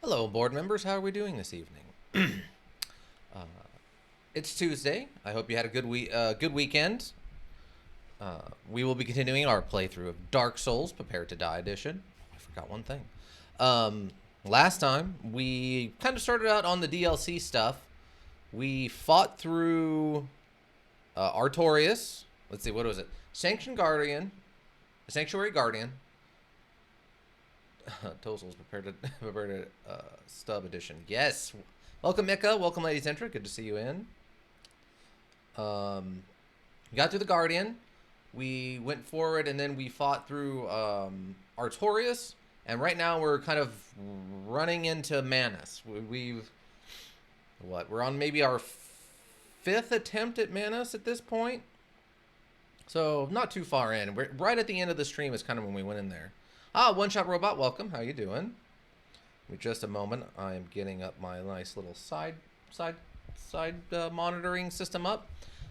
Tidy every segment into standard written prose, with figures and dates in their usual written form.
Hello, board members. How are we doing this evening? uh, it's Tuesday. I hope you had a good weekend. We will be continuing our playthrough of Dark Souls: Prepare to Die Edition. I forgot one thing. Last time we kind of started out on the DLC stuff. We fought through Artorias. Let's see, what was it? Sanctuary Guardian. Tozels prepared to stub edition. Yes. Welcome, Mika. Welcome, Lady Centric. Good to see you in. We got through the Guardian. We went forward, and then we fought through Artorias. And right now we're kind of running into Manus. We're on maybe our fifth attempt at Manus at this point. So not too far in. We're right at the end of the stream is kind of when we went in there. One Shot Robot, welcome. How you doing? Give me just a moment. I am getting up my nice little side monitoring system up.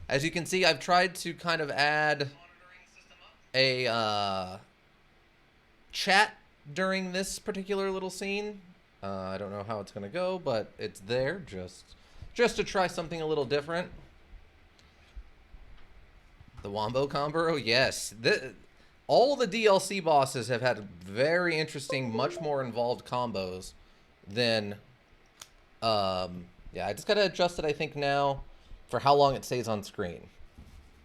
As you can see, I've tried to kind of add a chat during this particular little scene. I don't know how it's gonna go, but it's there just to try something a little different. The Wombo combo, yes. All the DLC bosses have had very interesting, much more involved combos than, yeah, I just gotta adjust it, I think, now for how long it stays on screen.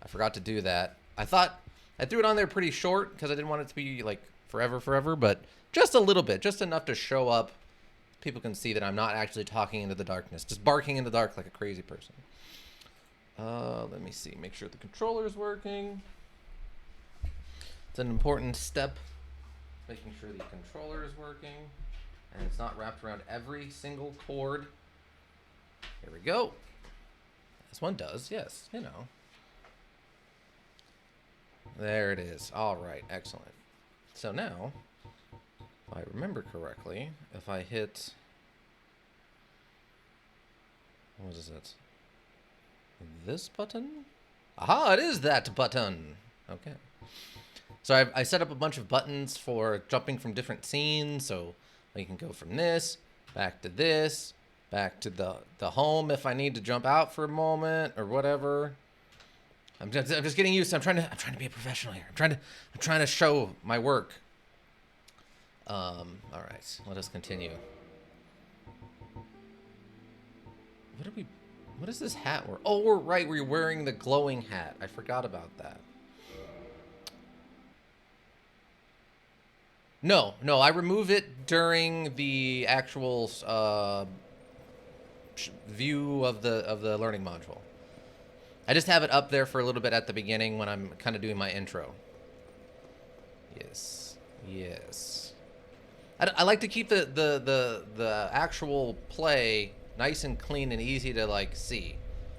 I forgot to do that. I thought I threw it on there pretty short because I didn't want it to be like forever, but just a little bit, just enough to show up. People can see that I'm not actually talking into the darkness, just barking in the dark like a crazy person. Let me see, make sure the controller's working. It's an important step, making sure the controller is working and it's not wrapped around every single cord. Here we go. This one does, yes, you know. There it is. All right, excellent. So now, if I remember correctly, if I hit, what is it? This button? Aha, it is that button. Okay. So I set up a bunch of buttons for jumping from different scenes. So you can go from this, back to this, back to the home if I need to jump out for a moment or whatever. I'm just getting used to. I'm trying to be a professional here. I'm trying to show my work. All right, let us continue. What is this hat? We're right. We're wearing the glowing hat. I forgot about that. No, I remove it during the actual view of the learning module. I just have it up there for a little bit at the beginning when I'm kind of doing my intro. Yes. I like to keep the actual play nice and clean and easy to like see.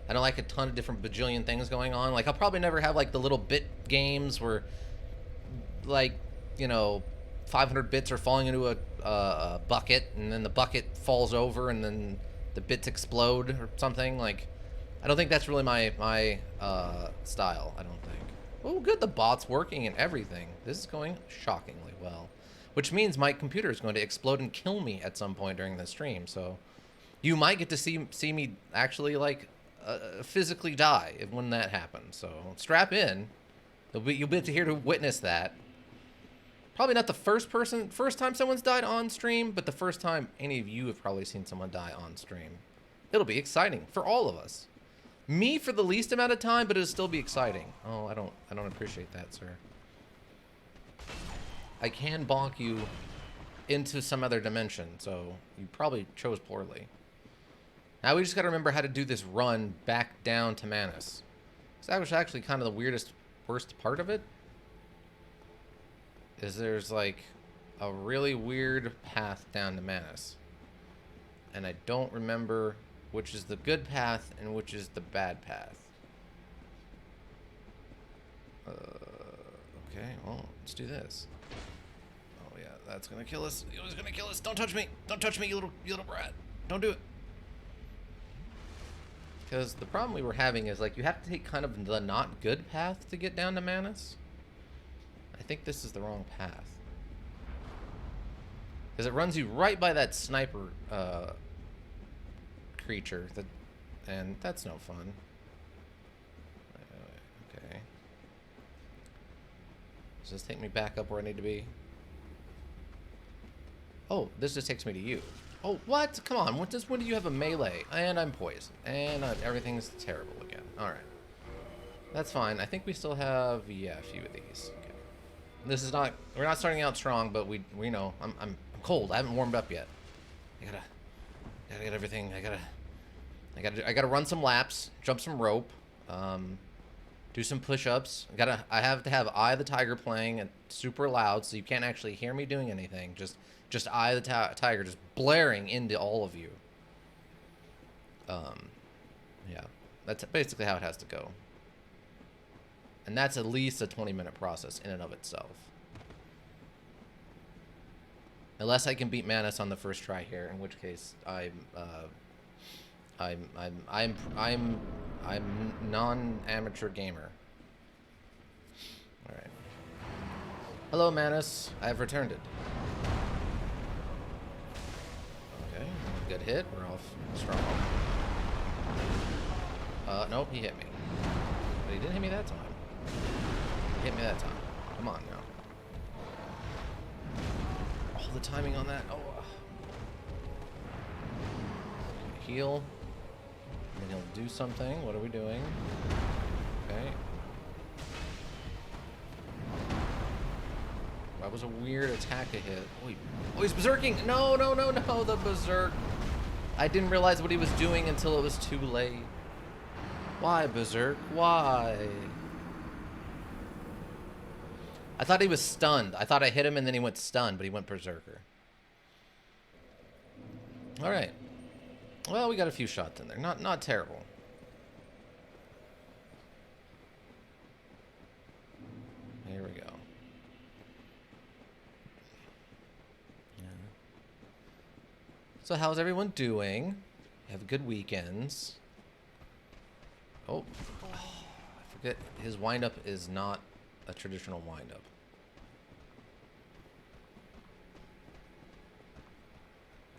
I don't like a ton of different bajillion things going on. Like I'll probably never have like the little bit games where, like, you know, 500 bits are falling into a bucket and then the bucket falls over and then the bits explode or something. Like, I don't think that's really my style. I don't think. Oh, good, the bot's working and everything. This is going shockingly well, which means my computer is going to explode and kill me at some point during the stream. So you might get to see me actually like physically die when that happens. So strap in. You'll be able to hear to witness that. Probably not the first time someone's died on stream, but the first time any of you have probably seen someone die on stream. It'll be exciting for all of us. Me for the least amount of time, but it'll still be exciting. Oh, I don't appreciate that, sir. I can bonk you into some other dimension, so you probably chose poorly. Now we just gotta remember how to do this run back down to Manus. So that was actually kind of the worst part of it. Is there's like a really weird path down to Manus. And I don't remember which is the good path and which is the bad path. Okay, well, let's do this. Oh yeah, that's gonna kill us. It was gonna kill us. Don't touch me. Don't touch me, you little brat. Don't do it. Because the problem we were having is like you have to take kind of the not good path to get down to Manus. I think this is the wrong path. Because it runs you right by that sniper creature. And that's no fun. Okay. Does this take me back up where I need to be? Oh, this just takes me to you. Oh, what? Come on. When do you have a melee? And I'm poisoned. And everything's terrible again. Alright. That's fine. I think we still have, yeah, a few of these. Okay. This is not, we're not starting out strong, but we know. I'm cold. I haven't warmed up yet. I gotta get everything. I gotta run some laps, jump some rope, do some push-ups. I have to have Eye of the Tiger playing and super loud, so you can't actually hear me doing anything. Just Eye of the Tiger just blaring into all of you. Yeah, that's basically how it has to go. And that's at least a 20-minute process in and of itself. Unless I can beat Manus on the first try here, in which case I'm non-amateur gamer. All right. Hello, Manus. I have returned it. Okay, good hit. We're off strong. Nope, he hit me. But he didn't hit me that time. He hit me that time. Come on now. Oh, the timing on that. Oh. Heal. And he'll do something. What are we doing? Okay. That was a weird attack a hit. Oh, he's berserking! No, the berserk. I didn't realize what he was doing until it was too late. Why, berserk? Why? I thought he was stunned. I thought I hit him and then he went stunned, but he went berserker. Alright. Well, we got a few shots in there. Not terrible. Here we go. Yeah. So how's everyone doing? Have good weekends. Oh, I forget. His windup is not a traditional windup.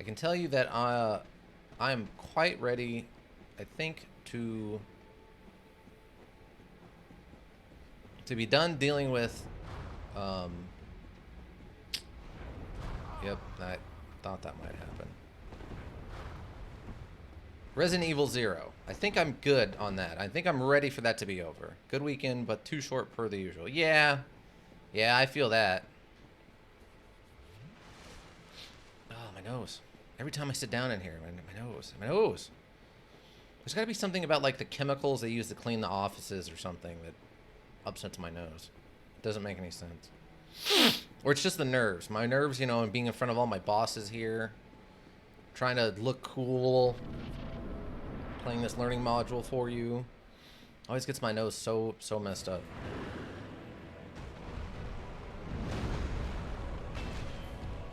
I can tell you that I'm quite ready, I think, to be done dealing with. Yep, I thought that might happen. Resident Evil 0. I think I'm good on that. I think I'm ready for that to be over. Good weekend, but too short per the usual. Yeah, I feel that. Oh, my nose. Every time I sit down in here, my nose. There's got to be something about, like, the chemicals they use to clean the offices or something that upsets my nose. It doesn't make any sense. Or it's just the nerves. My nerves, you know, and being in front of all my bosses here. Trying to look cool. Playing this learning module for you. Always gets my nose so messed up.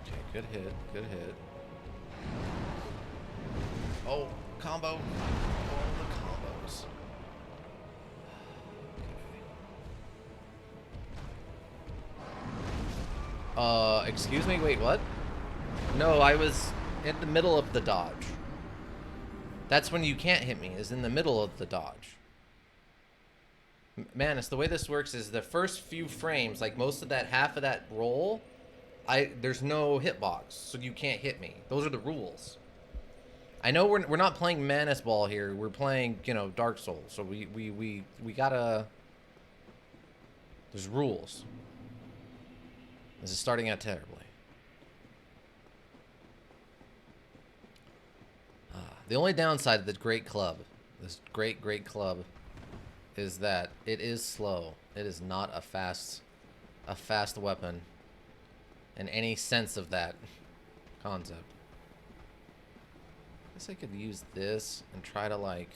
Okay, good hit. Oh, combo. Oh, the combos. Okay. Excuse me? Wait, what? No, I was in the middle of the dodge. That's when you can't hit me, is in the middle of the dodge. Manus, the way this works is the first few frames, like most of that, half of that roll, there's no hitbox, so you can't hit me. Those are the rules. I know we're not playing Manus Ball here. We're playing, you know, Dark Souls. So we gotta. There's rules. This is starting out terribly. The only downside of the great club, this great club, is that it is slow. It is not a fast weapon in any sense of that concept. I guess I could use this and try to, like,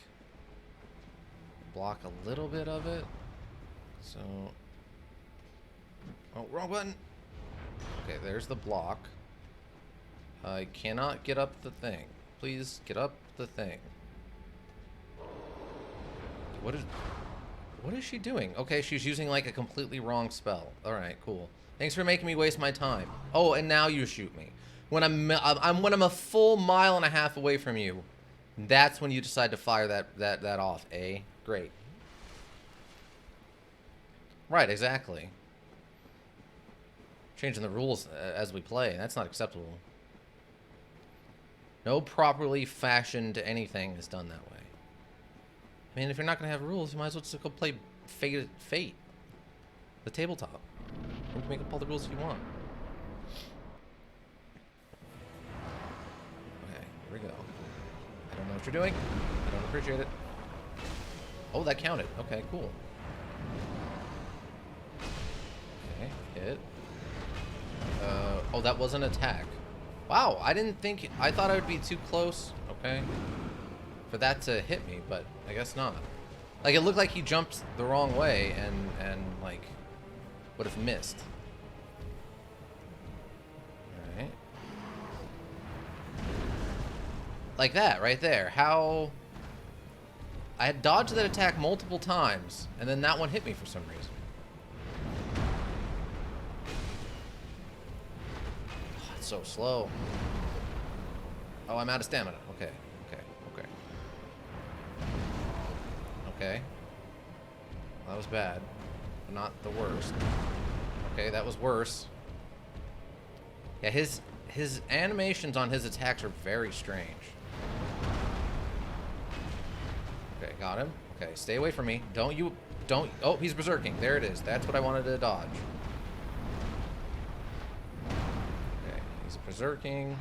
block a little bit of it. So, oh, wrong button. Okay, there's the block. I cannot get up the thing. Please get up the thing. What is she doing? Okay, she's using, like, a completely wrong spell. Alright, cool. Thanks for making me waste my time. Oh, and now you shoot me. When I'm a full mile and a half away from you, that's when you decide to fire that off, eh? Great. Right, exactly. Changing the rules as we play. That's not acceptable. No properly fashioned anything is done that way. I mean, if you're not going to have rules, you might as well just go play Fate. The tabletop. You can make up all the rules if you want. Okay, here we go. I don't know what you're doing. I don't appreciate it. Oh, that counted. Okay, cool. Okay, hit. Oh, that was an attack. Wow, I didn't think... I thought I would be too close, okay, for that to hit me, but I guess not. Like, it looked like he jumped the wrong way and like, would have missed. Alright. Like that, right there. How... I had dodged that attack multiple times, and then that one hit me for some reason. Oh, it's so slow. Oh, I'm out of stamina. Okay, okay, okay. Okay. Well, that was bad, but not the worst. Okay, that was worse. Yeah, his animations on his attacks are very strange. Okay, got him. Okay, stay away from me. Don't... Oh, he's berserking. There it is. That's what I wanted to dodge. Okay, he's berserking.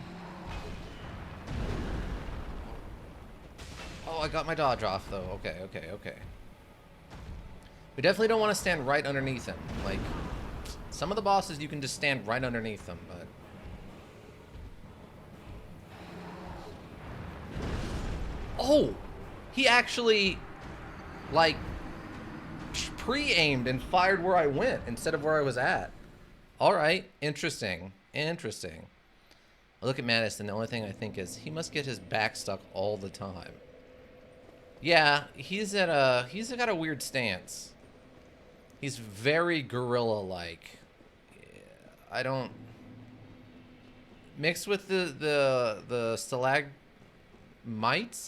Oh, I got my dodge off, though. Okay, okay, okay. We definitely don't want to stand right underneath him. Like, some of the bosses you can just stand right underneath them, but... Oh! He actually, like, pre-aimed and fired where I went instead of where I was at. Alright, interesting. Interesting. I look at Manus, and the only thing I think is he must get his back stuck all the time. Yeah, he's got a weird stance. He's very gorilla-like. I don't... Mixed with the stalagmites,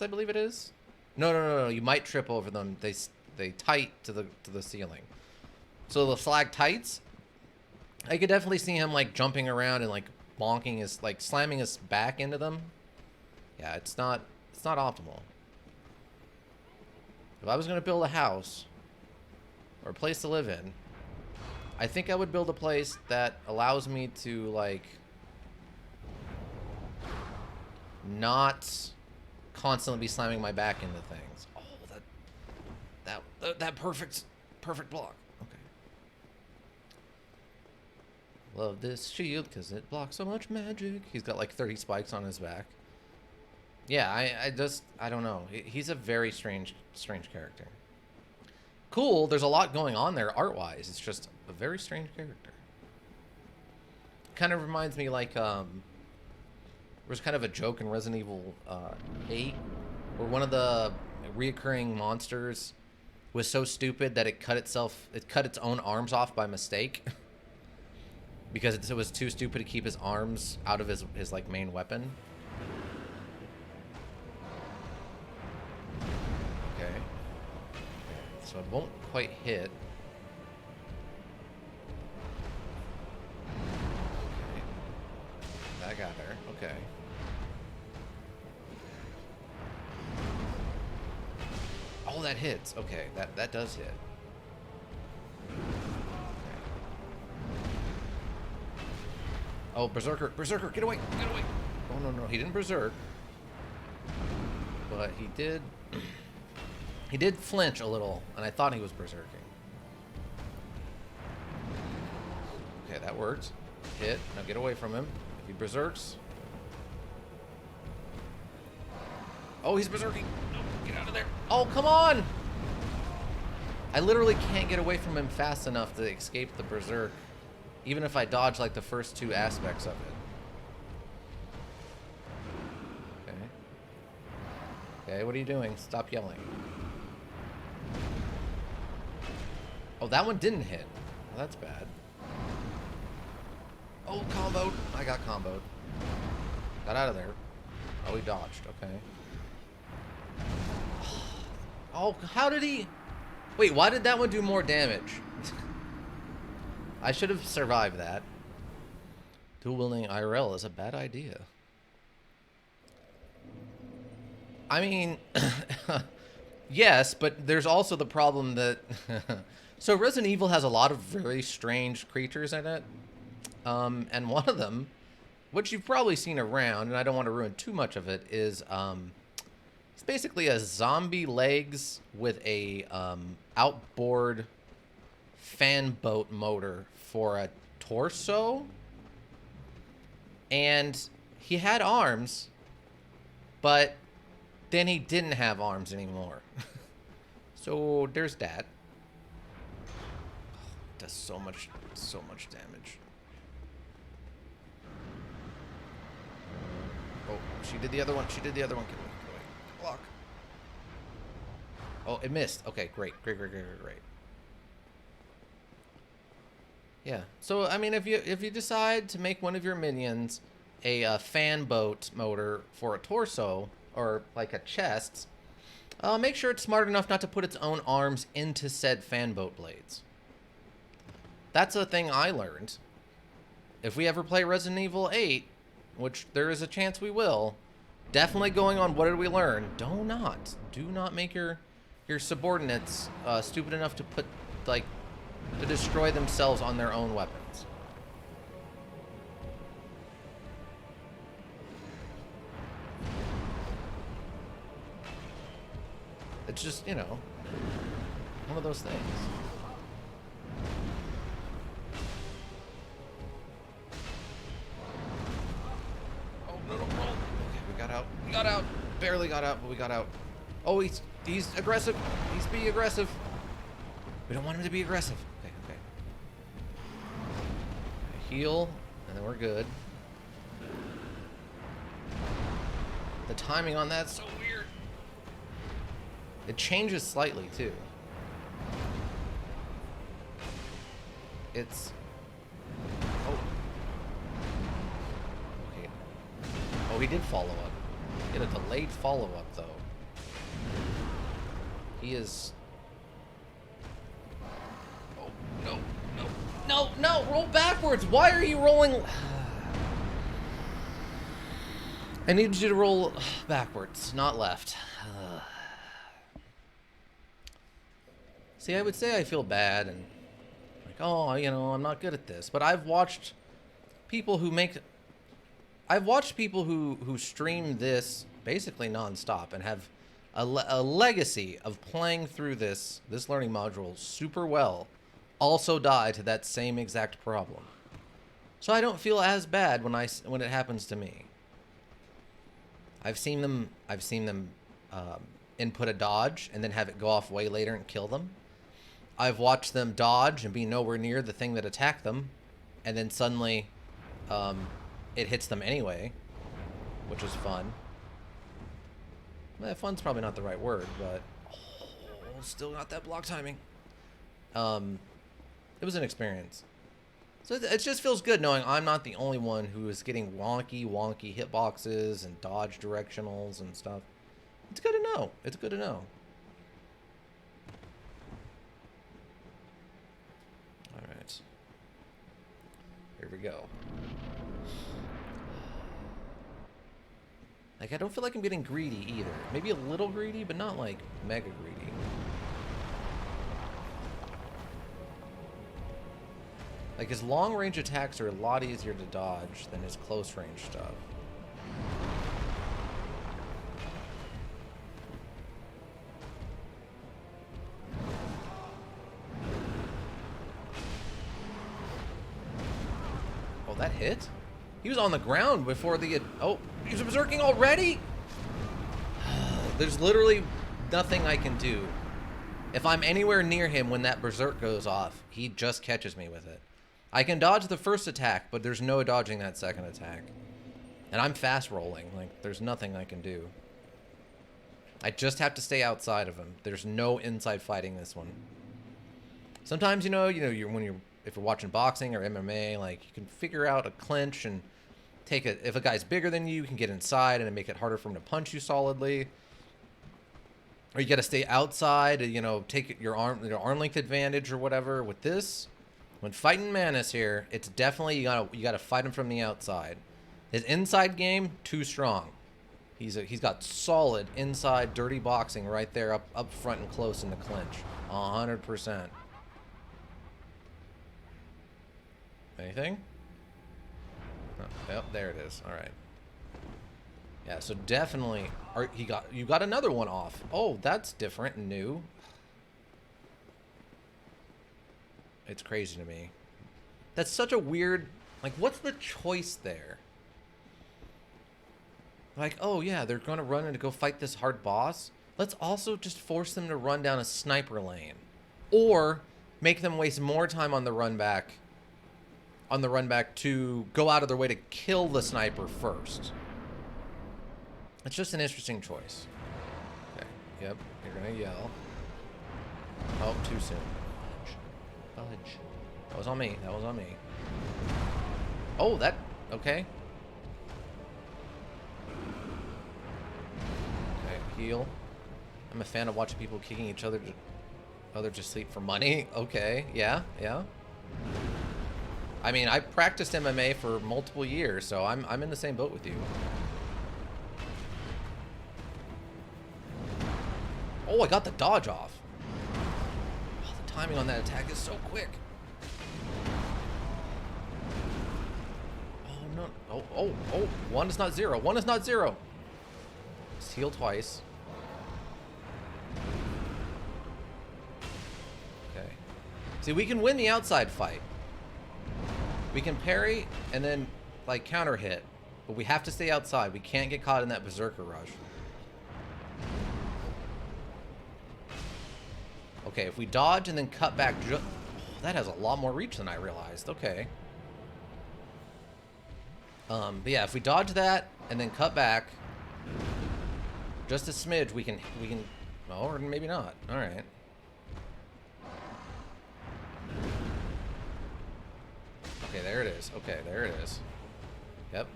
I believe it is? No. You might trip over them. They tight to the ceiling. So the stalactites, I could definitely see him like jumping around and like bonking his, like slamming his back into them. Yeah, it's not optimal. If I was gonna build a house or a place to live in, I think I would build a place that allows me to like not constantly be slamming my back into things. Oh, that perfect block. Okay. Love this shield because it blocks so much magic. He's got like 30 spikes on his back. Yeah, I don't know. He's a very strange character. Cool, there's a lot going on there art-wise. It's just a very strange character. Kind of reminds me like there's kind of a joke in Resident Evil 8 where one of the reoccurring monsters was so stupid that it cut its own arms off by mistake because it was too stupid to keep his arms out of his like main weapon. Okay. So it won't quite hit. Okay. That got her. Okay. Oh, that hits. Okay, that does hit. Okay. Oh, Berserker, get away, get away. Oh, no, he didn't Berserk. But he did flinch a little, and I thought he was Berserking. Okay, that worked. Hit, now get away from him. If he Berserks. Oh, he's Berserking. No, get out of there. Oh, come on! I literally can't get away from him fast enough to escape the Berserk, even if I dodge like the first two aspects of it. Okay. Okay, what are you doing? Stop yelling. Oh, that one didn't hit. Well, that's bad. Oh, comboed. I got comboed. Got out of there. Oh, he dodged. Okay. Oh, how did he... Wait, why did that one do more damage? I should have survived that. Dual wielding IRL is a bad idea. I mean, yes, but there's also the problem that... So Resident Evil has a lot of very strange creatures in it. And one of them, which you've probably seen around, and I don't want to ruin too much of it, is it's basically a zombie legs with a outboard fan boat motor for a torso. And he had arms, but then he didn't have arms anymore. So there's that. Oh, does so much damage. Oh, she did the other one. She did the other one. Get away. Block. Oh, it missed. Okay, great. Yeah. So I mean, if you decide to make one of your minions a fan boat motor for a torso or like a chest, make sure it's smart enough not to put its own arms into said fan boat blades. That's a thing I learned. If we ever play Resident Evil 8, which there is a chance we will, definitely going on what did we learn? Do not make your subordinates stupid enough to put to destroy themselves on their own weapons. It's just, you know, one of those things. Oh, no, roll. Okay, we got out. We got out. Barely got out, but we got out. Oh, he's aggressive. He's being aggressive. We don't want him to be aggressive. Okay. Heal, and then we're good. The timing on that's so weird. It changes slightly, too. It's... Oh. Okay. Oh, he did follow up. He had a delayed follow-up, though. He is... No, roll backwards. Why are you rolling? I need you to roll backwards, not left. See, I would say I feel bad and like, oh, you know, I'm not good at this. But I've watched people who stream this basically nonstop and have a legacy of playing through this learning module super well. Also die to that same exact problem. So I don't feel as bad when it happens to me. I've seen them input a dodge and then have it go off way later and kill them. I've watched them dodge and be nowhere near the thing that attacked them, and then suddenly it hits them anyway, which is fun. Well, fun's probably not the right word, but still got that block timing. It was an experience. So it just feels good knowing I'm not the only one who is getting wonky hitboxes and dodge directionals and stuff. It's good to know. It's good to know. All right. Here we go. Like, I don't feel like I'm getting greedy either. Maybe a little greedy, but not like mega greedy. Like, his long-range attacks are a lot easier to dodge than his close-range stuff. Oh, that hit? He was on the ground before the... Oh, he's berserking already? There's literally nothing I can do. If I'm anywhere near him when that berserk goes off, he just catches me with it. I can dodge the first attack, but there's no dodging that second attack. And I'm fast rolling. Like, there's nothing I can do. I just have to stay outside of him. There's no inside fighting this one. Sometimes, if you're watching boxing or MMA, like, you can figure out a clinch and take it. If a guy's bigger than you can get inside and make it harder for him to punch you solidly. Or you got to stay outside, you know, take your arm length advantage or whatever. With this, when fighting Manus here, it's definitely you gotta fight him from the outside. His inside game too strong. He's got solid inside dirty boxing right there up front and close in the clinch, 100%. Anything? Oh, yep, there it is. All right. Yeah, so definitely, you got another one off. Oh, that's different and new. It's crazy to me. That's such a weird, like, what's the choice there? Like, oh yeah, they're gonna run and go fight this hard boss. Let's also just force them to run down a sniper lane, or make them waste more time on the run back. To go out of their way to kill the sniper first. It's just an interesting choice. Okay. Yep. You're gonna yell. Oh, too soon. Fudge. That was on me. That was on me. Oh, that. Okay. Okay. Heal. I'm a fan of watching people kicking each other to sleep for money. Okay. Yeah. Yeah. I mean, I practiced MMA for multiple years, so I'm in the same boat with you. Oh, I got the dodge off. Oh, the timing on that attack is so quick. Oh, no. Oh. One is not zero. One is not zero. Just heal twice. Okay. See, we can win the outside fight. We can parry and then, like, counter hit. But we have to stay outside. We can't get caught in that berserker rush. Okay, if we dodge and then cut back, that has a lot more reach than I realized. Okay. But yeah, if we dodge that and then cut back, just a smidge, we can, oh, or maybe not. All right. Okay, there it is. Okay, there it is. Yep.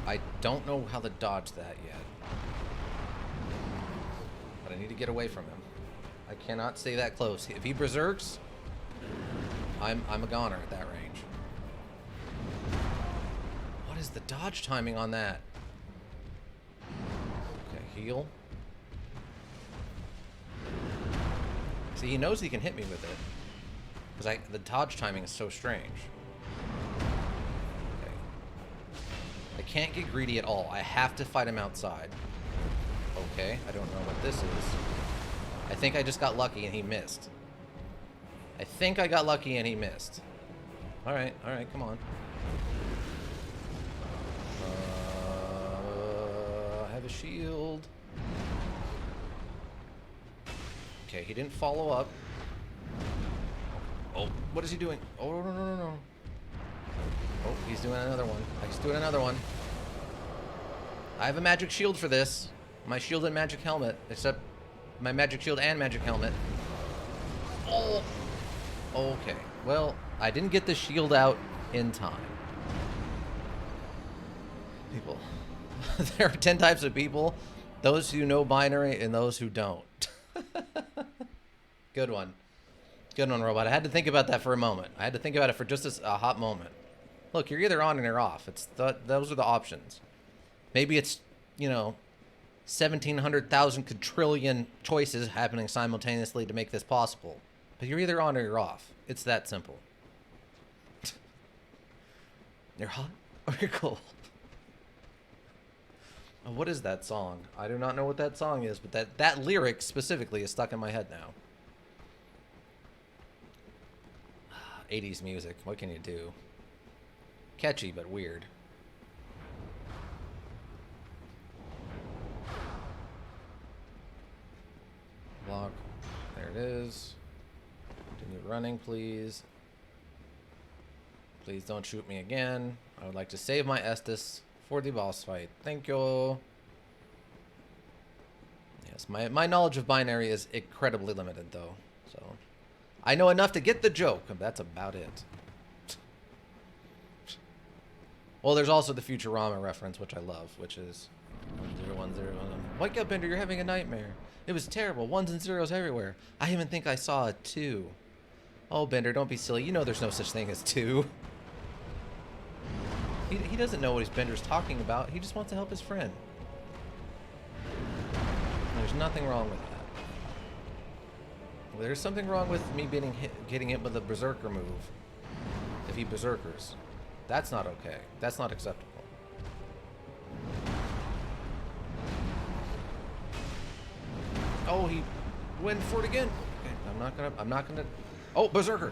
I don't know how to dodge that yet. But I need to get away from him. I cannot stay that close. If he berserks, I'm a goner at that range. What is the dodge timing on that? Okay, heal. See, he knows he can hit me with it. Because the dodge timing is so strange. Okay. I can't get greedy at all. I have to fight him outside. Okay, I don't know what this is. I think I just got lucky and he missed. I think I got lucky and he missed. Alright, come on. I have a shield. Okay, he didn't follow up. Oh, what is he doing? Oh, no. Oh, he's doing another one. He's doing another one. I have a magic shield for this. My shield and magic helmet. Except my magic shield and magic helmet. Oh! Okay. Well, I didn't get the shield out in time. People. There are 10 types of people. Those who know binary and those who don't. Good one. Good one, Robot. I had to think about that for a moment. I had to think about it for just a hot moment. Look, you're either on or you're off. Those are the options. Maybe it's, 1,700,000 quadrillion choices happening simultaneously to make this possible. But you're either on or you're off. It's that simple. You're hot or you're cold. Oh, what is that song? I do not know what that song is, but that lyric specifically is stuck in my head now. 80s music. What can you do? Catchy, but weird. Block. There it is. Continue running, please. Please don't shoot me again. I would like to save my Estus for the boss fight. Thank you. Yes, my knowledge of binary is incredibly limited, though. So I know enough to get the joke, and that's about it. Well, there's also the Futurama reference, which I love, which is 1010. Wake up, Bender, you're having a nightmare. It was terrible. Ones and zeros everywhere. I even think I saw a 2. Oh, Bender, don't be silly. You know there's no such thing as 2. He doesn't know what Bender's talking about. He just wants to help his friend. There's nothing wrong with that. There's something wrong with me getting hit with a berserker move. If he berserkers. That's not okay. That's not acceptable. Oh, he went for it again. Okay, I'm not gonna. Oh, berserker,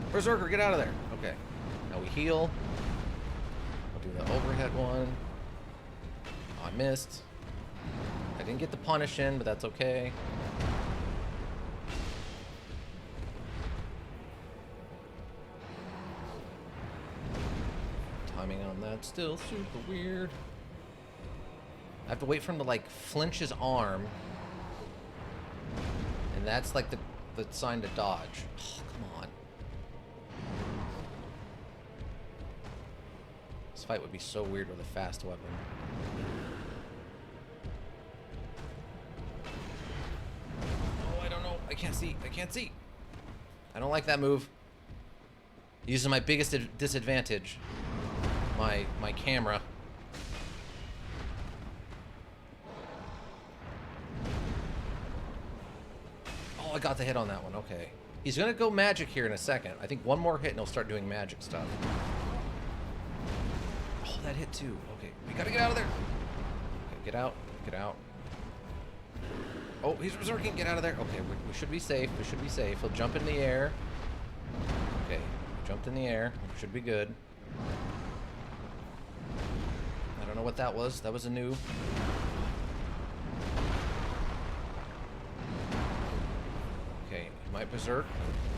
get out of there. Okay, now we heal. I'll do the overhead one. Oh, I missed. I didn't get the punish in, but that's okay. Timing on that still super weird. I have to wait for him to like flinch his arm. And that's like the sign to dodge. Oh, come on. This fight would be so weird with a fast weapon. Oh, I don't know. I can't see. I don't like that move. Using my biggest disadvantage. My camera. Oh, I got the hit on that one. Okay. He's going to go magic here in a second. I think one more hit and he'll start doing magic stuff. Oh, that hit too. Okay, we got to get out of there. Okay, get out. Oh, he's berserking. Get out of there. Okay, we should be safe. He'll jump in the air. Okay, jumped in the air. Should be good. I don't know what that was. That was a new. Okay, he might berserk.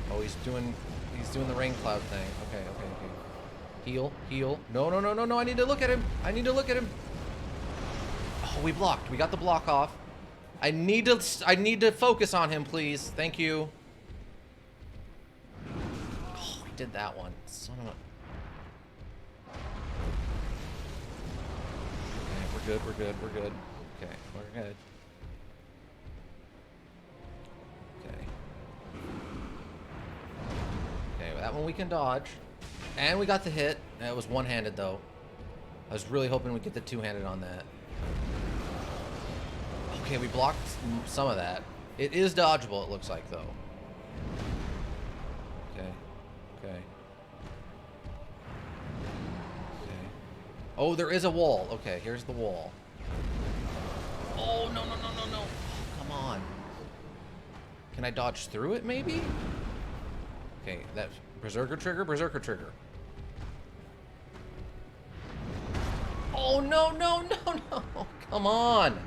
Oh, he's doing the rain cloud thing. Okay. Heal. No. I need to look at him. Oh, we blocked. We got the block off. I need to focus on him, please. Thank you. Oh, he did that one. Son of a. Okay, we're good. Okay, we're good. Okay, that one we can dodge. And we got the hit. It was one-handed, though. I was really hoping we'd get the two-handed on that. Okay, we blocked some of that. It is dodgeable, it looks like, though. Okay. Oh, there is a wall. Okay, here's the wall. Oh, no. Oh, come on. Can I dodge through it, maybe? Okay, that berserker trigger. Oh, no. Come on.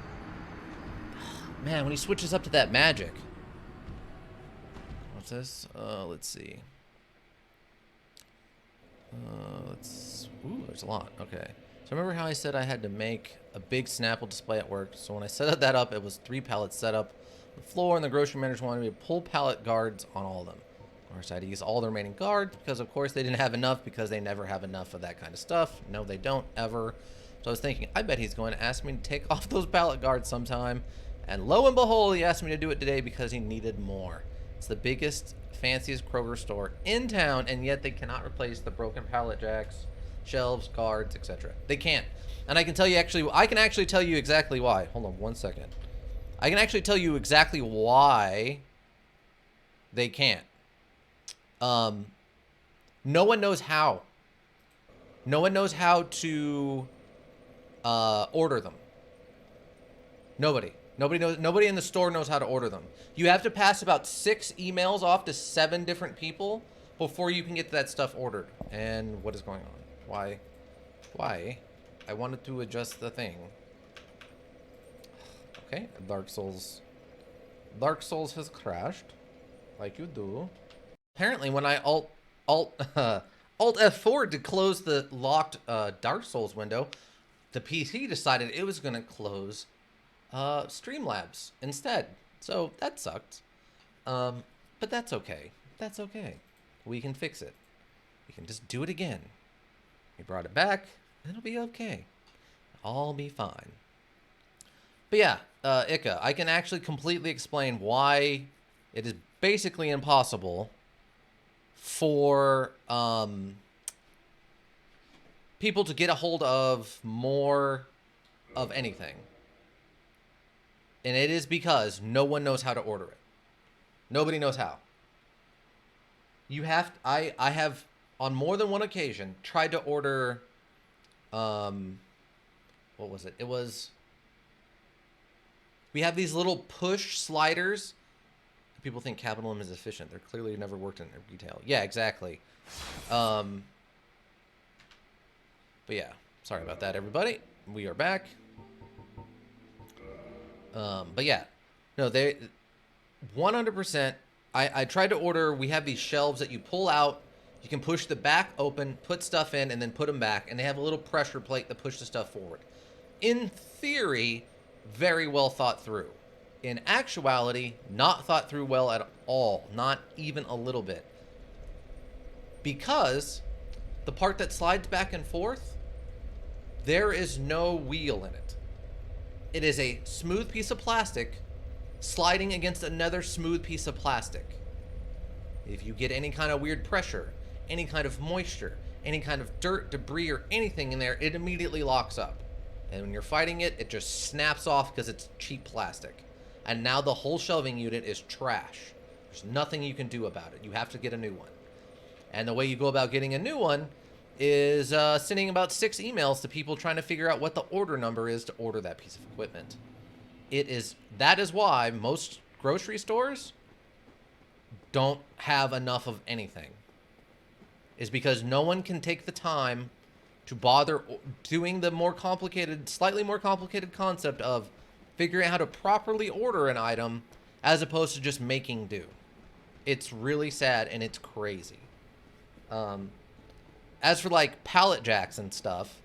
Man, when he switches up to that magic. What's this? Let's see. Ooh, there's a lot. Okay. So remember how I said I had to make a big Snapple display at work? So when I set that up, it was 3 pallets set up on the floor, and the grocery manager wanted me to pull pallet guards on all of them. Of course, I had to use all the remaining guards because, of course, they didn't have enough because they never have enough of that kind of stuff. No, they don't, ever. So I was thinking, I bet he's going to ask me to take off those pallet guards sometime. And lo and behold, he asked me to do it today because he needed more. It's the biggest, fanciest Kroger store in town, and yet they cannot replace the broken pallet jacks, shelves, guards, etc. They can't. And I can tell you I can actually tell you exactly why. Hold on one second. I can actually tell you exactly why they can't. No one knows how. No one knows how to order them. Nobody knows. Nobody in the store knows how to order them. You have to pass about 6 emails off to 7 different people before you can get that stuff ordered. And what is going on? Why? I wanted to adjust the thing. Okay, Dark Souls has crashed, like you do. Apparently, when I Alt F4 to close the locked Dark Souls window, the PC decided it was going to close Streamlabs instead. So that sucked. But that's okay. We can fix it. We can just do it again. We brought it back. It'll be okay. All be fine. But yeah, Ika, I can actually completely explain why it is basically impossible for people to get a hold of more of anything. And it is because no one knows how to order it. Nobody knows how. You have I have on more than one occasion tried to order what was it? It was we have these little push sliders. People think capitalism is efficient. They're clearly never worked in retail. Yeah, exactly. But yeah, sorry about that, everybody. We are back. But yeah, no, they 100%. I tried to order. We have these shelves that you pull out. You can push the back open, put stuff in, and then put them back. And they have a little pressure plate that pushes the stuff forward. In theory, very well thought through. In actuality, not thought through well at all. Not even a little bit. Because the part that slides back and forth, there is no wheel in it. It is a smooth piece of plastic sliding against another smooth piece of plastic. If you get any kind of weird pressure, any kind of moisture, any kind of dirt, debris, or anything in there, it immediately locks up. And when you're fighting it, it just snaps off because it's cheap plastic. And now the whole shelving unit is trash. There's nothing you can do about it. You have to get a new one. And the way you go about getting a new one is sending about 6 emails to people trying to figure out what the order number is to order that piece of equipment. That is why most grocery stores don't have enough of anything. Is because no one can take the time to bother doing the slightly more complicated concept of figuring out how to properly order an item as opposed to just making do. It's really sad and it's crazy. As for like pallet jacks and stuff,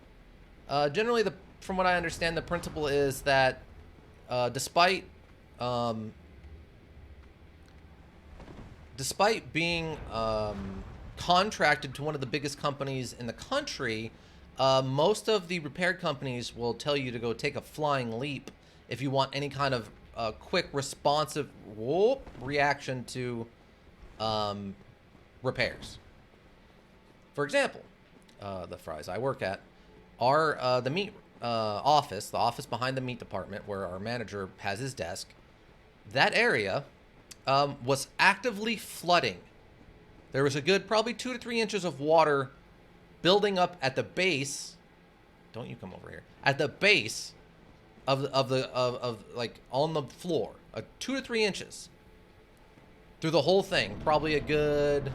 generally from what I understand, the principle is that despite being contracted to one of the biggest companies in the country, most of the repair companies will tell you to go take a flying leap if you want any kind of quick, responsive reaction to repairs. For example, the fries I work at are the meat office, the office behind the meat department where our manager has his desk. That area was actively flooding. There was a good probably 2 to 3 inches of water building up at the base. Don't you come over here. At the base of like on the floor, 2 to 3 inches through the whole thing. Probably a good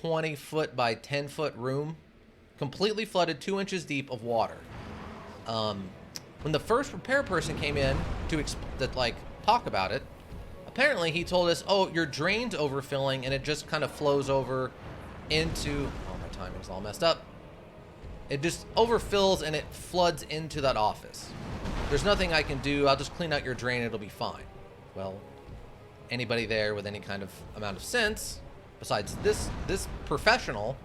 20-foot by 10-foot room, completely flooded, 2 inches deep of water. When the first repair person came in to talk about it, apparently he told us, "Oh, your drain's overfilling, and it just kind of flows over into." Oh, my timing's all messed up. It just overfills and it floods into that office. There's nothing I can do. I'll just clean out your drain. It'll be fine. Well, anybody there with any kind of amount of sense, besides this professional,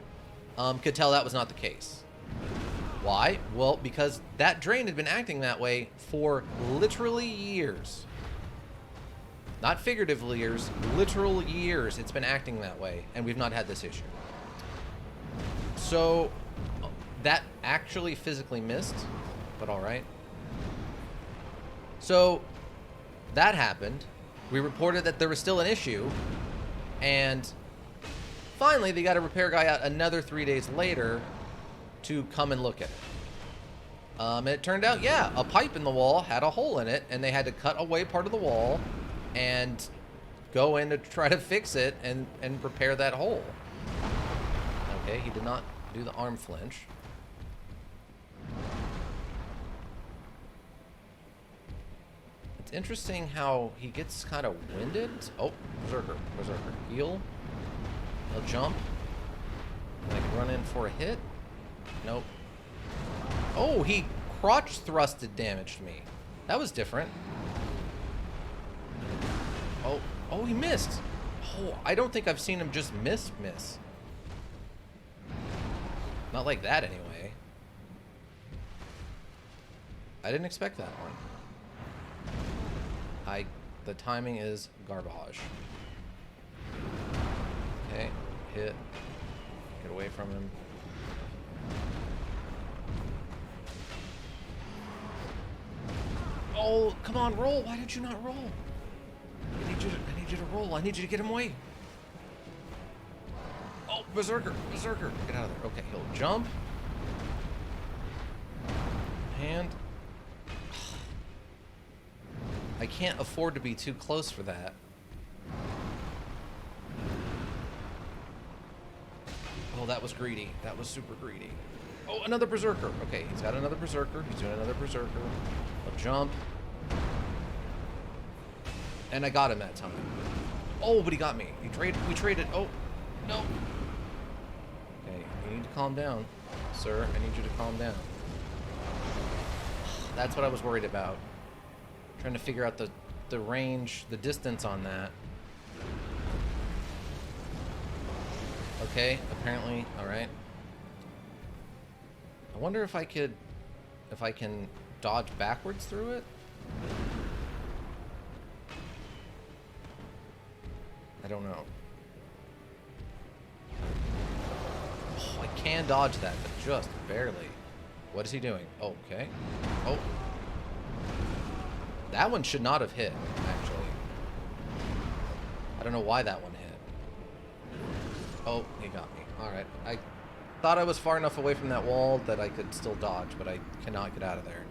could tell that was not the case. Why? Well, because that drain had been acting that way for literally years. Not figuratively years, literal years it's been acting that way, and we've not had this issue. So, that actually physically missed, but alright. So, that happened. We reported that there was still an issue, and finally they got a repair guy out another 3 days later to come and look at it. And it turned out, yeah, a pipe in the wall had a hole in it, and they had to cut away part of the wall and go in to try to fix it and repair that hole. Okay, he did not do the arm flinch. It's interesting how he gets kind of winded. Oh, berserker. Heal. He'll jump. Like run in for a hit. Nope. Oh, he crotch thrusted damaged me. That was different. Oh, he missed. Oh, I don't think I've seen him just miss. Not like that, anyway. I didn't expect that one. The timing is garbage. Okay, hit. Get away from him. Oh, come on, roll. Why did you not roll? I need you to roll. I need you to get him away. Oh, berserker, berserker. Get out of there. Okay, he'll jump. And I can't afford to be too close for that. Oh, that was greedy. That was super greedy. Oh, another berserker. Okay, he's got another berserker. He's doing another berserker. A jump. And I got him that time. Oh, but he got me. We traded. Oh, no. Okay, you need to calm down, sir. I need you to calm down. That's what I was worried about. Trying to figure out the range, the distance on that. Okay, apparently, alright. I wonder if I can dodge backwards through it? I don't know. Oh, I can dodge that, but just barely. What is he doing? Oh, okay. Oh. That one should not have hit, actually. I don't know why that one hit. Oh, he got me. Alright. I thought I was far enough away from that wall that I could still dodge, but I cannot get out of there.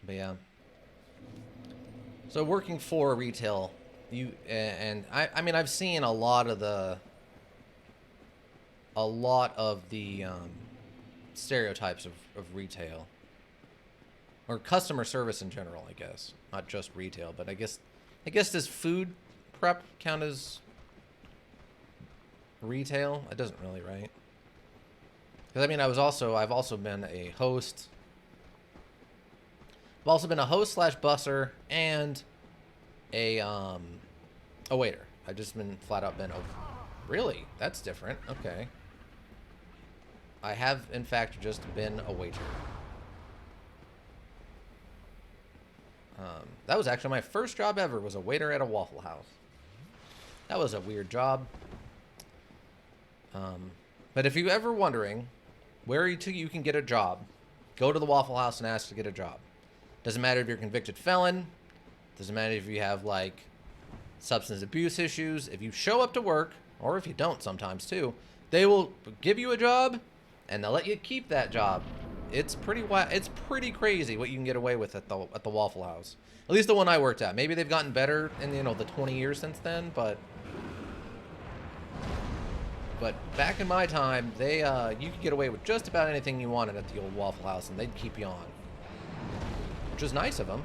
But yeah. So working for retail, I mean, I've seen a lot of the stereotypes of retail. Or customer service in general, I guess. Not just retail, but I guess does food prep count as retail? It doesn't really, right? Because I mean, I've also been a host. I've also been a host / busser and a waiter. I've just been flat out been really? That's different. Okay. I have in fact just been a waiter. That was actually my first job ever, was a waiter at a Waffle House. That was a weird job. But if you're ever wondering where you can get a job, go to the Waffle House and ask to get a job. Doesn't matter if you're a convicted felon. Doesn't matter if you have, like, substance abuse issues. If you show up to work, or if you don't sometimes too, they will give you a job, and they'll let you keep that job. It's pretty crazy what you can get away with at the Waffle House. At least the one I worked at. Maybe they've gotten better in, you know, the 20 years since then, but back in my time, you could get away with just about anything you wanted at the old Waffle House, and they'd keep you on, which is nice of them.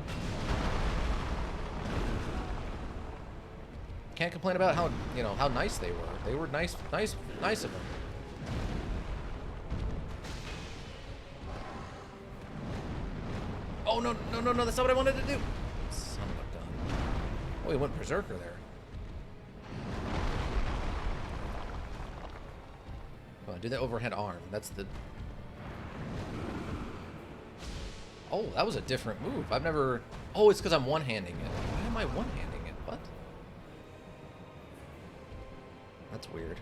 Can't complain about how nice they were. They were nice of them. Oh, no, that's not what I wanted to do. Son of a gun. Oh, he went berserker there. Come on, do the overhead arm. That's the... Oh, that was a different move. I've never... Oh, it's because I'm one-handing it. Why am I one-handing it? What? That's weird.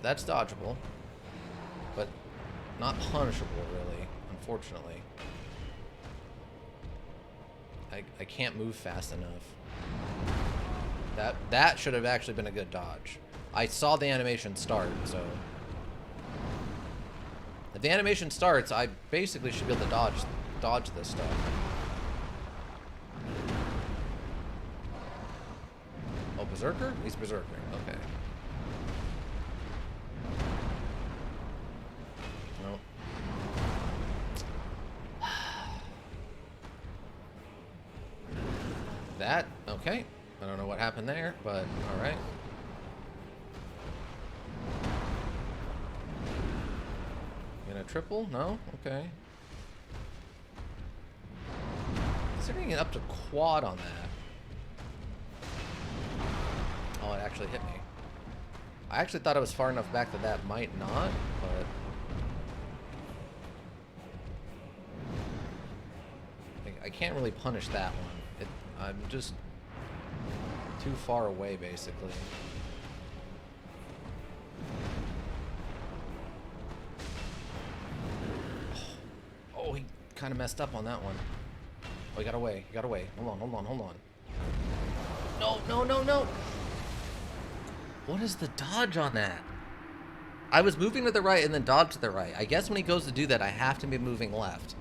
That's dodgeable. But not punishable, really, unfortunately. I can't move fast enough. That should have actually been a good dodge. I saw the animation start, so... If the animation starts, I basically should be able to dodge this stuff. Oh, berserker? He's berserker. Okay. Nope. That, okay. I don't know what happened there, but alright. Gonna triple? No? Okay. Considering it up to quad on that. Oh, it actually hit me. I actually thought I was far enough back that that might not, but... I can't really punish that one. I'm just too far away, basically. Oh, he kind of messed up on that one. Oh, he got away. He got away. Hold on, hold on, hold on. No, no, no, no! What is the dodge on that? I was moving to the right and then dodged to the right. I guess when he goes to do that, I have to be moving left.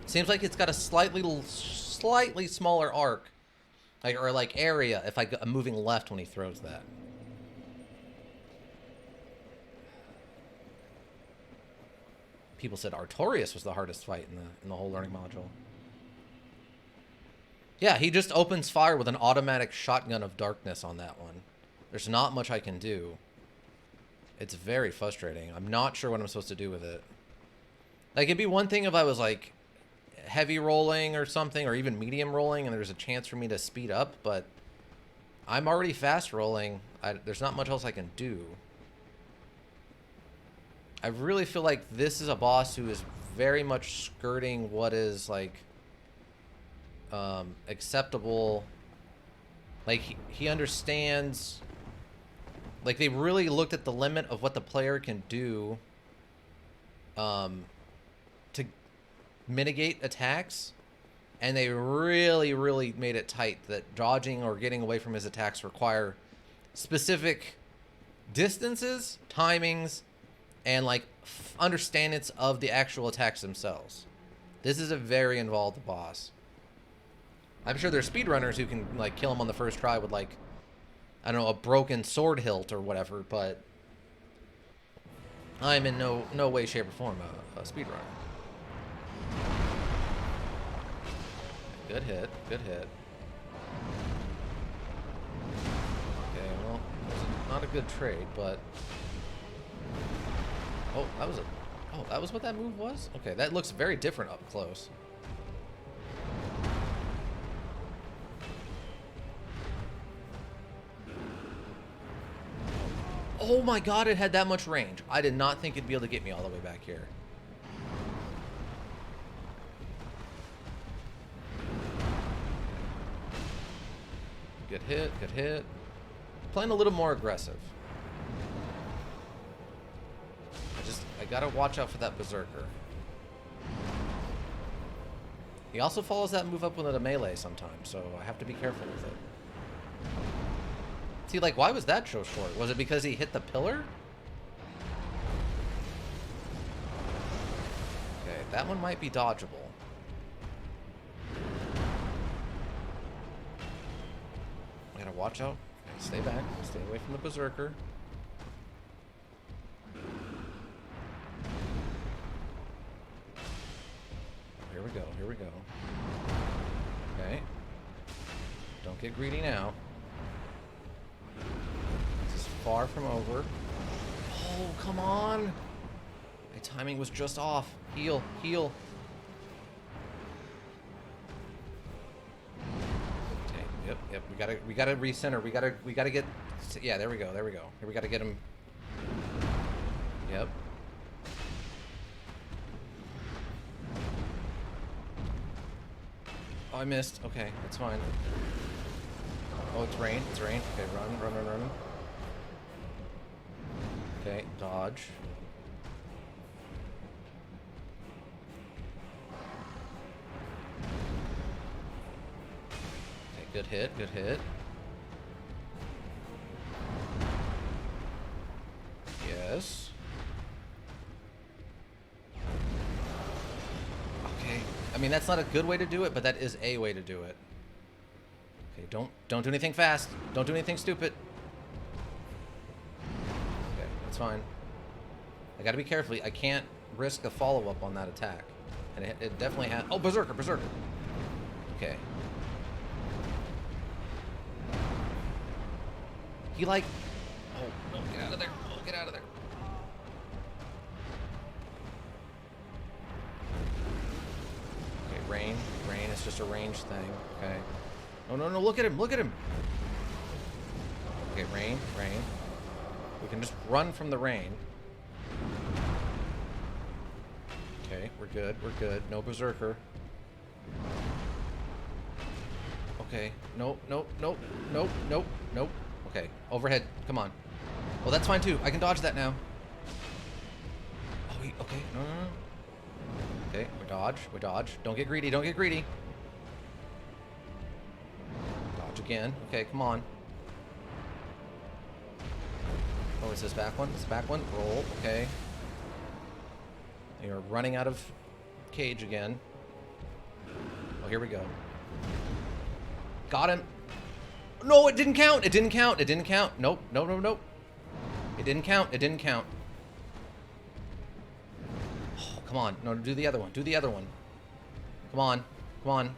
Seems like it's got a slightly smaller arc, like area, if I'm moving left when he throws that. People said Artorias was the hardest fight in the whole learning module. Yeah, he just opens fire with an automatic shotgun of darkness on that one. There's not much I can do. It's very frustrating. I'm not sure what I'm supposed to do with it. Like, it'd be one thing if I was, like, heavy rolling or something, or even medium rolling, and there's a chance for me to speed up, but I'm already fast rolling. There's not much else I can do. I really feel like this is a boss who is very much skirting what is, like, acceptable. Like, he understands... Like, they really looked at the limit of what the player can do to mitigate attacks, and they really, really made it tight that dodging or getting away from his attacks require specific distances, timings, and, like, understandings of the actual attacks themselves. This is a very involved boss. I'm sure there's speedrunners who can, like, kill him on the first try with, like, I don't know, a broken sword hilt or whatever, but I'm in no way, shape, or form a speedrunner. Good hit, good hit. Okay, well, not a good trade, but... Oh, that was what that move was? Okay, that looks very different up close. Oh my god, it had that much range. I did not think it'd be able to get me all the way back here. Good hit, good hit. Playing a little more aggressive. I gotta watch out for that berserker. He also follows that move up with a melee sometimes, so I have to be careful with it. See, like, why was that so short? Was it because he hit the pillar? Okay, that one might be dodgeable. I gotta watch out. Okay, stay back. Stay away from the berserker. Here we go. Here we go. Okay. Don't get greedy now. This is far from over. Oh, come on. My timing was just off. Heal, heal. Okay, yep. We gotta recenter. We gotta get. Yeah, there we go. Here we gotta get him. Yep. Oh, I missed. Okay, that's fine. Oh, it's rain. It's rain. Okay, run. Okay, dodge. Okay, good hit, good hit. Yes. Okay. I mean, that's not a good way to do it, but that is a way to do it. Okay, don't do anything fast. Don't do anything stupid. Okay, that's fine. I gotta be careful. I can't risk a follow-up on that attack. And it definitely has... Oh, berserker. Okay. He, like... Oh, no, get out of there. Oh, get out of there. Okay, rain. It's just a range thing. Okay. No, look at him. Okay, Okay, rain, rain. We can just run from the rain. Okay, we're good, we're good. No berserker. Okay, nope, nope, nope, nope, nope, nope. Okay, overhead, come on. Oh, that's fine too. I can dodge that now. Oh, wait, okay, no, no, no. Okay, we dodge, we dodge. Don't get greedy, don't get greedy. Dodge again. Okay, come on. Oh, is this back one? This back one? Roll, okay. You're running out of cage again. Oh, here we go. Got him. No, it didn't count. It didn't count. It didn't count. Nope. Nope, nope, nope. It didn't count. It didn't count. Oh, come on. No, do the other one. Do the other one. Come on. Come on.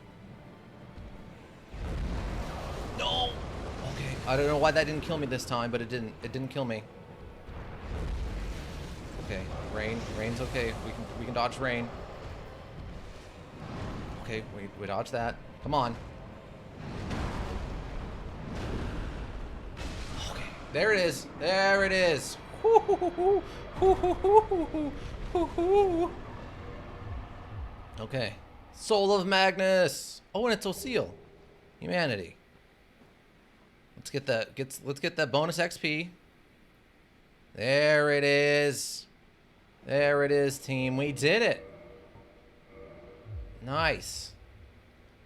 No. Okay. I don't know why that didn't kill me this time, but it didn't. It didn't kill me. Okay. Rain. Rain's okay. We can dodge rain. Okay. We dodge that. Come on. Okay. There it is. There it is. Okay. Soul of Magnus. Oh, and it's O'Seal. Humanity. Let's get that bonus XP. There it is. There it is, team. We did it. Nice.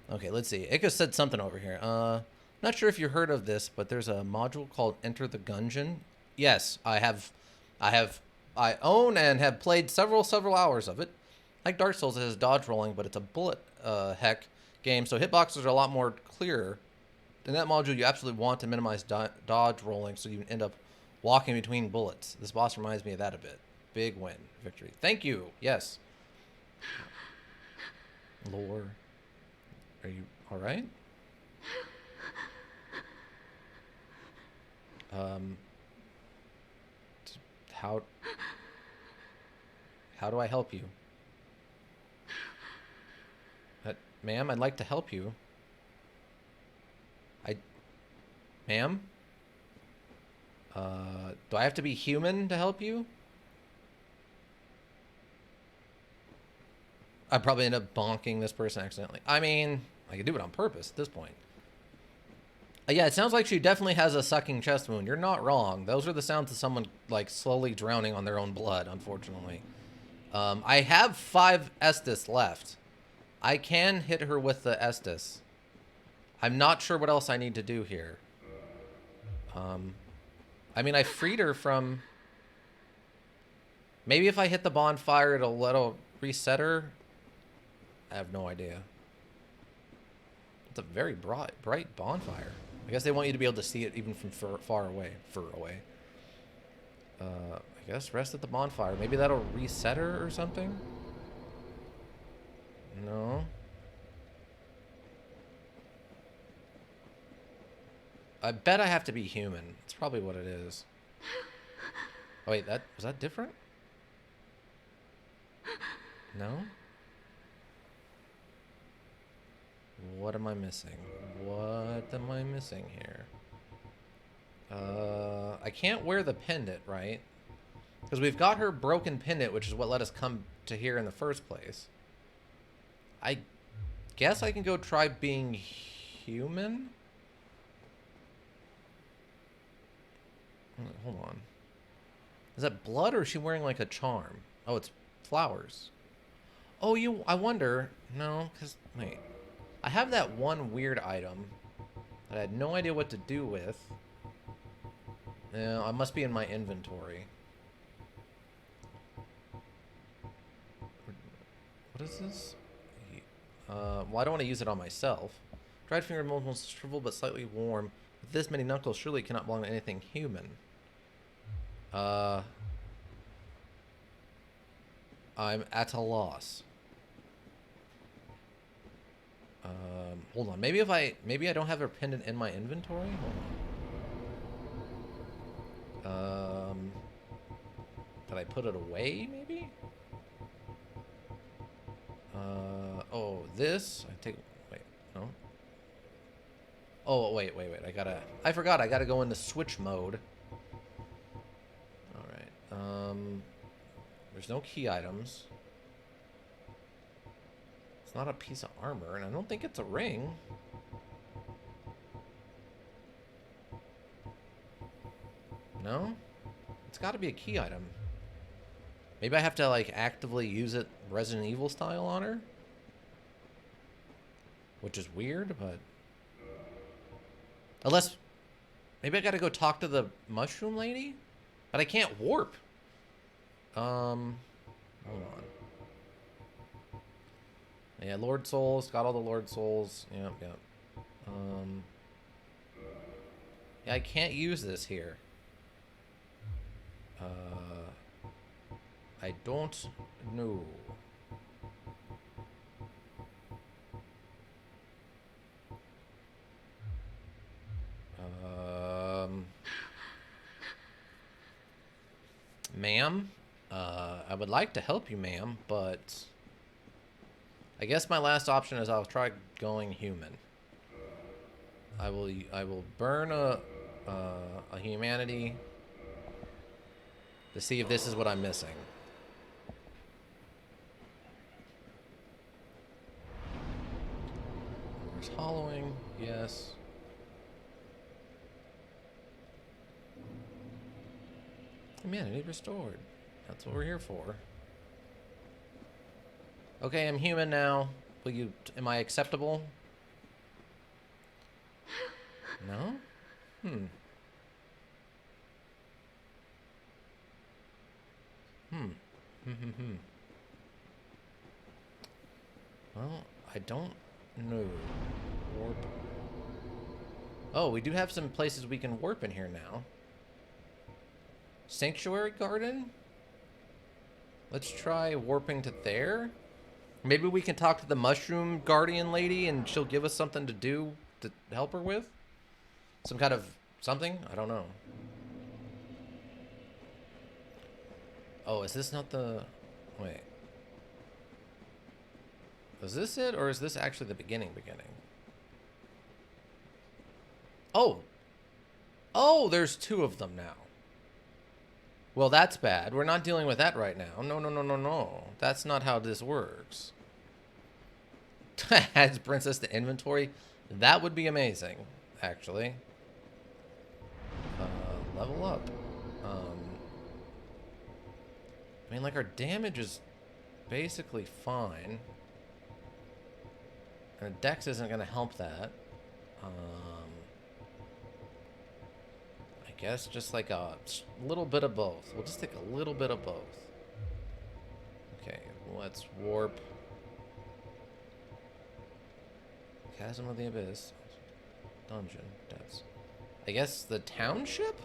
Okay, let's see. Ika said something over here. Not sure if you heard of this, but there's a module called Enter the Gungeon. Yes, I own and have played several hours of it. Like Dark Souls, it has dodge rolling, but it's a bullet heck game, so hitboxes are a lot more clearer. In that module, you absolutely want to minimize dodge rolling, so you end up walking between bullets. This boss reminds me of that a bit. Big win. Victory. Thank you. Yes. Lore. Are you alright? How do I help you? Ma'am, I'd like to help you. Ma'am? Do I have to be human to help you? I'd probably end up bonking this person accidentally. I mean, I could do it on purpose at this point. Yeah, it sounds like she definitely has a sucking chest wound. You're not wrong. Those are the sounds of someone, like, slowly drowning on their own blood, unfortunately. I have 5 Estus left. I can hit her with the Estus. I'm not sure what else I need to do here. I mean, I freed her from... Maybe if I hit the bonfire, it'll reset her? I have no idea. It's a very bright bonfire. I guess they want you to be able to see it even from far away. I guess rest at the bonfire. Maybe that'll reset her or something? No. I bet I have to be human. That's probably what it is. Oh, wait, was that different? No? What am I missing? What am I missing here? I can't wear the pendant, right? Because we've got her broken pendant, which is what let us come to here in the first place. I guess I can go try being human? Hold on. Is that blood or is she wearing like a charm? Oh, it's flowers. Oh, I wonder. No, because, wait. I have that one weird item that I had no idea what to do with. I must be in my inventory. What is this? Well, I don't want to use it on myself. Dried finger almost shriveled but slightly warm. With this many knuckles, surely it cannot belong to anything human. I'm at a loss. Hold on. Maybe I don't have her pendant in my inventory. Hold on. Did I put it away? Maybe. Oh, this. Wait, no. Oh, wait. I forgot. I gotta go into switch mode. Alright. There's no key items. It's not a piece of armor, and I don't think it's a ring. No? It's gotta be a key item. Maybe I have to, like, actively use it Resident Evil style on her? Which is weird, but... Unless... Maybe I gotta go talk to the mushroom lady? But I can't warp. Hold on. Yeah, Lord Souls. Got all the Lord Souls. Yep. Yeah, I can't use this here. I don't know. Ma'am, I would like to help you, ma'am, but I guess my last option is I'll try going human. I will burn a humanity to see if this is what I'm missing. There's hollowing, yes. Humanity restored. That's what we're here for. Okay, I'm human now. Will you? Am I acceptable? No? Well, I don't know. Warp. Oh, we do have some places we can warp in here now. Sanctuary Garden? Let's try warping to there. Maybe we can talk to the mushroom guardian lady and she'll give us something to do to help her with? Some kind of something? I don't know. Oh, is this not the... Wait. Is this it, or is this actually the beginning? Oh! Oh, there's two of them now. Well, that's bad. We're not dealing with that right now. No. That's not how this works. Adds princess to inventory. That would be amazing, actually. Level up. I mean, like, our damage is basically fine. And Dex isn't going to help that. I guess just like a little bit of both. We'll just take a little bit of both. Okay, let's warp. Chasm of the Abyss. Dungeon. That's... I guess the township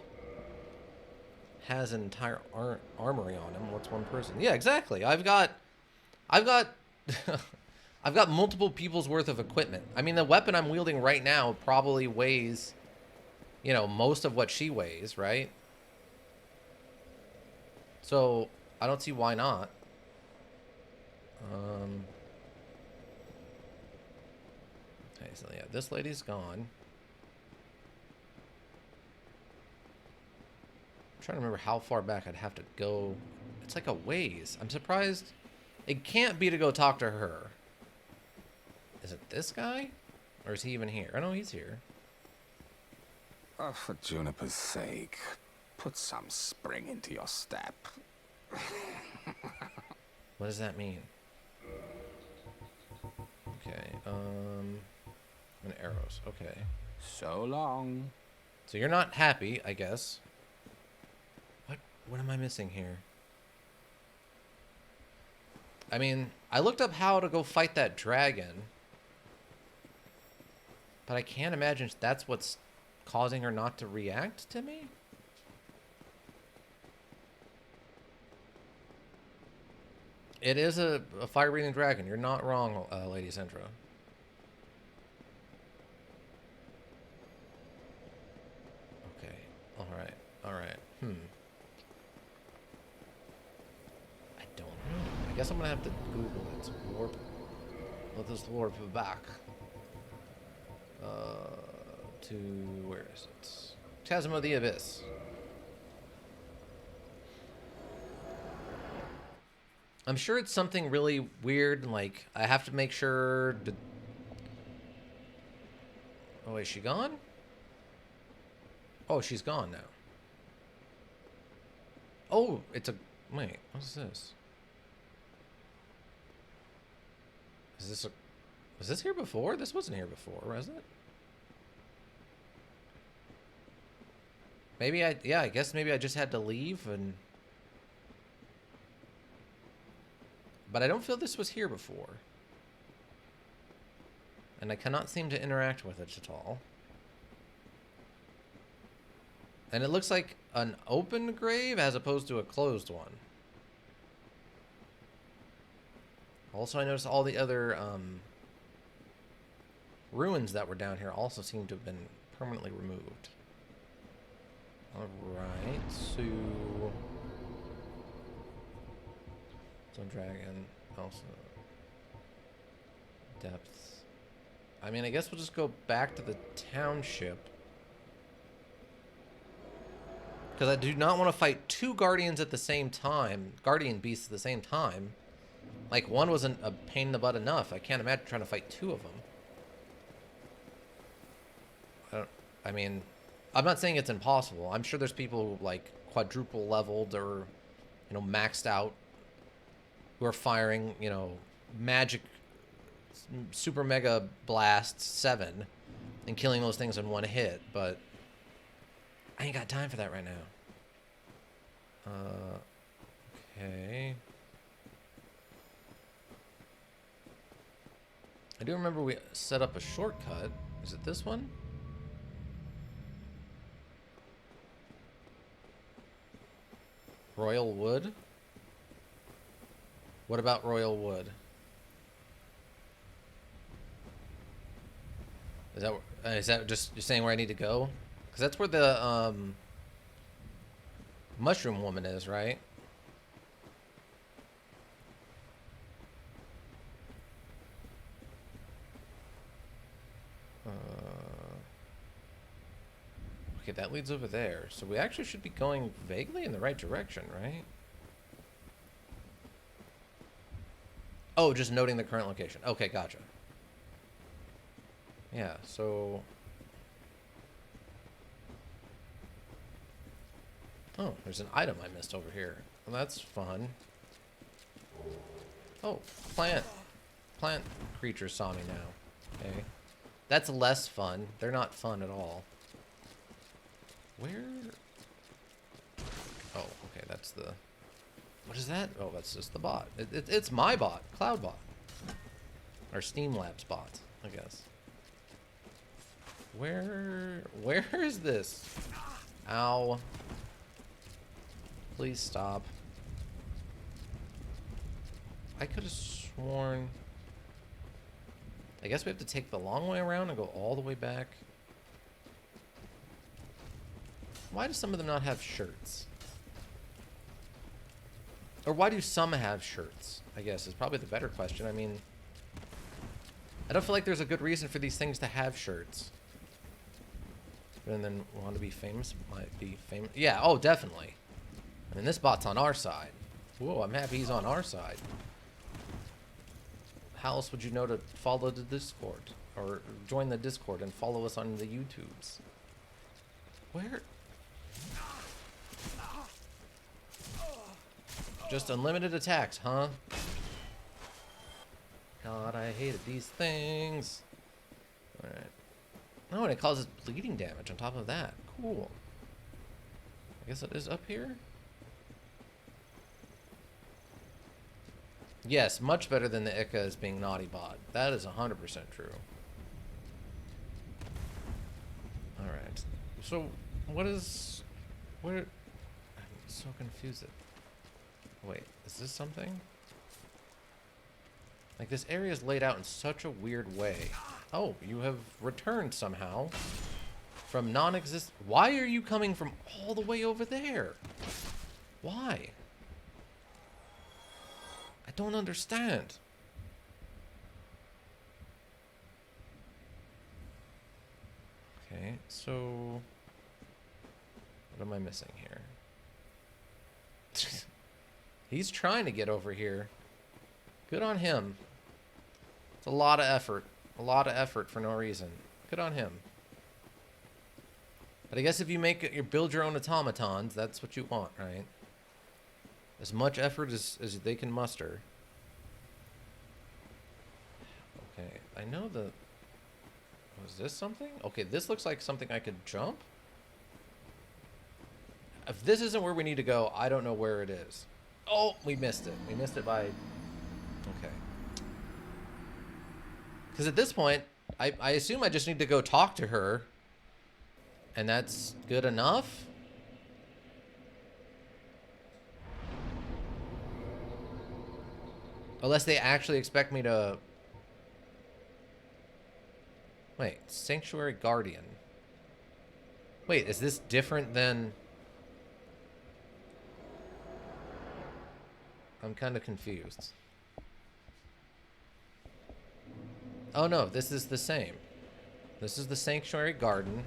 has an entire armory on him. What's one person? Yeah, exactly. I've got I've got multiple people's worth of equipment. I mean, the weapon I'm wielding right now probably weighs, you know, most of what she weighs, right? So I don't see why not. Okay, so yeah, this lady's gone. I'm trying to remember how far back I'd have to go. It's like a ways. I'm surprised. It can't be to go talk to her. Is it this guy? Or is he even here? Oh, no, he's here. Oh, for Juniper's sake, put some spring into your step. What does that mean? Okay, and arrows. Okay. So long. So you're not happy, I guess. What am I missing here? I mean, I looked up how to go fight that dragon. But I can't imagine that's what's causing her not to react to me? It is a fire-breathing dragon. You're not wrong, Lady Centra. Okay. Alright. Alright. I don't know. I guess I'm gonna have to Google it. Warp. Let us warp back. to... where is it? Chasm of the Abyss. I'm sure it's something really weird, like, I have to make sure to... Oh, is she gone? Oh, she's gone now. Oh, it's a... Wait, what's this? Is this a... Was this here before? This wasn't here before, was it? Maybe I... Yeah, I guess maybe I just had to leave and... But I don't feel this was here before. And I cannot seem to interact with it at all. And it looks like an open grave as opposed to a closed one. Also, I noticed all the other ruins that were down here also seem to have been permanently removed. Alright, so... Stone Dragon, also... Depths. I mean, I guess we'll just go back to the township. Because I do not want to fight two guardians at the same time. Guardian beasts at the same time. Like, one wasn't a pain in the butt enough. I can't imagine trying to fight two of them. I mean, I'm not saying it's impossible. I'm sure there's people who, like, quadruple leveled or, you know, maxed out who are firing, you know, magic super mega blast 7 and killing those things in one hit, but I ain't got time for that right now. Okay. I do remember we set up a shortcut. Is it this one? Royal Wood? What about Royal Wood? Is that just you're saying where I need to go? Because that's where the mushroom woman is, right? Okay, that leads over there. So we actually should be going vaguely in the right direction, right? Oh, just noting the current location. Okay, gotcha. Yeah, so... Oh, there's an item I missed over here. Well, that's fun. Oh, plant. Plant creatures saw me now. Okay. That's less fun. They're not fun at all. Where? Oh, okay, that's the... What is that? Oh, that's just the bot. It's my bot. Cloud bot. Or Steamlabs bot, I guess. Where is this? Ow. Please stop. I could have sworn... I guess we have to take the long way around and go all the way back. Why do some of them not have shirts? Or why do some have shirts, I guess, is probably the better question. I mean, I don't feel like there's a good reason for these things to have shirts. And then want to be famous? Might be famous. Yeah, oh, definitely. I mean, this bot's on our side. Whoa, I'm happy he's on our side. How else would you know to follow the Discord? Or join the Discord and follow us on the YouTubes? Where? Just unlimited attacks, huh? God, I hated these things. Alright. Oh, and it causes bleeding damage on top of that. Cool. I guess it is up here? Yes, much better than the Ica as being naughty bot. That is 100% true. Alright. So, what is... Where... I'm so confused. Wait, is this something? Like, this area is laid out in such a weird way. Oh, you have returned somehow from non-exist... Why are you coming from all the way over there? Why? I don't understand. Okay. Okay, so what am I missing here? He's trying to get over here. Good on him. It's a lot of effort. A lot of effort for no reason. Good on him. But I guess if you build your own automatons, that's what you want, right? As much effort as they can muster. Okay, I know was this something? Okay, this looks like something I could jump. If this isn't where we need to go, I don't know where it is. Oh, we missed it. We missed it by... Okay. Because at this point, I assume I just need to go talk to her. And that's good enough? Unless they actually expect me to... Wait, Sanctuary Guardian. Wait, is this different than... I'm kind of confused. Oh no, this is the same. This is the Sanctuary Garden.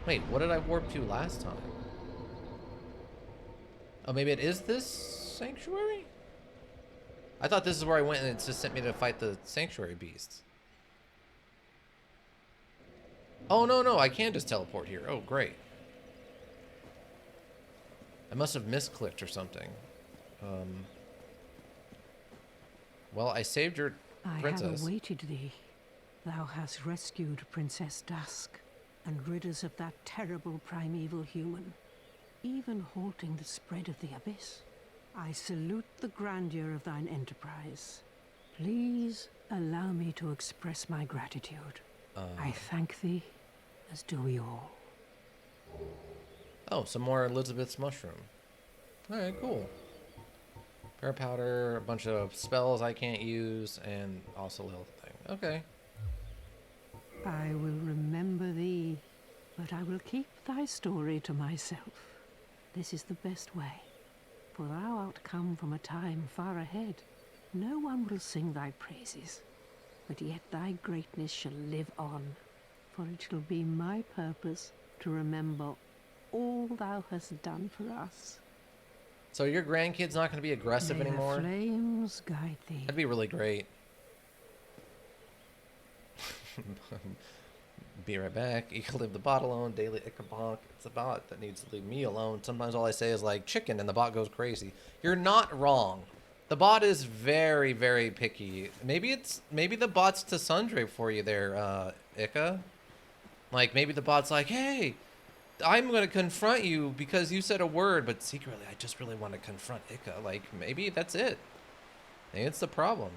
Wait, what did I warp to last time? Oh, maybe it is this Sanctuary? I thought this is where I went and it just sent me to fight the Sanctuary beasts. Oh, no, I can just teleport here. Oh, great. I must have misclicked or something. Well, I saved your princess. I have awaited thee. Thou hast rescued Princess Dusk and rid us of that terrible primeval human, even halting the spread of the abyss. I salute the grandeur of thine enterprise. Please allow me to express my gratitude. I thank thee, as do we all. Oh, some more Elizabeth's mushroom. Alright, cool. Prayer powder, a bunch of spells I can't use, and also a little thing. Okay. I will remember thee, but I will keep thy story to myself. This is the best way, for thou art come from a time far ahead. No one will sing thy praises, but yet thy greatness shall live on, for it shall be my purpose to remember all thou hast done for us. So your grandkid's not going to be aggressive May anymore? the flames guide thee. That'd be really great. Be right back. You can leave the bot alone. Daily BONK. It's a bot that needs to leave me alone. Sometimes all I say is like chicken and the bot goes crazy. You're not wrong. The bot is very, very picky. Maybe the bot's to Sundre for you there, Ika. Like maybe the bot's like, hey, I'm going to confront you because you said a word, but secretly I just really want to confront Ika. Like maybe that's it. Maybe it's the problem.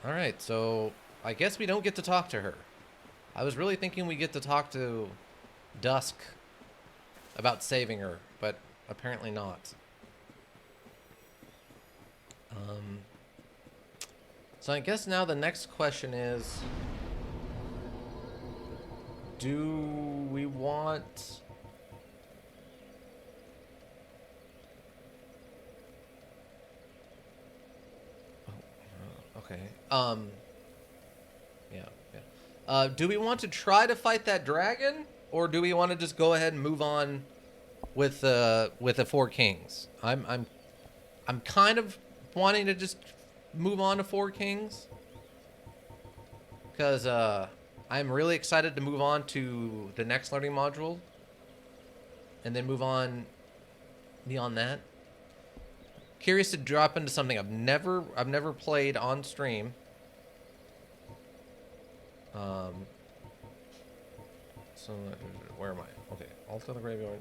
All right, so I guess we don't get to talk to her. I was really thinking we get to talk to Dusk about saving her, but apparently not. So I guess now the next question is, do we want... Okay. Yeah. Do we want to try to fight that dragon, or do we want to just go ahead and move on with the Four Kings? I'm kind of wanting to just move on to Four Kings because I'm really excited to move on to the next learning module, and then move on beyond that. Curious to drop into something I've never played on stream. So where am I? Okay, altar the graveyard.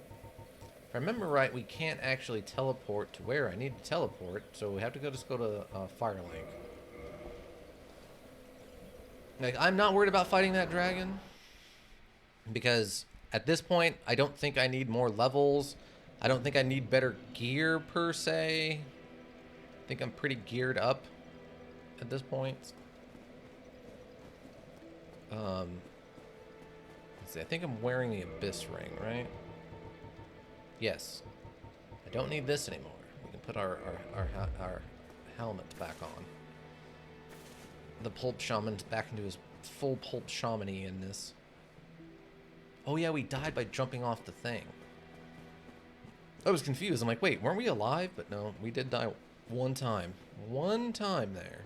If I remember right, we can't actually teleport to where I need to teleport, so we have to just go to Firelink. Like, I'm not worried about fighting that dragon because at this point, I don't think I need more levels. I don't think I need better gear per se. I think I'm pretty geared up at this point. Let's see. I think I'm wearing the Abyss ring, right? Yes. I don't need this anymore. We can put our helmet back on. The pulp shaman's back into his full pulp shaman-y in this. Oh yeah, we died by jumping off the thing. I was confused. I'm like, wait, weren't we alive? But no, we did die one time. One time there.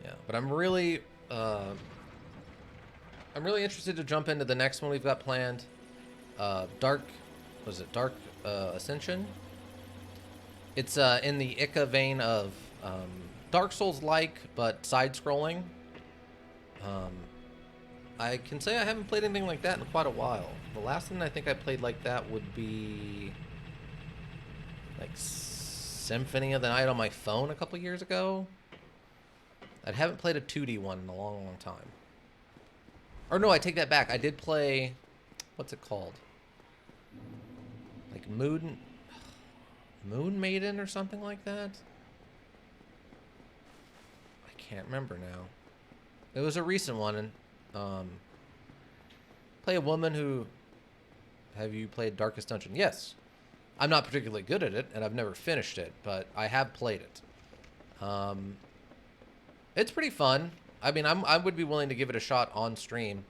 Yeah, but I'm really interested to jump into the next one we've got planned. Dark Ascension? It's in the Ica vein of Dark Souls-like, but side-scrolling. I can say I haven't played anything like that in quite a while. The last thing I think I played like that would be like Symphony of the Night on my phone a couple years ago. I haven't played a 2D one in a long, long time. Or no, I take that back. I did play, what's it called? Like Moon Maiden or something like that? I can't remember now. It was a recent one, and play a woman who... Have you played Darkest Dungeon? Yes. I'm not particularly good at it, and I've never finished it, but I have played it. It's pretty fun. I mean, I would be willing to give it a shot on stream.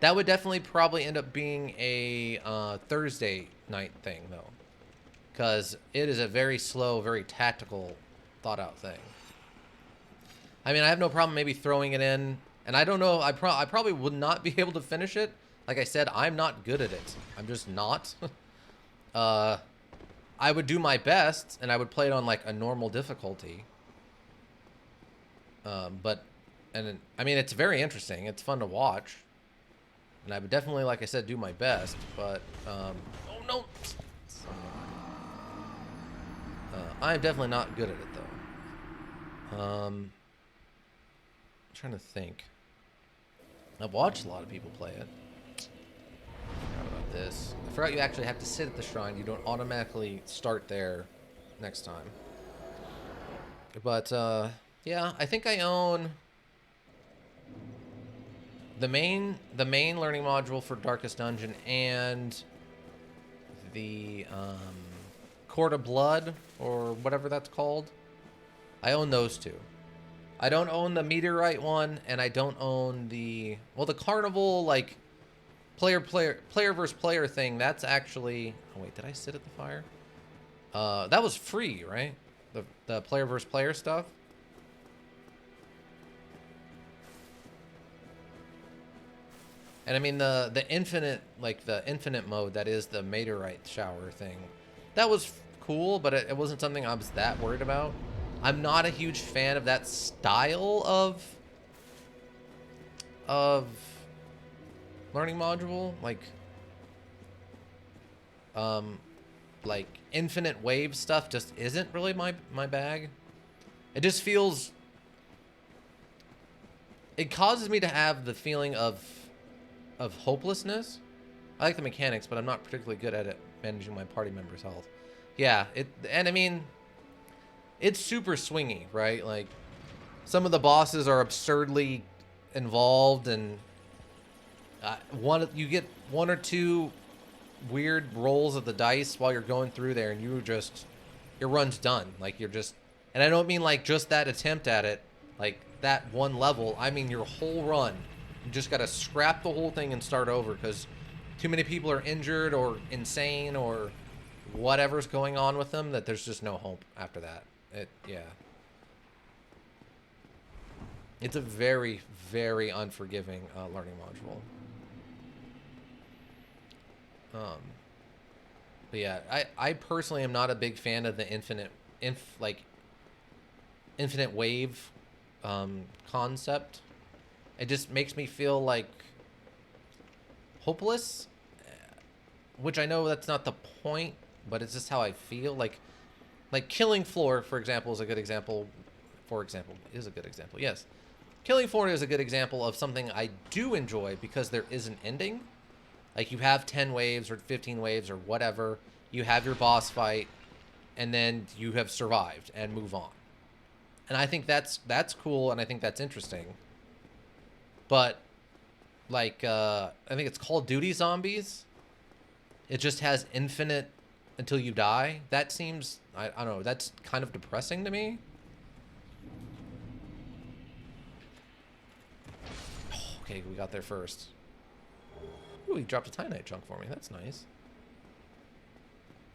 That would definitely probably end up being a Thursday night thing, though. Because it is a very slow, very tactical, thought-out thing. I mean, I have no problem maybe throwing it in. And I don't know, I probably would not be able to finish it. Like I said, I'm not good at it. I'm just not. I would do my best, and I would play it on, like, a normal difficulty. I mean, it's very interesting. It's fun to watch. And I would definitely, like I said, do my best. But, oh, no! I'm definitely not good at it, though. I'm trying to think. I've watched a lot of people play it. I forgot about this. I forgot you actually have to sit at the shrine. You don't automatically start there next time. But, yeah, I think I own the main learning module for Darkest Dungeon and the Court of Blood, or whatever that's called. I own those two. I don't own the Meteorite one, and I don't own the... Well, the Carnival, like, player versus player thing, that's actually... Oh, wait, did I sit at the fire? That was free, right? The player versus player stuff? And I mean, the infinite, like, the infinite mode, that is the Meteorite shower thing. That was cool, but it wasn't something I was that worried about. I'm not a huge fan of that style of learning module, like infinite wave stuff just isn't really my bag. It just feels, it causes me to have the feeling of hopelessness. I like the mechanics, but I'm not particularly good at it, managing my party members' health. Yeah, and I mean, it's super swingy, right? Like, some of the bosses are absurdly involved, and you get one or two weird rolls of the dice while you're going through there, and your run's done. Like, you're just, and I don't mean like just that attempt at it, like that one level. I mean your whole run. You just gotta scrap the whole thing and start over because too many people are injured or insane or whatever's going on with them that there's just no hope after that. Yeah. It's a very, very unforgiving learning module. But yeah, I personally am not a big fan of the infinite wave concept. It just makes me feel like hopeless, which I know that's not the point, but it's just how I feel. Like Killing Floor, for example, is a good example. Yes. Killing Floor is a good example of something I do enjoy because there is an ending. Like, you have 10 waves or 15 waves or whatever. You have your boss fight, and then you have survived and move on. And I think that's cool, and I think that's interesting. But, like, I think it's Call of Duty Zombies. It just has infinite until you die. That seems, I don't know, that's kind of depressing to me. Okay, we got there first. Ooh, he dropped a Titanite chunk for me. That's nice.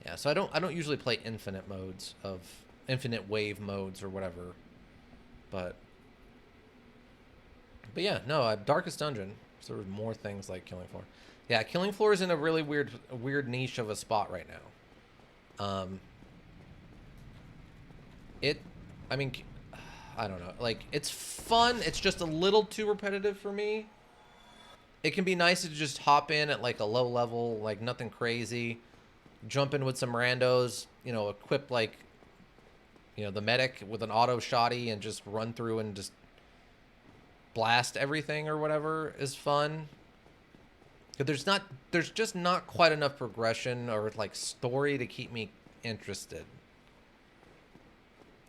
Yeah, so I don't usually play infinite wave modes or whatever. But yeah, no, Darkest Dungeon. So there's more things like Killing Floor. Yeah, Killing Floor is in a really weird niche of a spot right now. I mean, I don't know. Like, it's fun. It's just a little too repetitive for me. It can be nice to just hop in at like a low level, like nothing crazy. Jump in with some randos, you know, equip like, you know, the medic with an auto shotty and just run through and just blast everything or whatever is fun. Because there's just not quite enough progression or like story to keep me interested.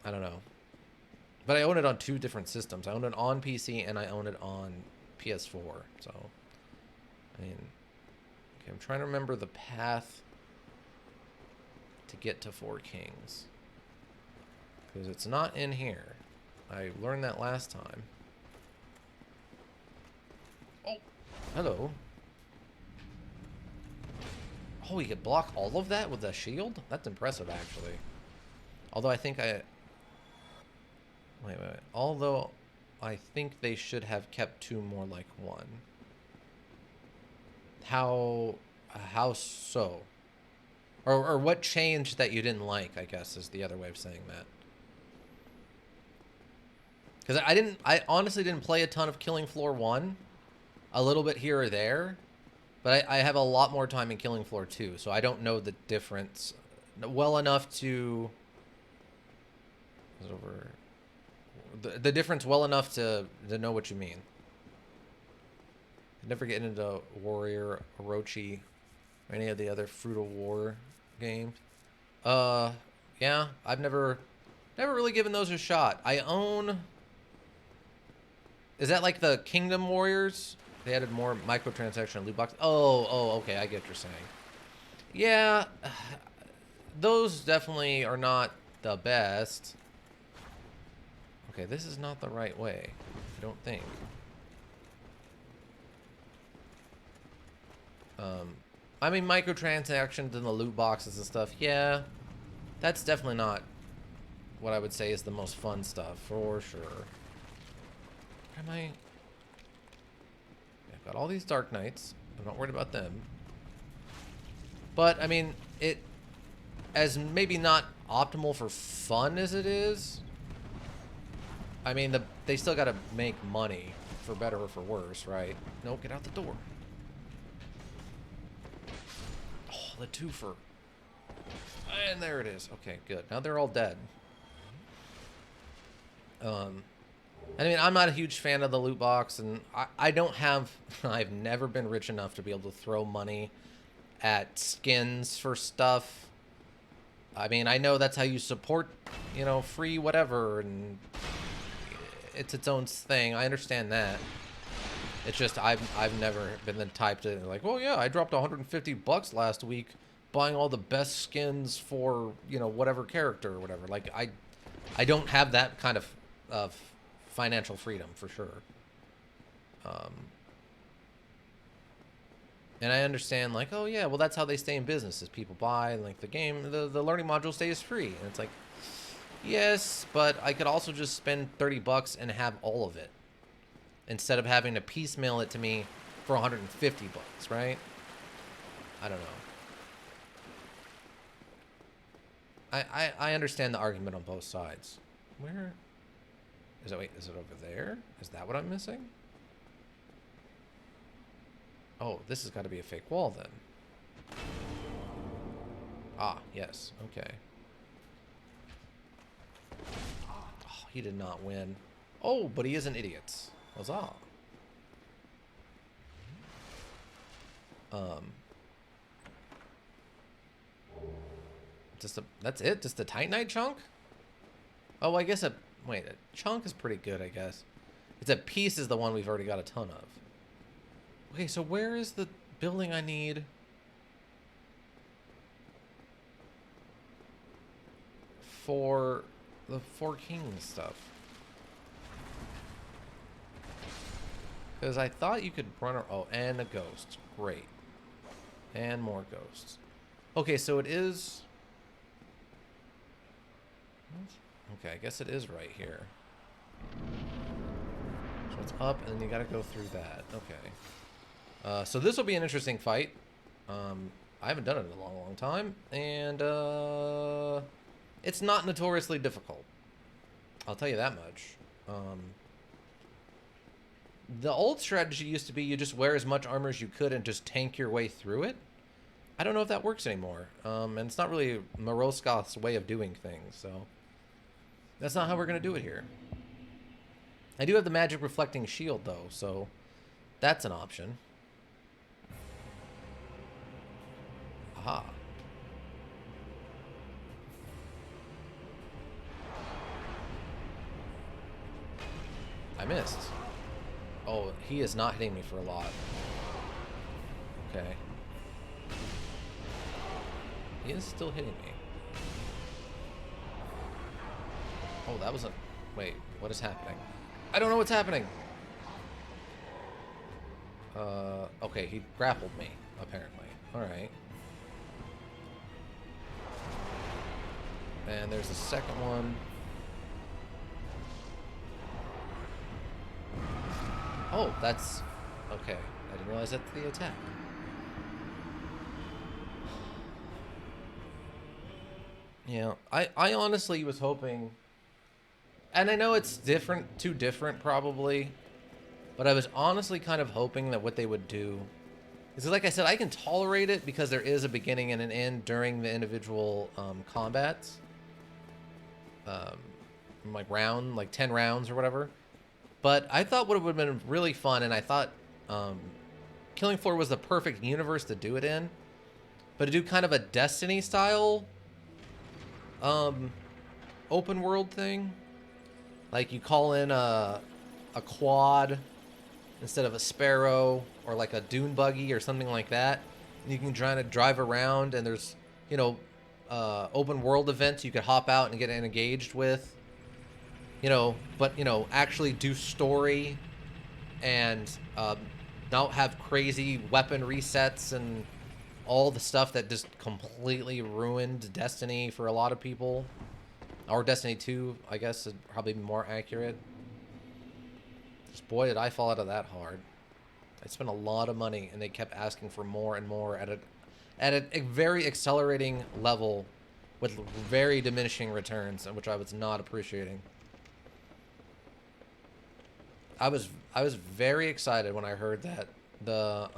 I don't know. But I own it on 2 different systems. I own it on PC and I own it on PS4. So, I mean, okay, I'm trying to remember the path to get to Four Kings. Because it's not in here. I learned that last time. Oh, hello. Oh, you could block all of that with a shield? That's impressive, actually. Although I think I... Wait. Although I think they should have kept 2 more like 1. How so? Or what changed that you didn't like, I guess, is the other way of saying that. Because I honestly didn't play a ton of Killing Floor 1. A little bit here or there. But I have a lot more time in Killing Floor 2, so I don't know the difference well enough to... Is it over... The difference well enough to know what you mean. Never get into Warrior, Orochi, or any of the other Fruit of War games. Yeah, I've never really given those a shot. I own... Is that like the Kingdom Warriors? They added more microtransaction loot box. Oh, okay, I get what you're saying. Yeah, those definitely are not the best. Okay, this is not the right way, I don't think. I mean, microtransactions and the loot boxes and stuff, yeah, that's definitely not what I would say is the most fun stuff, for sure. Am I... I've got all these Dark Knights. I'm not worried about them. But, I mean, it... As maybe not optimal for fun as it is... I mean, they still gotta make money, for better or for worse, right? No, get out the door. Oh, the twofer. And there it is. Okay, good. Now they're all dead. I mean, I'm not a huge fan of the loot box, and I don't have... I've never been rich enough to be able to throw money at skins for stuff. I mean, I know that's how you support, you know, free whatever, and it's its own thing. I understand that. It's just I've never been the type to like, well, yeah, I dropped $150 last week buying all the best skins for, you know, whatever character or whatever. Like, I don't have that kind of financial freedom, for sure. And I understand, like, oh yeah, well, that's how they stay in business, is people buy, and like the game, the learning module stays free. And it's like, yes, but I could also just spend $30 and have all of it, instead of having to piecemeal it to me for $150, right? I don't know. I understand the argument on both sides. Where is it? Wait, is it over there? Is that what I'm missing? Oh, this has got to be a fake wall then. Ah, yes. Okay. Oh, he did not win. Oh, but he is an idiot. Huzzah. That's it? Just a Titanite chunk? Oh, I guess wait, a chunk is pretty good, I guess. It's a piece is the one we've already got a ton of. Okay, so where is the building I need for the Four Kings stuff? Because I thought you could run... Oh, and a ghost. Great. And more ghosts. Okay, so it is... Okay, I guess it is right here. So it's up, and then you gotta go through that. Okay. So this will be an interesting fight. I haven't done it in a long, long time. And, it's not notoriously difficult. I'll tell you that much. The old strategy used to be you just wear as much armor as you could and just tank your way through it. I don't know if that works anymore. And it's not really Moroskoth's way of doing things, so... That's not how we're going to do it here. I do have the magic reflecting shield, though, so that's an option. Aha. I missed. Oh, he is not hitting me for a lot. Okay. He is still hitting me. Oh, that was a... Wait, what is happening? I don't know what's happening. Okay, he grappled me, apparently. Alright. And there's a second one. Oh, that's... Okay. I didn't realize that's the attack. Yeah, I honestly was hoping... And I know it's different, too different probably, but I was honestly kind of hoping that what they would do is, like I said, I can tolerate it because there is a beginning and an end during the individual combats. Like 10 rounds or whatever. But I thought what would have been really fun, and I thought Killing Floor was the perfect universe to do it in, but to do kind of a Destiny style open world thing. Like you call in a quad instead of a sparrow, or like a dune buggy or something like that. And you can try to drive around, and there's, you know, open world events you could hop out and get engaged with. You know, but, you know, actually do story and not have crazy weapon resets and all the stuff that just completely ruined Destiny for a lot of people. Or Destiny 2, I guess, is probably more accurate. Just, boy, did I fall out of that hard. I spent a lot of money, and they kept asking for more and more at a very accelerating level with very diminishing returns, which I was not appreciating. I was very excited when I heard that the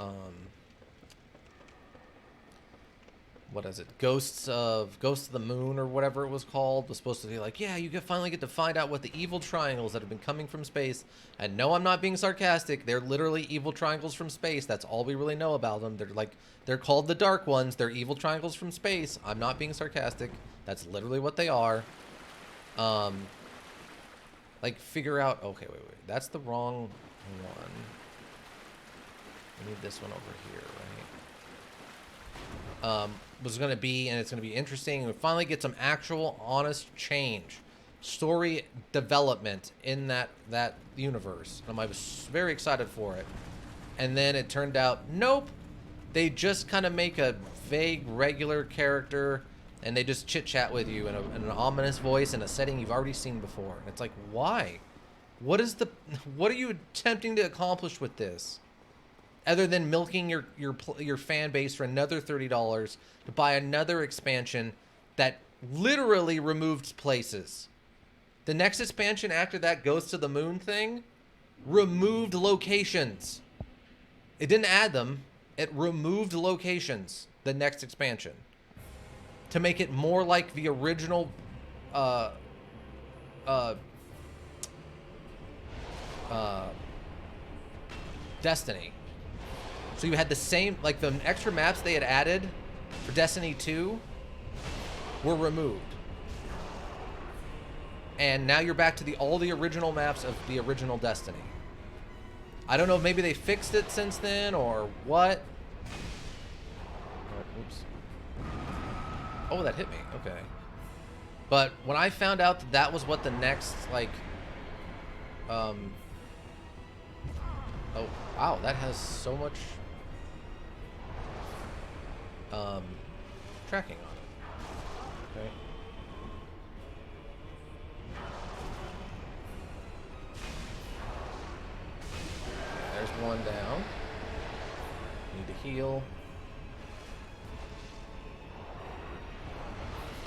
what is it? Ghosts of the Moon or whatever it was called was supposed to be like, yeah, you finally get to find out what the evil triangles that have been coming from space. And no, I'm not being sarcastic. They're literally evil triangles from space. That's all we really know about them. They're called the Dark Ones. They're evil triangles from space. I'm not being sarcastic. That's literally what they are. Like, figure out... Okay, wait. That's the wrong one. We need this one over here, right? Was going to be, and it's going to be interesting. We finally get some actual, honest change. Story development in that universe. I was very excited for it. And then it turned out, nope. They just kind of make a vague, regular character, and they just chit-chat with you in an ominous voice in a setting you've already seen before. And it's like, why? What are you attempting to accomplish with this? Other than milking your fan base for another $30 to buy another expansion that literally removed places. The next expansion after that Ghost of the Moon thing removed locations. It didn't add them. It removed locations, the next expansion, to make it more like the original Destiny. So you had the same, like the extra maps they had added for Destiny 2 were removed. And now you're back to all the original maps of the original Destiny. I don't know if maybe they fixed it since then or what. Oh, oops. Oh, that hit me. Okay. But when I found out that was what the next, like, Oh, wow, that has so much tracking on it. Okay. There's one down. Need to heal.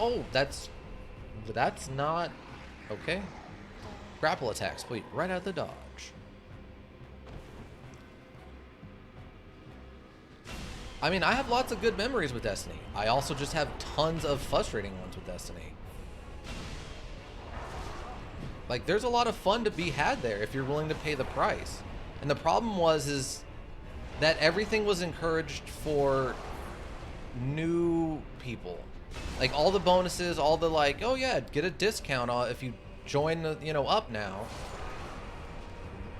Oh, that's not okay. Grapple attacks, please. Right out the dodge. I mean, I have lots of good memories with Destiny. I also just have tons of frustrating ones with Destiny. Like, there's a lot of fun to be had there if you're willing to pay the price. And the problem is that everything was encouraged for new people. Like, all the bonuses, all the, like, oh yeah, get a discount if you join the, you know, up now.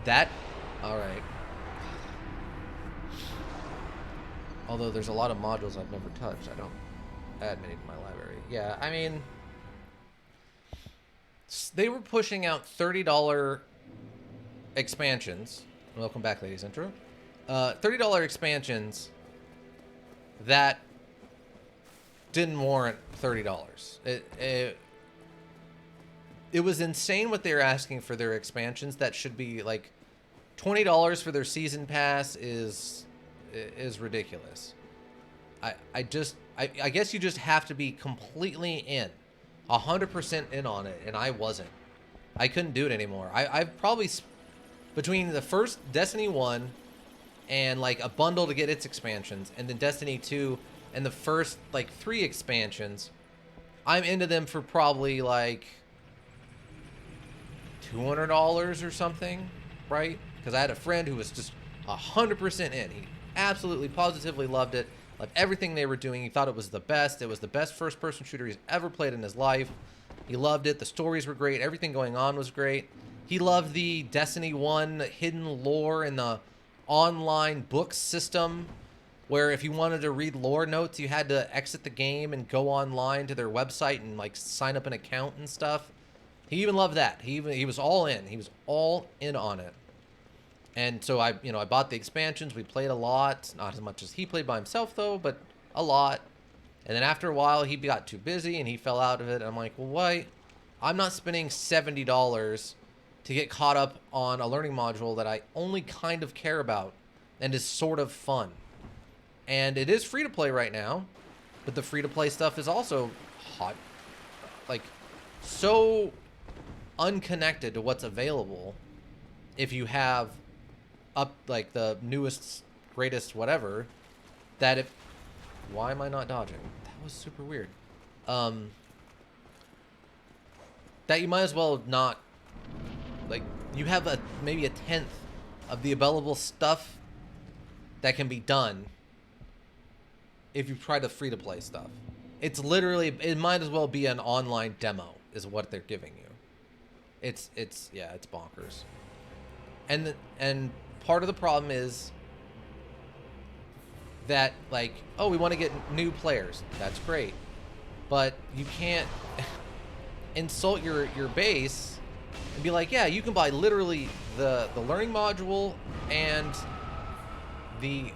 That, alright. Although there's a lot of modules I've never touched. I don't add many to my library. Yeah, I mean, they were pushing out $30 expansions. Welcome back, ladies. Intro. $30 expansions that didn't warrant $30. It was insane what they were asking for their expansions. That should be like $20 for their season pass is ridiculous. I guess you just have to be completely in, 100% in on it, and I wasn't. I couldn't do it anymore. I've probably between the first Destiny 1 and like a bundle to get its expansions, and then Destiny 2 and the first like 3 expansions, I'm into them for probably like $200 or something, right? Because I had a friend who was just 100% in. He absolutely, positively loved it. Loved everything they were doing. He thought it was the best. It was the best first-person shooter he's ever played in his life. He loved it. The stories were great. Everything going on was great. He loved the Destiny 1 hidden lore and the online book system, where if you wanted to read lore notes, you had to exit the game and go online to their website and like sign up an account and stuff. He even loved that. He was all in. He was all in on it. And so I bought the expansions. We played a lot, not as much as he played by himself though, but a lot. And then after a while, he got too busy and he fell out of it. And I'm like, well, why? I'm not spending $70 to get caught up on a learning module that I only kind of care about and is sort of fun. And it is free to play right now, but the free to play stuff is also hot, like so unconnected to what's available. If you have up like the newest, greatest, whatever, that if, why am I not dodging? That was super weird. That you might as well not, like, you have maybe a tenth of the available stuff that can be done if you try the free-to-play stuff. It's literally, it might as well be an online demo is what they're giving you. It's bonkers. And part of the problem is that, like, oh, we want to get new players. That's great. But you can't insult your base and be like, yeah, you can buy literally the learning module and the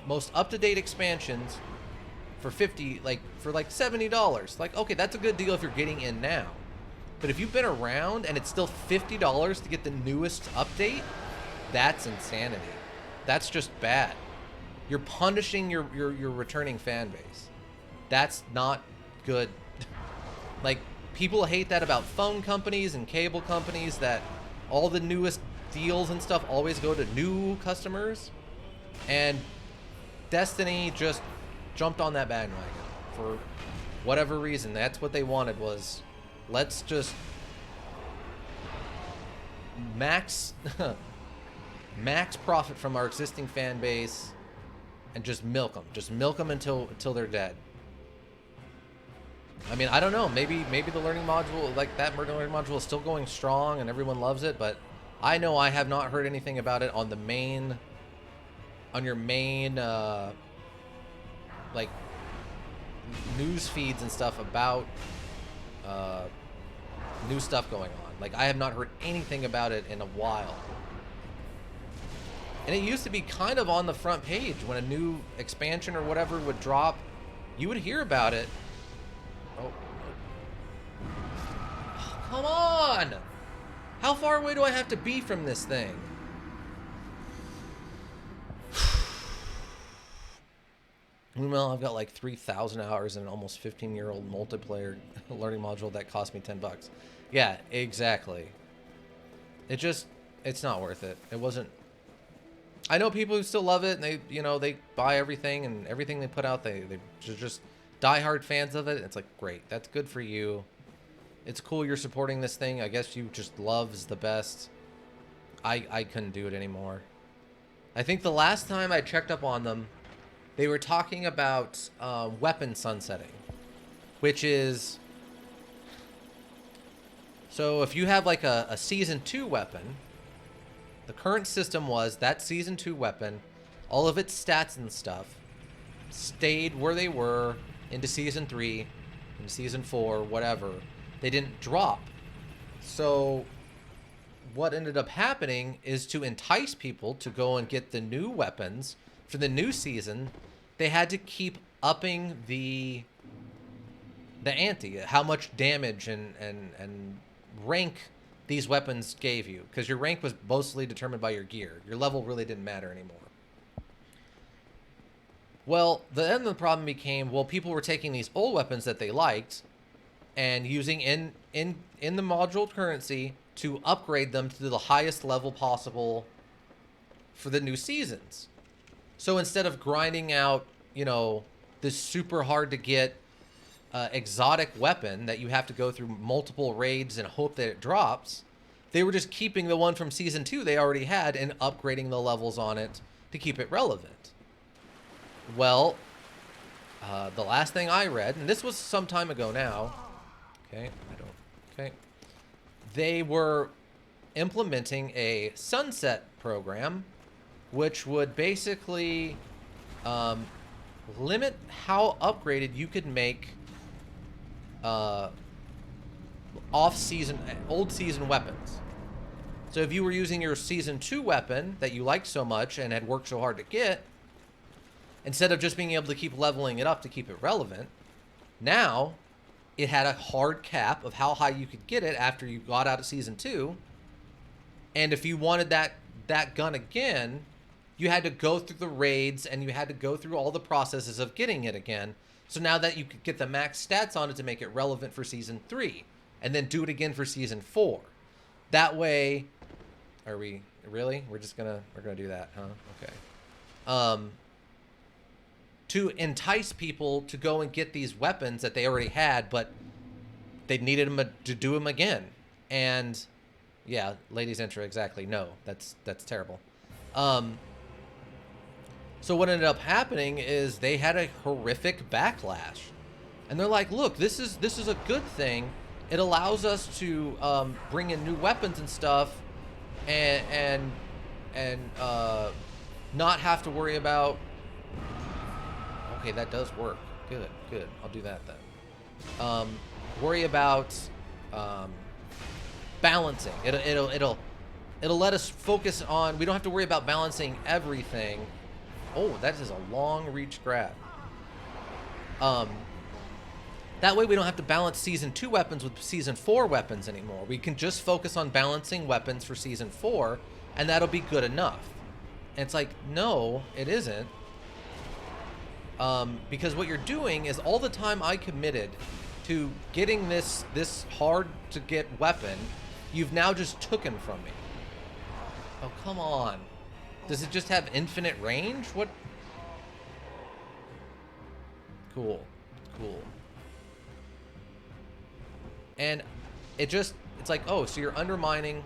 most up-to-date expansions for $70. Like, okay, that's a good deal if you're getting in now. But if you've been around and it's still $50 to get the newest update, that's insanity. That's just bad. You're punishing your returning fan base. That's not good. Like, people hate that about phone companies and cable companies, that all the newest deals and stuff always go to new customers. And Destiny just jumped on that bandwagon for whatever reason. That's what they wanted, was let's just max profit from our existing fan base and just milk them until they're dead. I mean, I don't know, maybe the learning module, like that learning module, is still going strong and everyone loves it, but I know I have not heard anything about it on your main like news feeds and stuff about new stuff going on. Like, I have not heard anything about it in a while. And it used to be kind of on the front page when a new expansion or whatever would drop. You would hear about it. Oh. Come on! How far away do I have to be from this thing? Meanwhile, I've got like 3,000 hours in an almost 15-year-old multiplayer learning module that cost me $10. Yeah, exactly. It's not worth it. It wasn't. I know people who still love it, and they buy everything, and everything they put out, they're just diehard fans of it. It's like, great, that's good for you. It's cool you're supporting this thing. I guess you just love's the best. I couldn't do it anymore. I think the last time I checked up on them, they were talking about weapon sunsetting, which is, so if you have like a Season 2 weapon, the current system was that Season 2 weapon, all of its stats and stuff, stayed where they were into Season 3, into Season 4, whatever. They didn't drop. So what ended up happening is, to entice people to go and get the new weapons for the new season, they had to keep upping the ante, how much damage and rank these weapons gave you, because your rank was mostly determined by your gear. Your level really didn't matter anymore. Well, the end of the problem became, well, people were taking these old weapons that they liked and using in the module currency to upgrade them to the highest level possible for the new seasons. So instead of grinding out, this super hard to get exotic weapon that you have to go through multiple raids and hope that it drops, they were just keeping the one from Season 2 they already had and upgrading the levels on it to keep it relevant. Well, the last thing I read, and this was some time ago now, they were implementing a sunset program, which would basically limit how upgraded you could make off-season, old-season weapons. So if you were using your Season 2 weapon that you liked so much and had worked so hard to get, instead of just being able to keep leveling it up to keep it relevant, now it had a hard cap of how high you could get it after you got out of Season 2. And if you wanted that gun again, you had to go through the raids and you had to go through all the processes of getting it again. So now that you could get the max stats on it to make it relevant for Season 3, and then do it again for Season 4. That way, are we really? We're gonna do that, huh? Okay. To entice people to go and get these weapons that they already had, but they needed them to do them again. And yeah, ladies intro, exactly. No, that's terrible. So what ended up happening is they had a horrific backlash, and they're like, "Look, this is a good thing. It allows us to bring in new weapons and stuff, and not have to worry about." Okay, that does work. Good. I'll do that then. Worry about balancing. It'll let us focus on. We don't have to worry about balancing everything. Oh, that is a long reach grab. That way we don't have to balance Season 2 weapons with Season 4 weapons anymore. We can just focus on balancing weapons for Season 4, and that'll be good enough. And it's like, no, it isn't. Because what you're doing is, all the time I committed to getting this hard to get weapon, you've now just taken from me. Oh, come on. Does it just have infinite range? What? Cool. And it's like, oh, so you're undermining.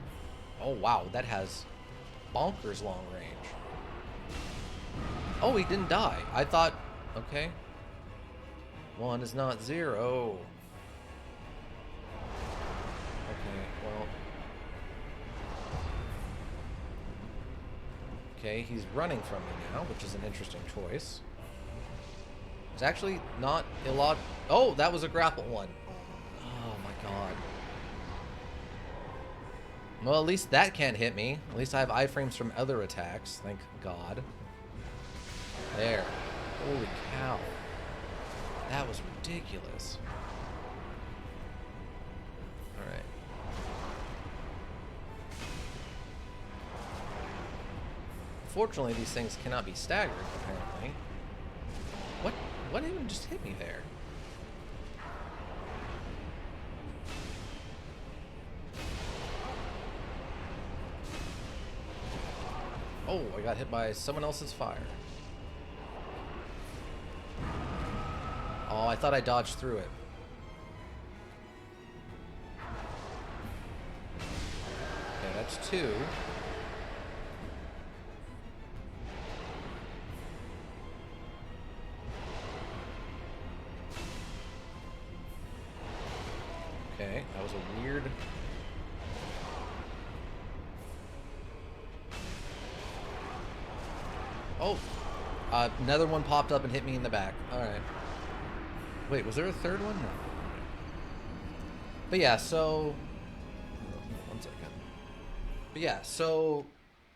Oh, wow, that has bonkers long range. Oh, he didn't die. I thought, okay. 1 is not 0. Okay, well. Okay, he's running from me now, which is an interesting choice. It's actually not illogical. Oh, that was a grapple one. Oh my god. Well, at least that can't hit me. At least I have iframes from other attacks. Thank God. There. Holy cow. That was ridiculous. Alright. Fortunately, these things cannot be staggered, apparently. What even just hit me there? Oh, I got hit by someone else's fire. Oh, I thought I dodged through it. Okay, that's 2. Okay, that was a weird... Oh! Another one popped up and hit me in the back. Alright. Wait, was there a third one? No. But yeah, so... One second. But yeah, so...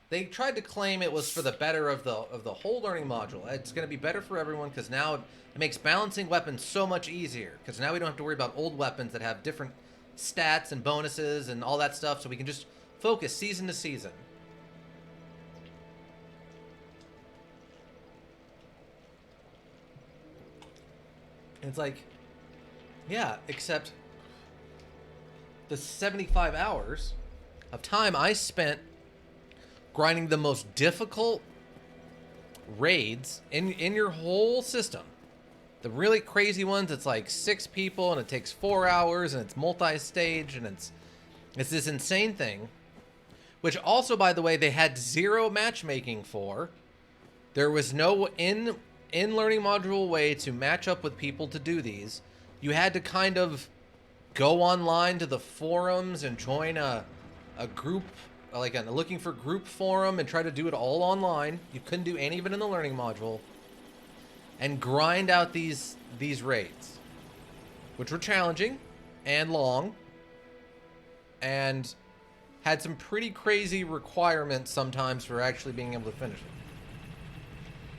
They tried to claim it was for the better of the whole learning module. It's going to be better for everyone because now it makes balancing weapons so much easier. Because now we don't have to worry about old weapons that have different stats and bonuses and all that stuff. So we can just focus season to season. And it's like, yeah, except the 75 hours of time I spent grinding the most difficult raids in your whole system. The really crazy ones, it's like 6 people and it takes 4 hours and it's multi-stage and it's this insane thing. Which also, by the way, they had 0 matchmaking for. There was no in learning module way to match up with people to do these. You had to kind of go online to the forums and join a group, like a looking for group forum, and try to do it all online. You couldn't do any of it in the learning module. And grind out these raids, which were challenging and long and had some pretty crazy requirements sometimes for actually being able to finish it.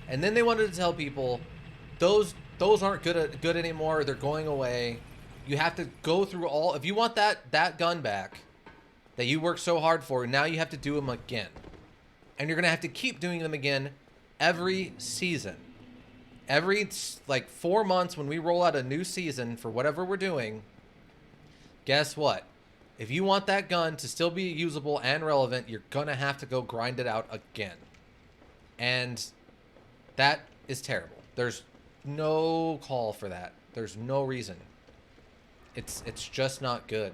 And then they wanted to tell people those aren't good anymore. They're going away. You have to go through all. If you want that gun back that you worked so hard for, now you have to do them again, and you're gonna have to keep doing them again every season. Every like 4 months when we roll out a new season for whatever we're doing. Guess what? If you want that gun to still be usable and relevant, you're gonna have to go grind it out again, and that is terrible. There's no call for that. There's no reason. It's just not good.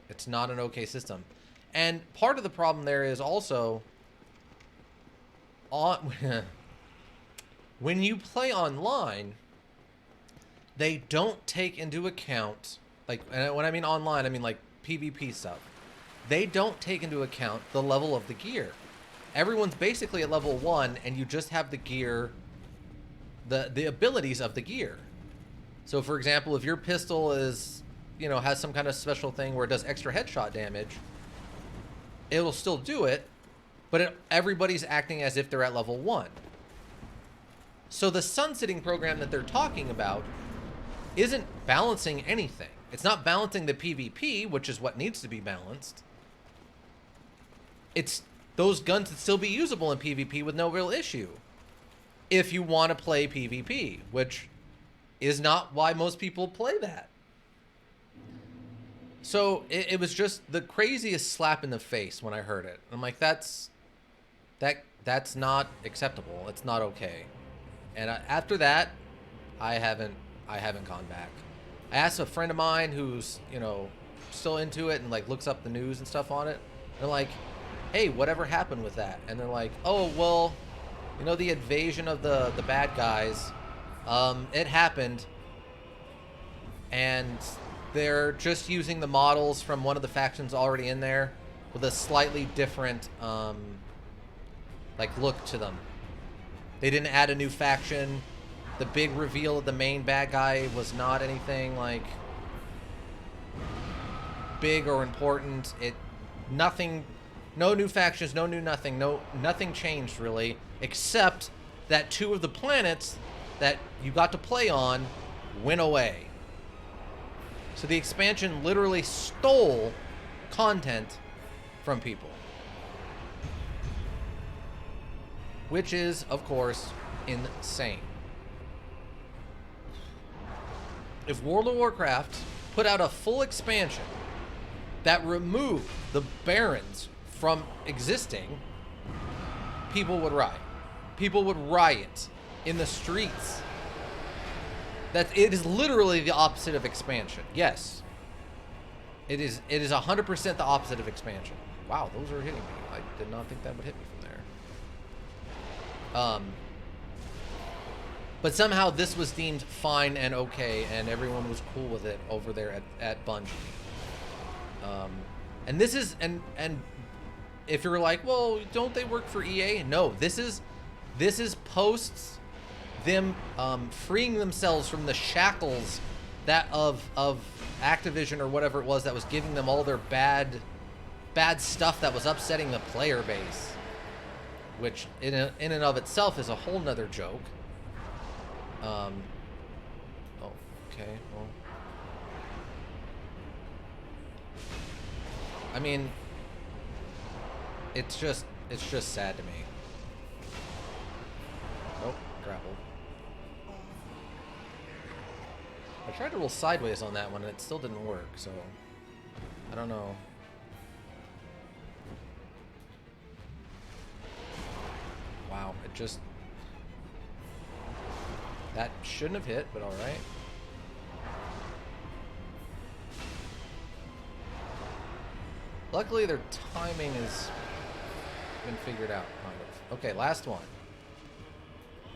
It's not an okay system. And part of the problem there is also when you play online, they don't take into account, like, and when I mean online, I mean like PvP stuff. They don't take into account the level of the gear. Everyone's basically at level 1, and you just have the gear, the abilities of the gear. So for example, if your pistol is, you know, has some kind of special thing where it does extra headshot damage, it'll still do it, but everybody's acting as if they're at level 1. So the sunsetting program that they're talking about isn't balancing anything. It's not balancing the PvP, which is what needs to be balanced. It's those guns that still be usable in PvP with no real issue. If you want to play PvP, which is not why most people play that. So it was just the craziest slap in the face when I heard it. I'm like, that's not acceptable. It's not okay. And after that, I haven't gone back. I asked a friend of mine who's, you know, still into it and like looks up the news and stuff on it. They're like, hey, whatever happened with that? And they're like, oh, well, you know, the invasion of the bad guys, it happened, and they're just using the models from one of the factions already in there with a slightly different like look to them. They didn't add a new faction. The big reveal of the main bad guy was not anything like big or important. Nothing No new factions, no new nothing, nothing changed really, except that 2 of the planets that you got to play on went away. So the expansion literally stole content from people. Which is, of course, insane. If World of Warcraft put out a full expansion that removed the Barons from existing, people would riot. People would riot in the streets. That it is literally the opposite of expansion. Yes. It is 100% the opposite of expansion. Wow, those are hitting me. I did not think that would hit me from there. But somehow this was deemed fine and okay, and everyone was cool with it over there at Bungie. And this is, and if you're like, well, don't they work for EA? No, this is posts them freeing themselves from the shackles that of Activision or whatever it was that was giving them all their bad stuff that was upsetting the player base, which in and of itself is a whole nother joke. Oh, okay, well, I mean, it's just sad to me. Nope, grappled. I tried to roll sideways on that one and it still didn't work, so I don't know. Wow, it just... That shouldn't have hit, but alright. Luckily, their timing has been figured out, kind of. Okay, last one.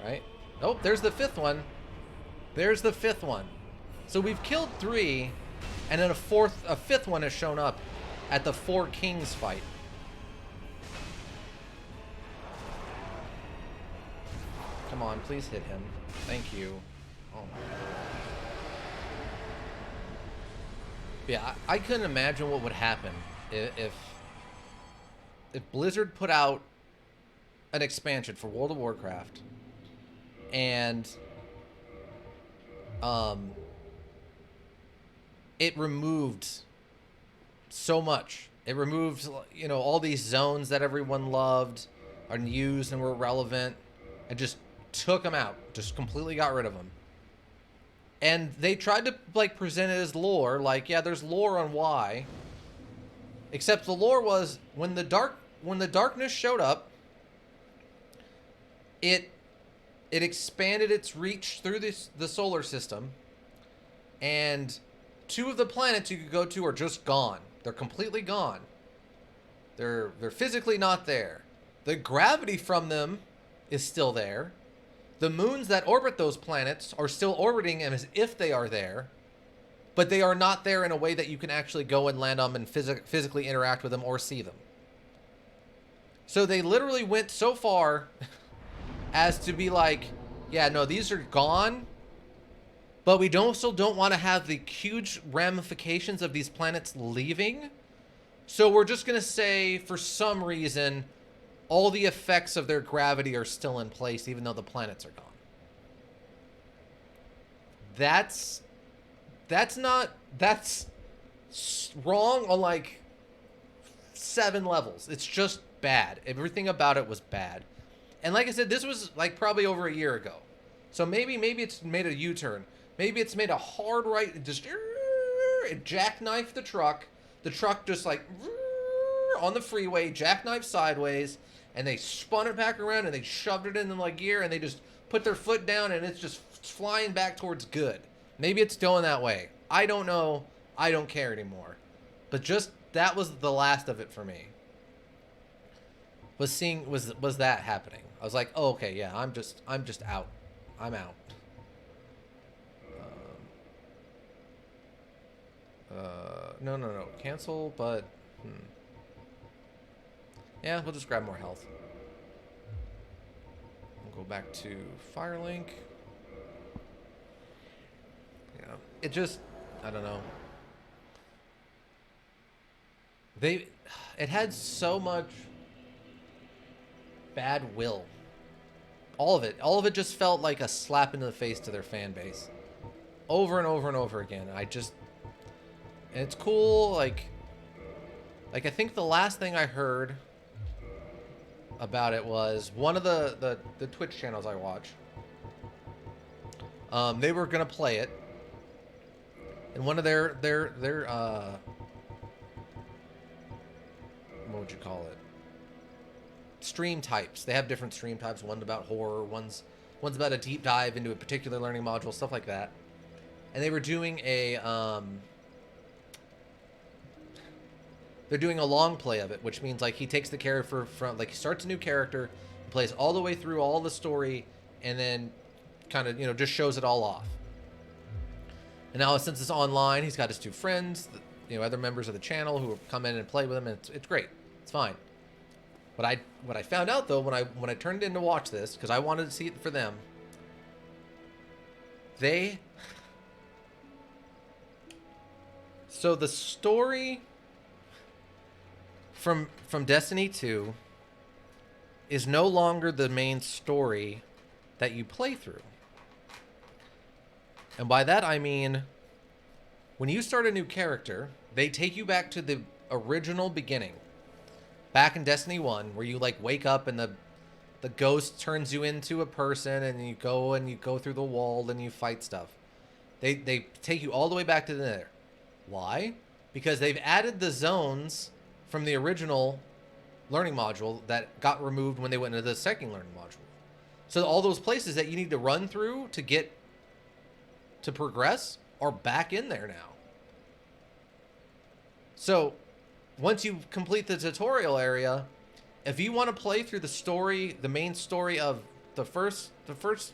Right? Oh, there's the 5th one. There's the 5th one. So we've killed 3, and then a 5th one has shown up at the 4 Kings fight. Come on, please hit him. Thank you. Oh my god. Yeah, I couldn't imagine what would happen if Blizzard put out an expansion for World of Warcraft and it removed so much. It removed, you know, all these zones that everyone loved and used and were relevant, and just took them out, just completely got rid of them. And they tried to like present it as lore, like, yeah, there's lore on why. Except the lore was when the darkness showed up, it expanded its reach through the solar system, and 2 of the planets you could go to are just gone. They're completely gone. They're physically not there. The gravity from them is still there. The moons that orbit those planets are still orbiting them as if they are there, but they are not there in a way that you can actually go and land on them and physically interact with them or see them. So they literally went so far as to be like, yeah, no, these are gone, but we still don't want to have the huge ramifications of these planets leaving. So we're just going to say, for some reason, all the effects of their gravity are still in place, even though the planets are gone. That's wrong on like 7 levels. It's just bad. Everything about it was bad. And like I said, this was like probably over a year ago. So maybe it's made a U-turn. Maybe it's made a hard right. It jackknifed the truck. The truck just like on the freeway, jackknifed sideways, and they spun it back around and they shoved it in like gear, and they just put their foot down and it's just flying back towards good. Maybe it's going that way. I don't know. I don't care anymore. But just that was the last of it for me. Was that happening? I was like, oh, okay, yeah, I'm just out. I'm out. No. Cancel, but yeah, we'll just grab more health. We'll go back to Firelink. Yeah, it just, I don't know. They, it had so much bad will. All of it. All of it just felt like a slap into the face to their fan base. Over and over and over again. And it's cool, like I think the last thing I heard about it was one of the Twitch channels I watch. They were gonna play it, and one of their what would you call it? Stream types. They have different stream types. One's about horror. One's about a deep dive into a particular learning module, stuff like that. And they were doing they're doing a long play of it, which means like he takes the character from like he starts a new character, plays all the way through all the story, and then kind of just shows it all off. And now since it's online, he's got his two friends, other members of the channel who come in and play with him, and it's great. It's fine. What I found out though when I turned in to watch this, because I wanted to see it for them, so the story from Destiny 2 is no longer the main story that you play through. And by that I mean, when you start a new character, they take you back to the original beginning. Back in Destiny 1, where you like wake up and the ghost turns you into a person, and you go through the wall and you fight stuff. They take you all the way back to there. Why? Because they've added the zones from the original learning module that got removed when they went into the second learning module. So all those places that you need to run through to get to progress are back in there now. So once you complete the tutorial area, if you want to play through the story, the main story of the first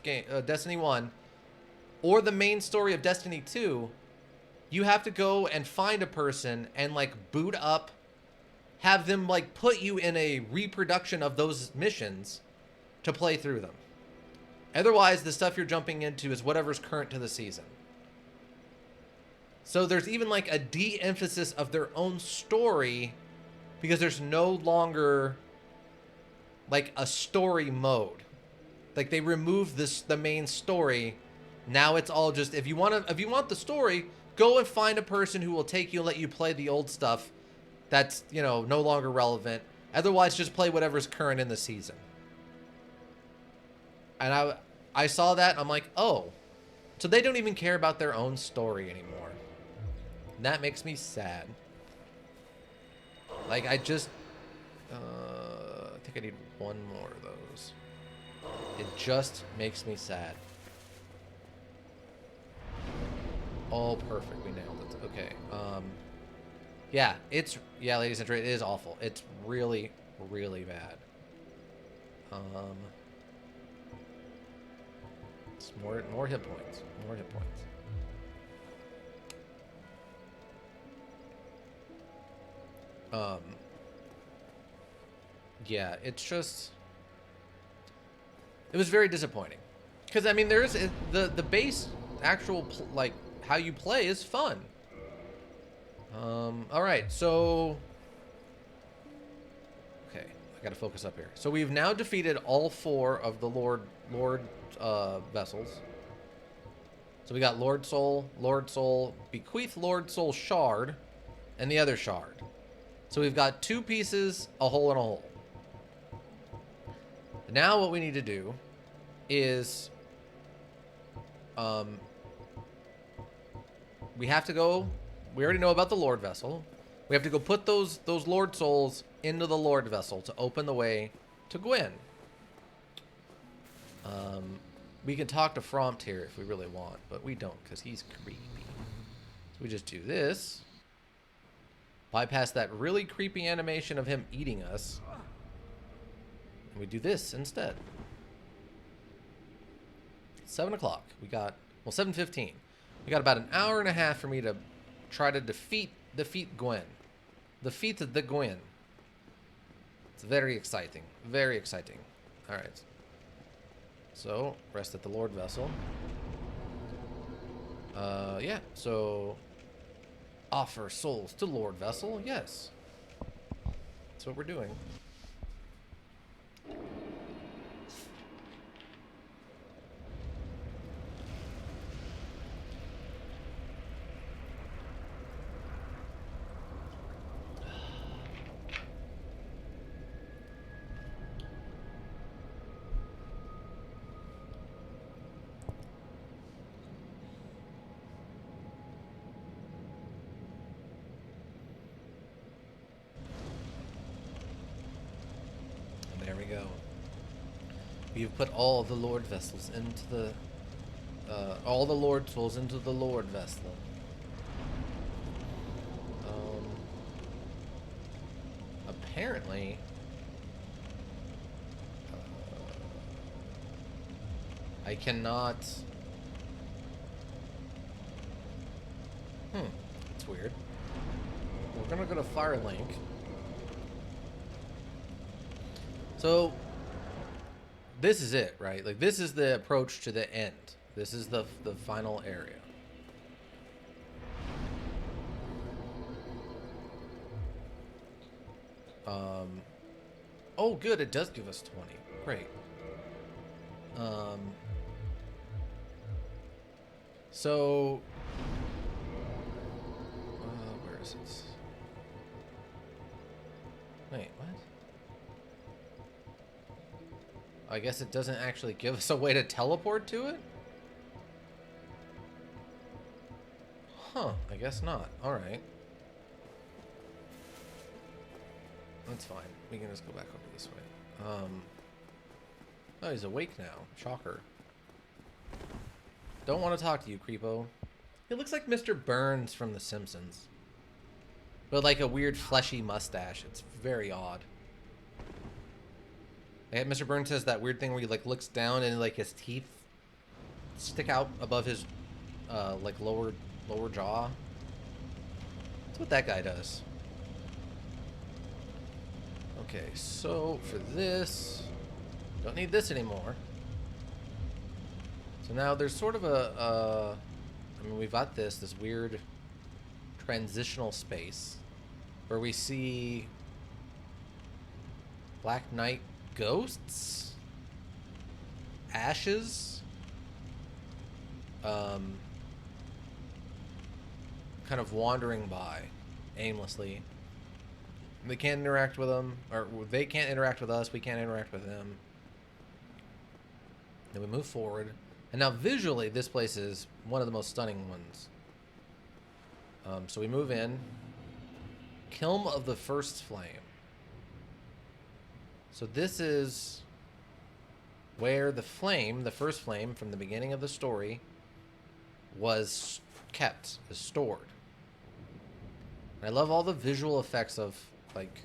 game, Destiny 1, or the main story of Destiny 2, you have to go and find a person and like boot up, have them like put you in a reproduction of those missions to play through them. Otherwise, the stuff you're jumping into is whatever's current to the season. So there's even like a de-emphasis of their own story, because there's no longer like a story mode. Like they removed the main story. Now it's all just, if you want the story, go and find a person who will take you and let you play the old stuff that's, no longer relevant. Otherwise, just play whatever's current in the season. And I saw that and I'm like, oh, so they don't even care about their own story anymore. And that makes me sad. Like I think I need one more of those. It just makes me sad. Oh, perfect. We nailed it. Okay. Yeah, ladies and gentlemen, it is awful. It's really, really bad. It's more hit points. More hit points. Yeah, it's just, it was very disappointing, because I mean there's the base actual like how you play is fun. All right, so okay, I gotta focus up here. So we've now defeated all 4 of the Lord vessels. So we got Lord Soul, Bequeath Lord Soul Shard, and the other shard. So we've got 2 pieces, a hole, and a hole. Now what we need to do is we have to go, we already know about the Lord vessel. We have to go put those Lord souls into the Lord vessel to open the way to Gwyn. We can talk to Frompt here if we really want, but we don't, because he's creepy. So we just do this. Bypass that really creepy animation of him eating us. And we do this instead. 7 o'clock. We got, well, 7:15. We got about an hour and a half for me to try to defeat Gwyn. Defeat the Gwyn. It's very exciting. Very exciting. All right. So, rest at the Lord vessel. Yeah, so offer souls to Lord vessel. Yes. That's what we're doing. There we go. You've put all the Lord vessels into the... all the Lord tools into the Lord vessel. Apparently... I cannot... That's weird. We're gonna go to Firelink. So, this is it, right? Like, this is the approach to the end. This is the final area. Oh, good. It does give us 20. Great. So, where is it? Wait, what? I guess it doesn't actually give us a way to teleport to it? Huh, I guess not. Alright. That's fine. We can just go back over this way. Oh, he's awake now. Shocker. Don't want to talk to you, creepo. He looks like Mr. Burns from The Simpsons. But like a weird fleshy mustache. It's very odd. And Mr. Burns has that weird thing where he like looks down and like his teeth stick out above his like lower jaw. That's what that guy does. Okay, so for this, don't need this anymore. So now there's sort of a I mean, we've got this weird transitional space where we see Black Knight ghosts, ashes, kind of wandering by aimlessly. They can't interact with them, or they can't interact with us, we can't interact with them. Then we move forward. And now visually, this place is one of the most stunning ones. So we move in. Kiln of the First Flame. So this is where the flame, the first flame from the beginning of the story, was kept, is stored. And I love all the visual effects of, like,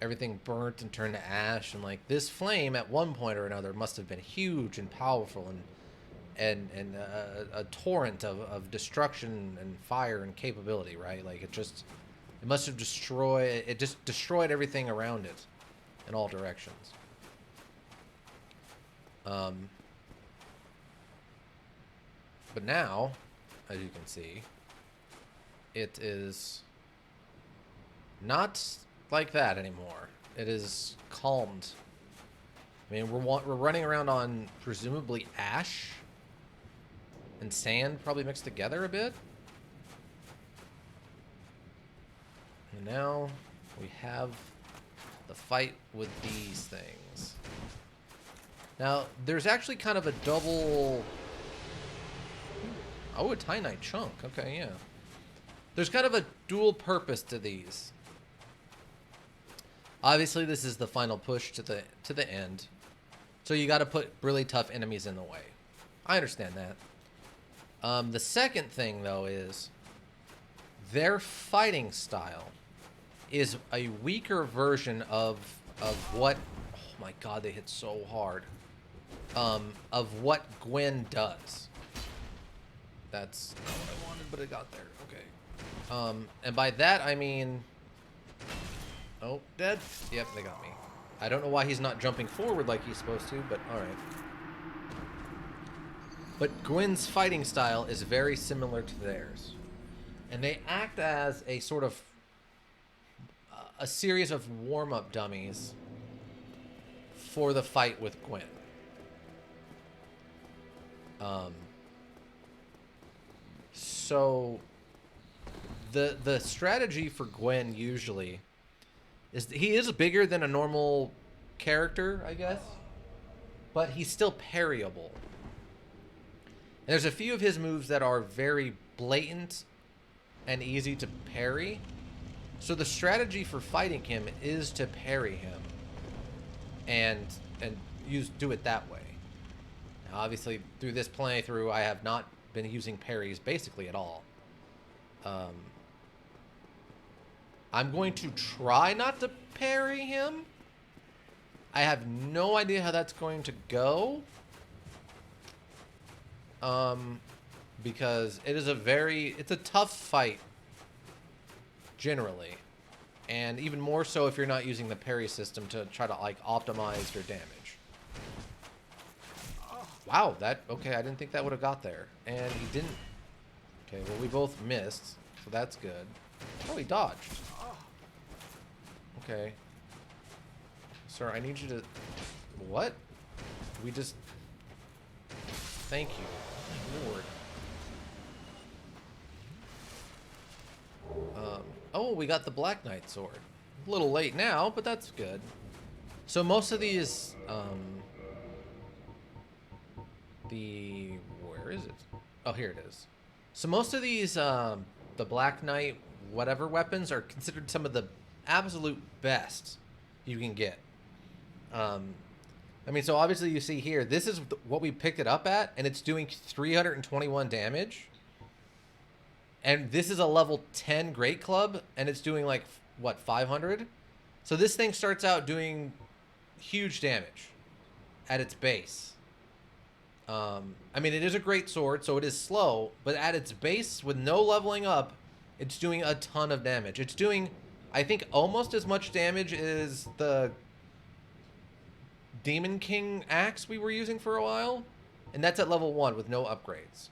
everything burnt and turned to ash, and like this flame at one point or another must have been huge and powerful and a torrent of destruction and fire and capability, right? Like it must have just destroyed everything around it in all directions. But now, as you can see, it is not like that anymore. It is calmed. I mean, we're running around on presumably ash and sand, probably mixed together a bit. And now we have the fight with these things. Now, there's actually kind of a double... Oh, a Titanite chunk. Okay, yeah. There's kind of a dual purpose to these. Obviously, this is the final push to the end. So you got to put really tough enemies in the way. I understand that. The second thing, though, is their fighting style is a weaker version of what... Oh my god, they hit so hard. Of what Gwen does. That's not what I wanted, but it got there. Okay. And by that, I mean... Oh, dead? Yep, they got me. I don't know why he's not jumping forward like he's supposed to, but alright. But Gwen's fighting style is very similar to theirs. And they act as a sort of a series of warm-up dummies for the fight with Gwen. So the strategy for Gwen usually is he is bigger than a normal character, I guess, but he's still parryable. And there's a few of his moves that are very blatant and easy to parry. So the strategy for fighting him is to parry him and do it that way. Now, obviously, through this playthrough, I have not been using parries basically at all. I'm going to try not to parry him. I have no idea how that's going to go. Because it's a tough fight, generally. And even more so if you're not using the parry system to try to, like, optimize your damage. Wow, okay, I didn't think that would have got there. And he didn't. Okay, well, we both missed, so that's good. Oh, he dodged. Okay. Sir, I need you to... What? We just... Thank you. My lord. Oh, we got the Black Knight sword. A little late now, but that's good. So most of these, where is it? Oh, here it is. So most of these, the Black Knight whatever weapons are considered some of the absolute best you can get. I mean, so obviously you see here, this is what we picked it up at, and it's doing 321 damage. And this is a level 10 Great Club, and it's doing like, what, 500? So this thing starts out doing huge damage at its base. I mean, it is a great sword, so it is slow, but at its base, with no leveling up, it's doing a ton of damage. It's doing, I think, almost as much damage as the Demon King axe we were using for a while, and that's at level 1 with no upgrades.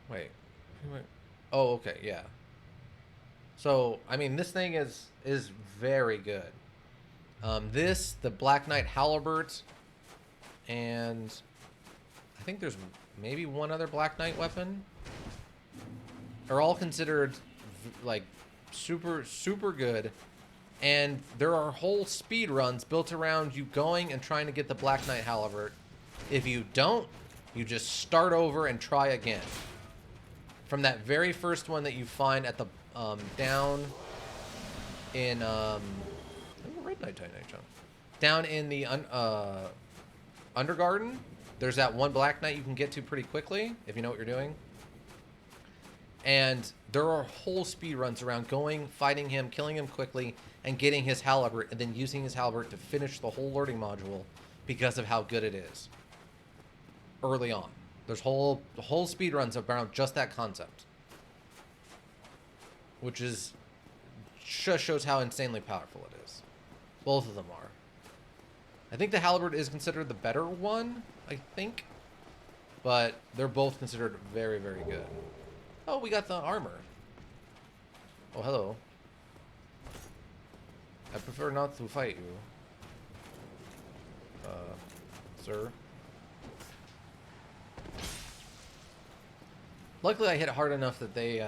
Wait. Oh, okay, yeah. So, I mean, this thing is very good. The Black Knight Halberd, and I think there's maybe one other Black Knight weapon, are all considered like super, super good. And there are whole speed runs built around you going and trying to get the Black Knight Halberd. If you don't, you just start over and try again. From that very first one that you find at the down in Red Knight down in the Undergarden, there's that one Black Knight you can get to pretty quickly if you know what you're doing. And there are whole speed runs around going, fighting him, killing him quickly, and getting his halberd, and then using his halberd to finish the whole learning module because of how good it is early on. There's whole speed runs around just that concept, which is just shows how insanely powerful it is. Both of them are. I think the halberd is considered the better one, I think, but they're both considered very, very good. Oh, we got the armor. Oh, hello. I prefer not to fight you, sir. Luckily, I hit it hard enough that they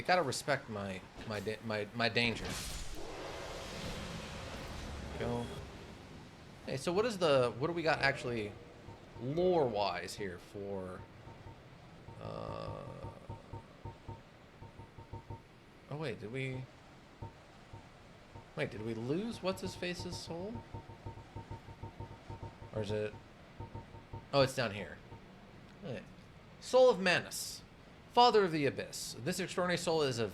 gotta respect my danger. Go. Hey, so what do we got actually lore-wise here for? Oh wait, did we lose what's his face's soul? Or is it? Oh, it's down here. Okay. Soul of Manus, Father of the Abyss. This extraordinary soul is a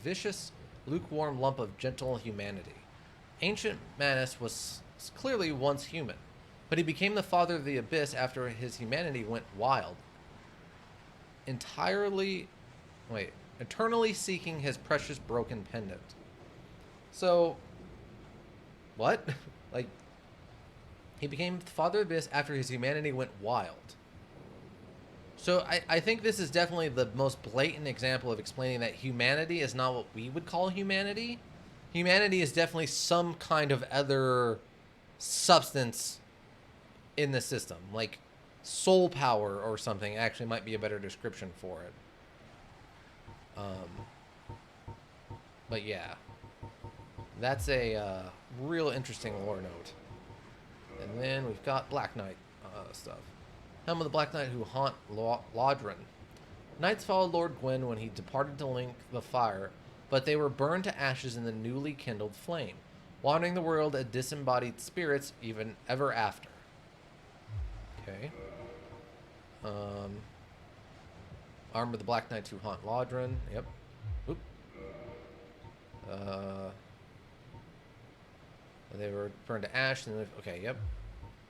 vicious, lukewarm lump of gentle humanity. Ancient Manus was clearly once human, but he became the Father of the Abyss after his humanity went wild. Eternally seeking his precious broken pendant. So, what? Like, he became Father of the Abyss after his humanity went wild. So I think this is definitely the most blatant example of explaining that humanity is not what we would call humanity. Humanity is definitely some kind of other substance in the system, like soul power or something. Actually, might be a better description for it. But yeah, that's a real interesting lore note. And then we've got Black Knight stuff. Helm of the Black Knight who haunt Lodrin. Knights followed Lord Gwyn when he departed to link the fire, but they were burned to ashes in the newly kindled flame, wandering the world as disembodied spirits even ever after. Okay. Arm of the Black Knights who haunt Lodrin. Yep. Oop. They were burned to ash. And okay, yep.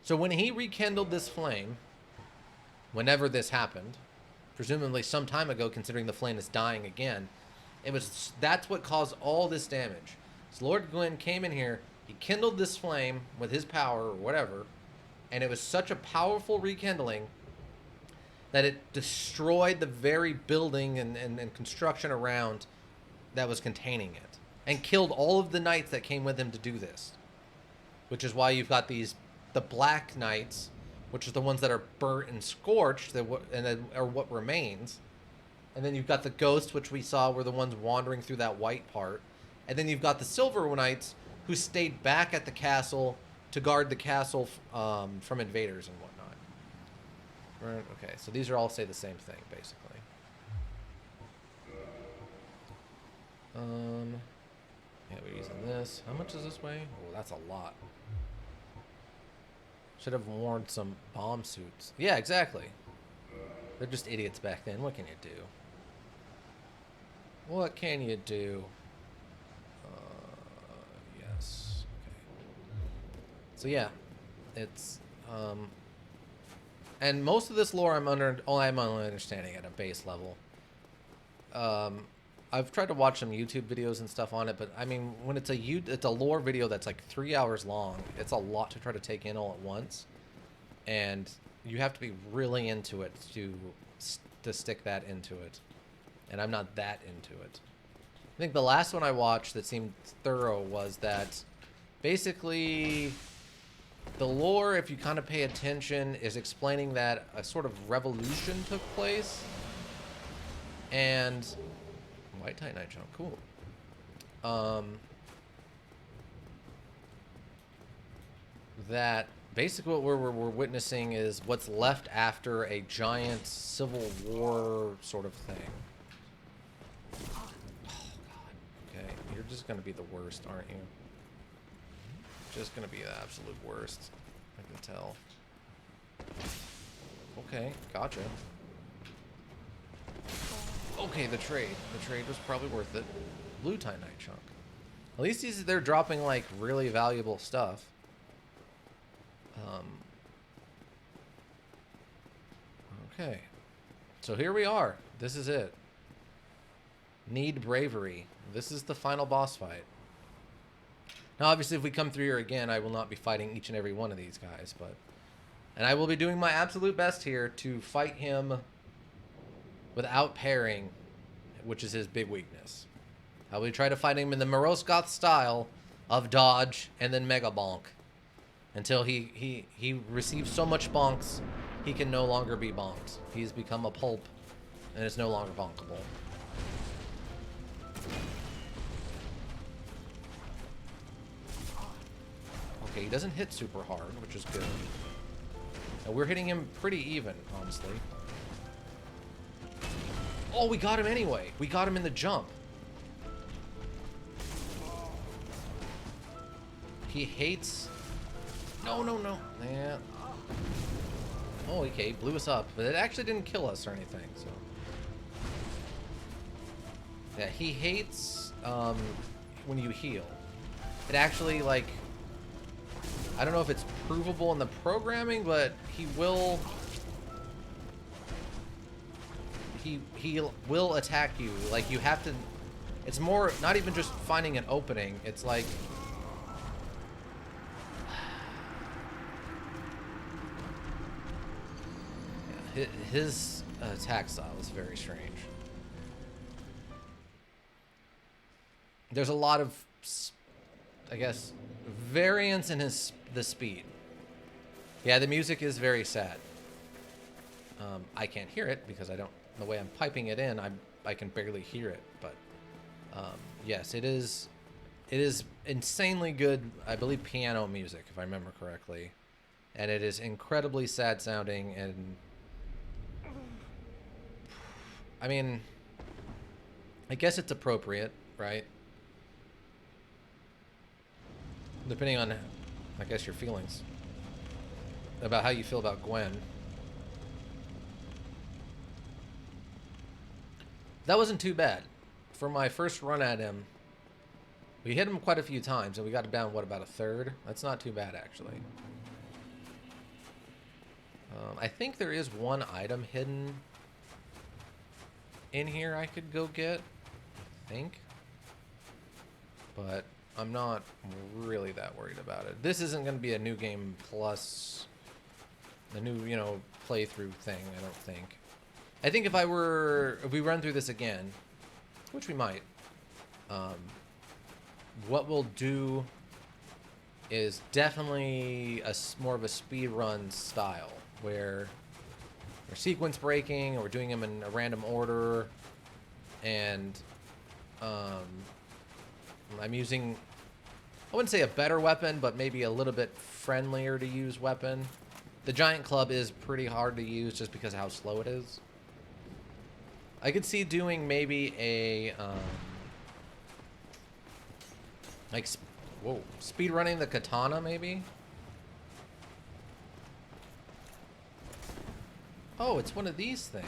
So when he rekindled this flame, whenever this happened, presumably some time ago, considering the flame is dying again, that's what caused all this damage. So Lord Gwyn came in here, he kindled this flame with his power or whatever, and it was such a powerful rekindling that it destroyed the very building and construction around that was containing it, and killed all of the knights that came with him to do this. Which is why you've got the Black Knights, which are the ones that are burnt and scorched, and are what remains. And then you've got the ghosts, which we saw were the ones wandering through that white part. And then you've got the Silver Knights, who stayed back at the castle to guard the castle from invaders and whatnot. Right? Okay, so these are all say the same thing, basically. Yeah, we're using this. How much is this weigh? Oh, that's a lot. Should have worn some bomb suits. Yeah, exactly. They're just idiots back then. What can you do? What can you do? Yes. Okay. So yeah, it's and most of this lore I'm only understanding at a base level. I've tried to watch some YouTube videos and stuff on it, but I mean, when it's a lore video that's like 3 hours long, it's a lot to try to take in all at once, and you have to be really into it to stick that into it, and I'm not that into it. I think the last one I watched that seemed thorough was that basically the lore, if you kind of pay attention, is explaining that a sort of revolution took place, and White Titanite chunk, cool. That basically what we're witnessing is what's left after a giant civil war sort of thing. Oh god. Okay, you're just gonna be the worst, aren't you? Just gonna be the absolute worst. I can tell. Okay, gotcha. Okay, the trade. The trade was probably worth it. Blue Titanite chunk. At least they're dropping, like, really valuable stuff. Okay. So here we are. This is it. Need bravery. This is the final boss fight. Now, obviously, if we come through here again, I will not be fighting each and every one of these guys, but... And I will be doing my absolute best here to fight him without parrying, which is his big weakness. I will try to fight him in the Moroskoth style of dodge and then mega bonk until he receives so much bonks he can no longer be bonked. He's become a pulp and is no longer bonkable. Okay, he doesn't hit super hard, which is good. And we're hitting him pretty even, honestly. Oh, we got him anyway. We got him in the jump. He hates... No, no, no. Yeah. Oh, okay. He blew us up. But it actually didn't kill us or anything, so... Yeah, he hates when you heal. It actually, like... I don't know if it's provable in the programming, but he will... He will attack you. Like, you have to... It's more, not even just finding an opening. It's like... His attack style is very strange. There's a lot of, I guess, variance in the speed. Yeah, the music is very sad. I can't hear it because I don't. The way I'm piping it in, I can barely hear it. But yes, it is. It is insanely good. I believe piano music, if I remember correctly, and it is incredibly sad sounding. And I mean, I guess it's appropriate, right? Depending on, I guess, your feelings about how you feel about Gwen. That wasn't too bad. For my first run at him, we hit him quite a few times, and we got him down, what, about a third? That's not too bad, actually. I think there is one item hidden in here I could go get, I think. But I'm not really that worried about it. This isn't going to be a new game plus a new, you know, playthrough thing, I don't think. I think if we run through this again, which we might, what we'll do is definitely more of a speed run style where we're sequence breaking, or we're doing them in a random order, and I'm using, I wouldn't say a better weapon, but maybe a little bit friendlier to use weapon. The giant club is pretty hard to use just because of how slow it is. I could see doing maybe a like speed running the katana maybe. Oh, it's one of these things.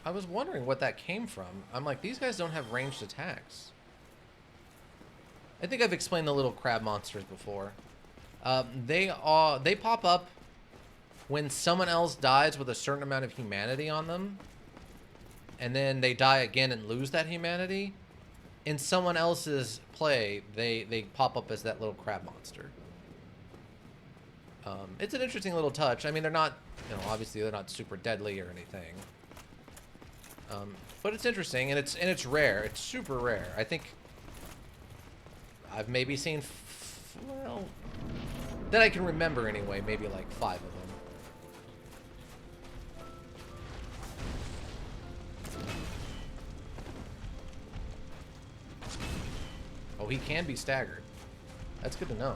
I was wondering what that came from. I'm like, these guys don't have ranged attacks. I think I've explained the little crab monsters before. They pop up when someone else dies with a certain amount of humanity on them, and then they die again and lose that humanity. In someone else's play, they pop up as that little crab monster. It's an interesting little touch. I mean, they're not, you know, obviously they're not super deadly or anything. But it's interesting, and it's rare. It's super rare. I think I've maybe seen, well, that I can remember anyway, maybe like 5 of them. Oh, he can be staggered. That's good to know.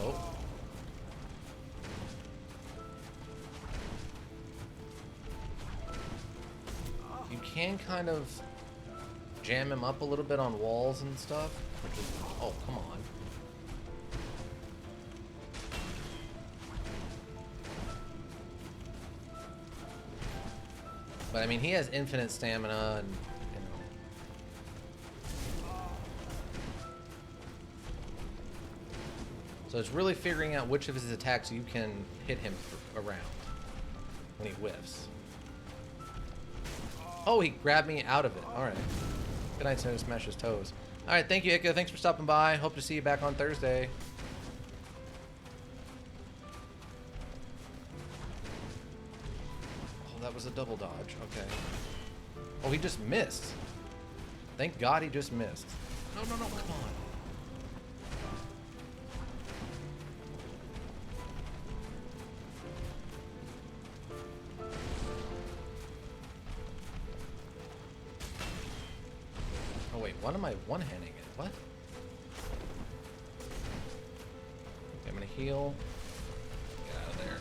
Oh. You can kind of jam him up a little bit on walls and stuff, which is, oh, come on. But I mean, he has infinite stamina, and you know. So it's really figuring out which of his attacks you can hit him around when he whiffs. Oh, he grabbed me out of it. All right. Good night, Snow. Smash his toes. All right, thank you, Ika. Thanks for stopping by. Hope to see you back on Thursday. That was a double dodge. Okay. Oh, he just missed. Thank God he just missed. No, no, no, come on. Oh, wait, what am I one-handing it? What? Okay, I'm gonna heal. Get out of there.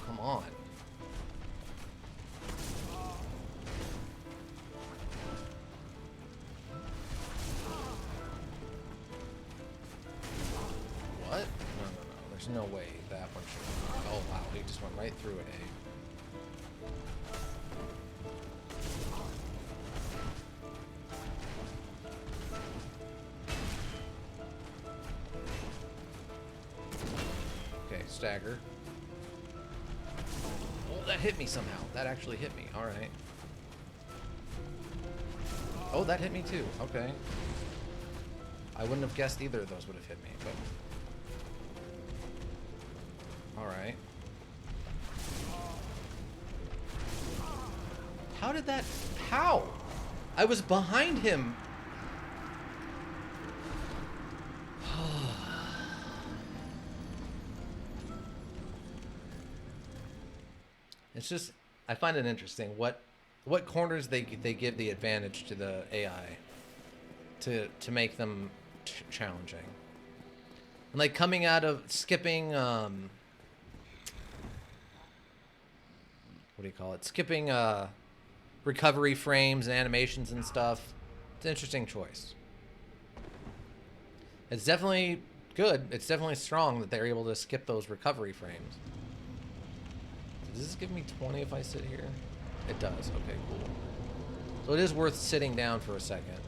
Come on. What? No, no, no. There's no way that one should. Oh, wow. He just went right through it, eh? Okay, stagger. Oh, that hit me somehow. That actually hit me. All right. Oh, that hit me too. Okay. I wouldn't have guessed either of those would have hit me, but... Alright. How did that... How? I was behind him. It's just... I find it interesting what corners they give the advantage to the AI to make them challenging. And like coming out of skipping what do you call it? Skipping recovery frames and animations and stuff. It's an interesting choice. It's definitely good. It's definitely strong that they're able to skip those recovery frames. Does this give me 20 if I sit here? It does. Okay, cool. So it is worth sitting down for a second.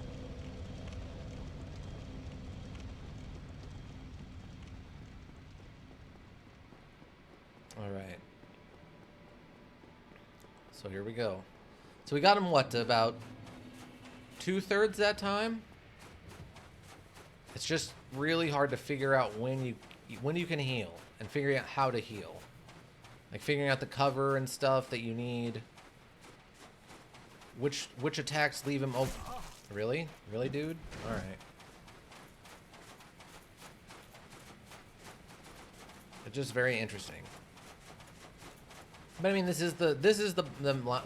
All right. So here we go. So we got him, what, to about 2/3 that time? It's just really hard to figure out when you can heal and figuring out how to heal. Like figuring out the cover and stuff that you need. Which attacks leave him open. Really? Really, dude? All right. It's just very interesting. But I mean, this is the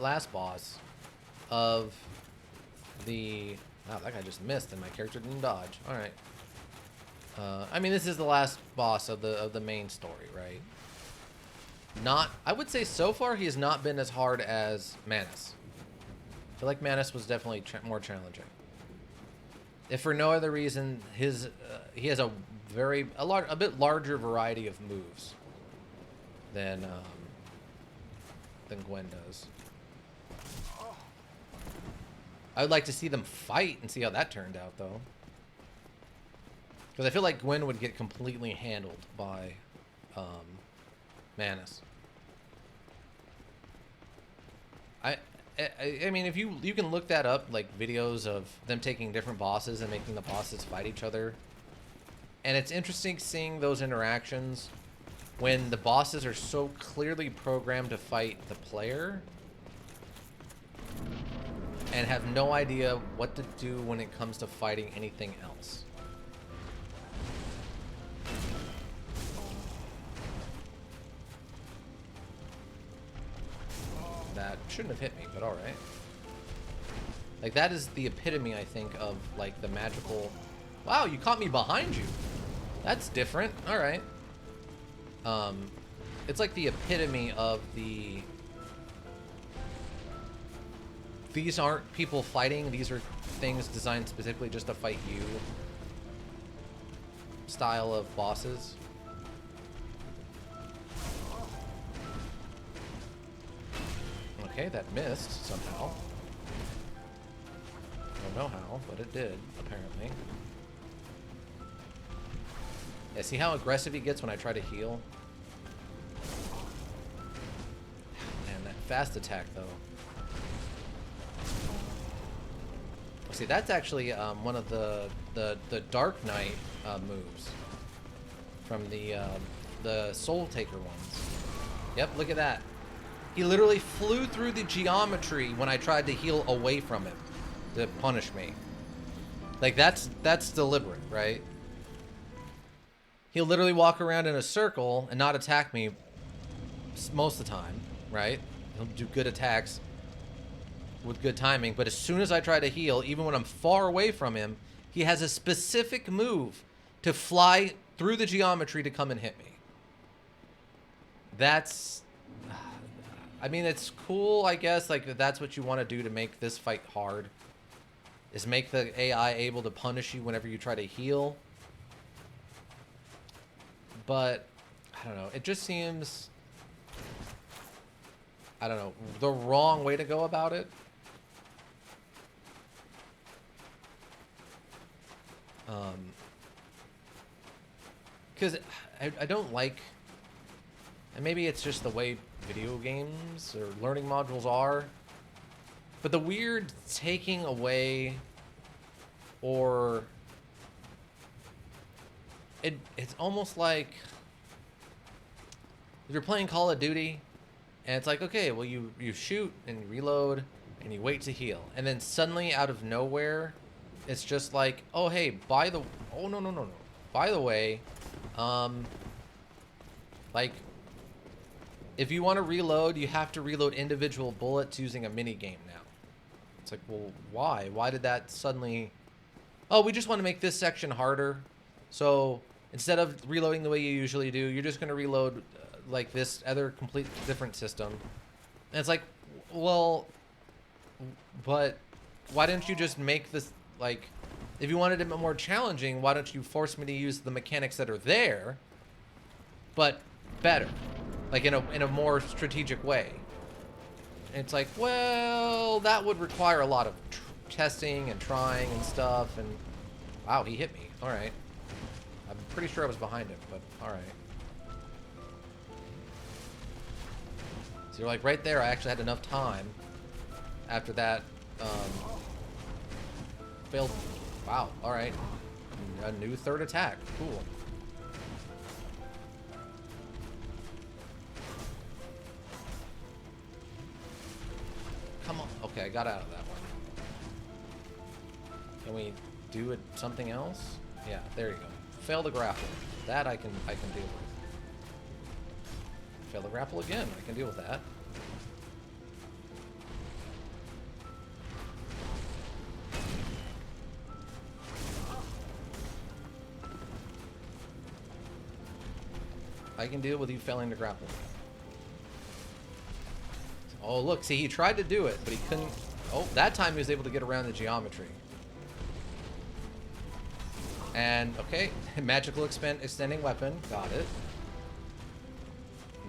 last boss of the... Wow, that guy just missed and my character didn't dodge. All right. I mean, this is the last boss of the main story, right? I would say so far he has not been as hard as Manus. I feel like Manus was definitely more challenging. If for no other reason, he has a bit larger variety of moves than Gwen does. I would like to see them fight and see how that turned out, though. Because I feel like Gwen would get completely handled by Manus. I mean, if you can look that up, like videos of them taking different bosses and making the bosses fight each other. And it's interesting seeing those interactions when the bosses are so clearly programmed to fight the player and have no idea what to do when it comes to fighting anything else. That shouldn't have hit me, but alright. Like, that is the epitome, I think, of, like, the magical... Wow, you caught me behind you! That's different. Alright. It's like the epitome of the... These aren't people fighting, these are things designed specifically just to fight you style of bosses. Okay, that missed somehow. Don't know how, but it did, apparently. Yeah, see how aggressive he gets when I try to heal? Man, that fast attack, though. See, that's actually one of the Dark Knight moves from the Soul Taker ones. Yep, look at that. He literally flew through the geometry when I tried to heal away from him to punish me. Like, that's deliberate, right? He'll literally walk around in a circle and not attack me most of the time, right? He'll do good attacks with good timing, but as soon as I try to heal, even when I'm far away from him, he has a specific move to fly through the geometry to come and hit me. That's... I mean, it's cool, I guess, like, that's what you want to do to make this fight hard. Is make the AI able to punish you whenever you try to heal. But, I don't know, it just seems... I don't know, the wrong way to go about it. Because I don't like... And maybe it's just the way video games or learning modules are. But the weird taking away or it's almost like if you're playing Call of Duty and it's like, okay, well, you shoot and you reload and you wait to heal, and then suddenly out of nowhere it's just like, oh hey, oh no, by the way, like, if you want to reload, you have to reload individual bullets using a mini game now. It's like, well, why did that suddenly? Oh, we just want to make this section harder, so instead of reloading the way you usually do, you're just going to reload like this other complete different system. And it's like, well, but why didn't you just make this, like, if you wanted it more challenging, why don't you force me to use the mechanics that are there, but better, like in a more strategic way? And it's like, well, that would require a lot of testing and trying and stuff. And wow, he hit me. All right, I'm pretty sure I was behind him, but all right. So you're like right there. I actually had enough time after that. Failed. Wow. All right. A new third attack. Cool. Come on. Okay, I got out of that one. Can we do it something else? Yeah, there you go. Fail the grapple. That I can deal with. Fail the grapple again. I can deal with that. I can deal with you failing to grapple. Oh, look. See, he tried to do it, but he couldn't. Oh, that time he was able to get around the geometry. And, okay. Magical extending weapon. Got it.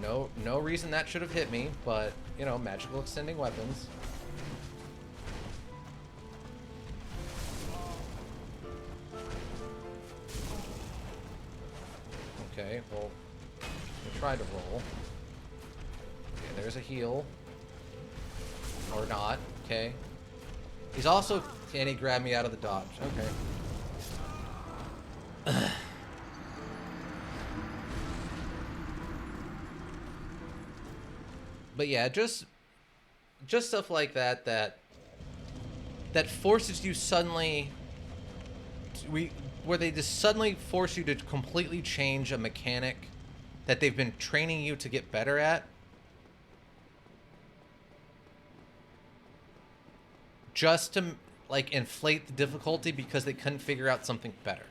No reason that should have hit me, but, you know, magical extending weapons. Okay, well, we tried to roll. Okay, there's a heal. Or not. Okay. He's also... And he grabbed me out of the dodge. Okay. But yeah, just stuff like that that forces you suddenly... Where they just suddenly force you to completely change a mechanic that they've been training you to get better at. Just to, like, inflate the difficulty because they couldn't figure out something better.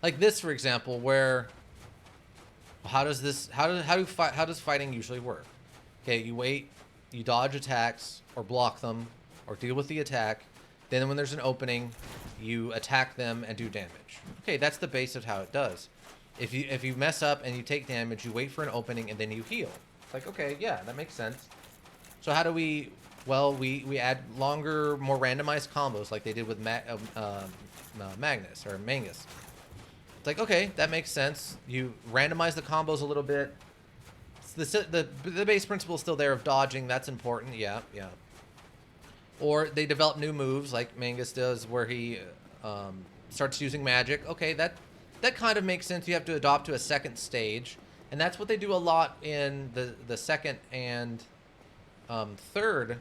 Like this, for example, where how does fighting usually work? Okay, you wait, you dodge attacks or block them or deal with the attack. Then when there's an opening, you attack them and do damage. Okay, that's the base of how it does. If you mess up and you take damage, you wait for an opening and then you heal. It's like, okay, yeah, that makes sense. So how do we... Well, we add longer, more randomized combos like they did with Magnus or Mangus. It's like, okay, that makes sense. You randomize the combos a little bit. The base principle is still there of dodging. That's important. Yeah. Or they develop new moves like Mangus does where he starts using magic. Okay, that kind of makes sense. You have to adopt to a second stage. And that's what they do a lot in the second and third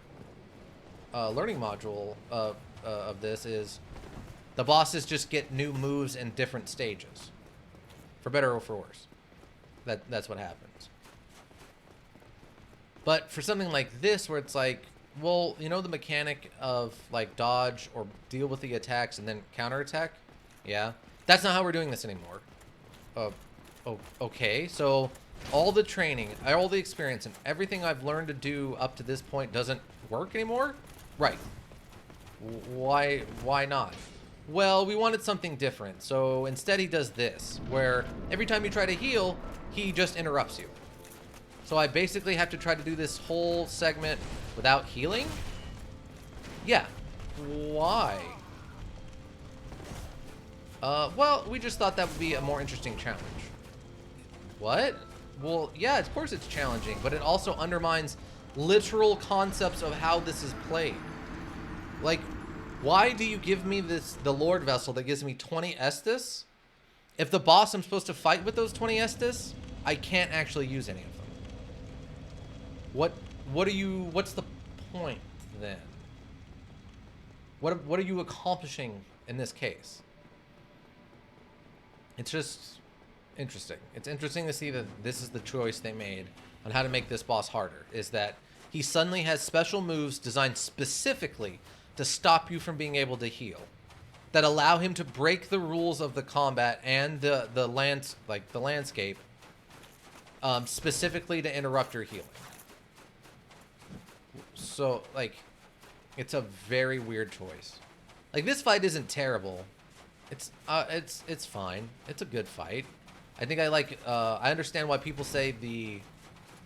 learning module of this is the bosses just get new moves in different stages, for better or for worse. That's what happens. But for something like this, where it's like, well, you know the mechanic of like dodge or deal with the attacks and then counterattack? Yeah, that's not how we're doing this anymore. Okay, so all the training, all the experience, and everything I've learned to do up to this point doesn't work anymore? Right. Why not? Well, we wanted something different, so instead he does this, where every time you try to heal, he just interrupts you. So I basically have to try to do this whole segment without healing? Yeah. Why? Well, we just thought that would be a more interesting challenge. What? Well, yeah, of course it's challenging, but it also undermines literal concepts of how this is played. Like, Why do you give me the Lord Vessel that gives me 20 Estus? If the boss I'm supposed to fight with those 20 Estus, I can't actually use any of them. What's the point then? What are you accomplishing in this case? It's just interesting. It's interesting to see that this is the choice they made on how to make this boss harder, is that he suddenly has special moves designed specifically to stop you from being able to heal, that allow him to break the rules of the combat and the landscape, specifically to interrupt your healing. So, like, it's a very weird choice. Like, this fight isn't terrible. It's fine. It's a good fight. I think I understand why people say the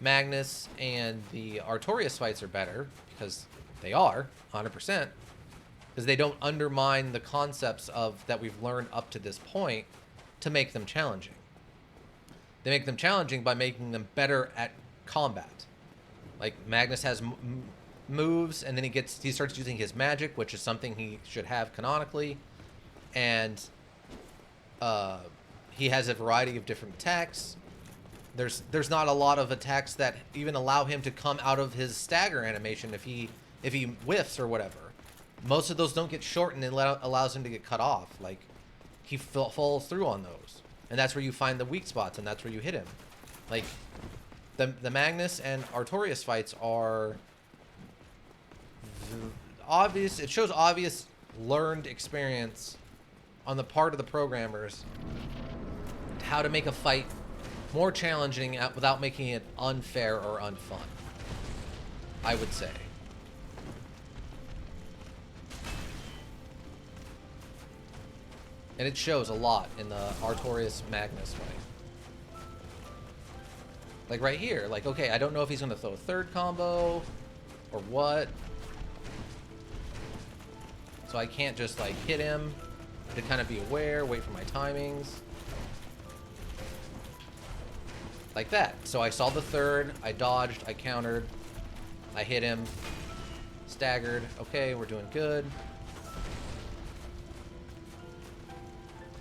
Magnus and the Artorias fights are better, because they are 100%, because they don't undermine the concepts of that we've learned up to this point to make them challenging. They make them challenging by making them better at combat. Like, Magnus has moves, and then he starts using his magic, which is something he should have canonically, and he has a variety of different attacks. There's not a lot of attacks that even allow him to come out of his stagger animation if he whiffs or whatever. Most of those don't get shortened and allows him to get cut off. Like, he falls through on those, and that's where you find the weak spots, and that's where you hit him. Like, the Magnus and Artorias fights are obvious. It shows obvious learned experience on the part of the programmers how to make a fight more challenging without making it unfair or unfun, I would say. And it shows a lot in the Artorias Magnus fight. Like right here, like, okay, I don't know if he's going to throw a third combo or what. So I can't just, like, hit him to kind of be aware, wait for my timings. Like that. So I saw the third, I dodged, I countered, I hit him, staggered. Okay, we're doing good.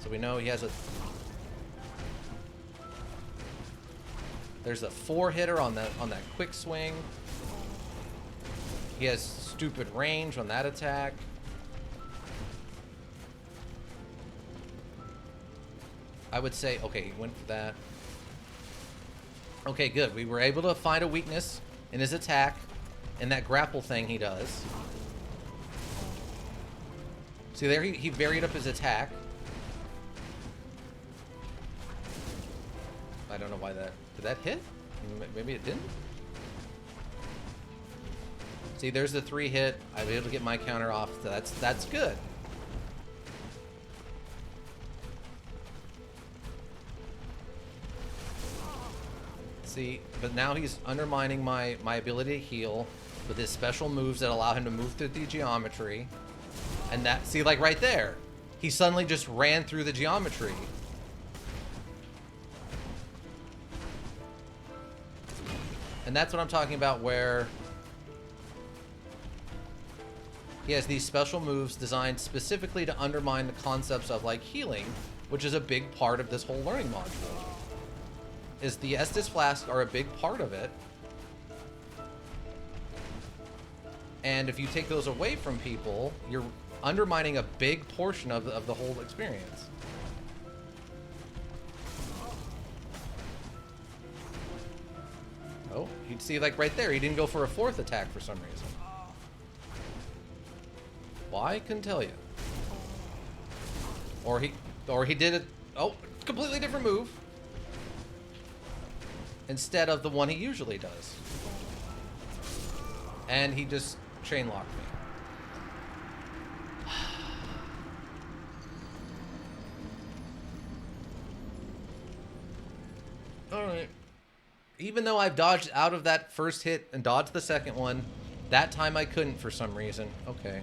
So we know he has there's a 4-hitter on that quick swing. He has stupid range on that attack. I would say, okay, he went for that. Okay, good. We were able to find a weakness in his attack, in that grapple thing he does. See there, he varied up his attack. I don't know why that... Did that hit? Maybe it didn't? See, there's the 3-hit. I was able to get my counter off, so that's good. See, but now he's undermining my ability to heal with his special moves that allow him to move through the geometry. And that, see, like right there, he suddenly just ran through the geometry. And that's what I'm talking about, where he has these special moves designed specifically to undermine the concepts of, like, healing, which is a big part of this whole learning module. Is the Estus Flask are a big part of it. And if you take those away from people, you're undermining a big portion of the whole experience. Oh, you'd see, like, right there, he didn't go for a 4th attack for some reason. Why? I couldn't tell you. Or he did it... Oh, completely different move. Instead of the one he usually does. And he just chain locked me. Alright. Even though I've dodged out of that first hit and dodged the second one, that time I couldn't for some reason. Okay.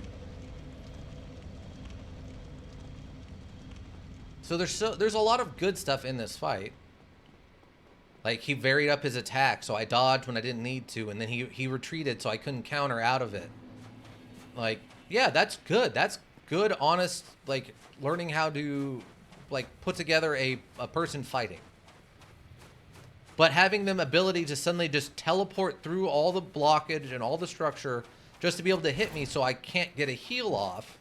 So there's a lot of good stuff in this fight. Like, he varied up his attack, so I dodged when I didn't need to, and then he retreated, so I couldn't counter out of it. Like, yeah, that's good. That's good, honest, like, learning how to, like, put together a person fighting. But having them ability to suddenly just teleport through all the blockage and all the structure just to be able to hit me so I can't get a heal off,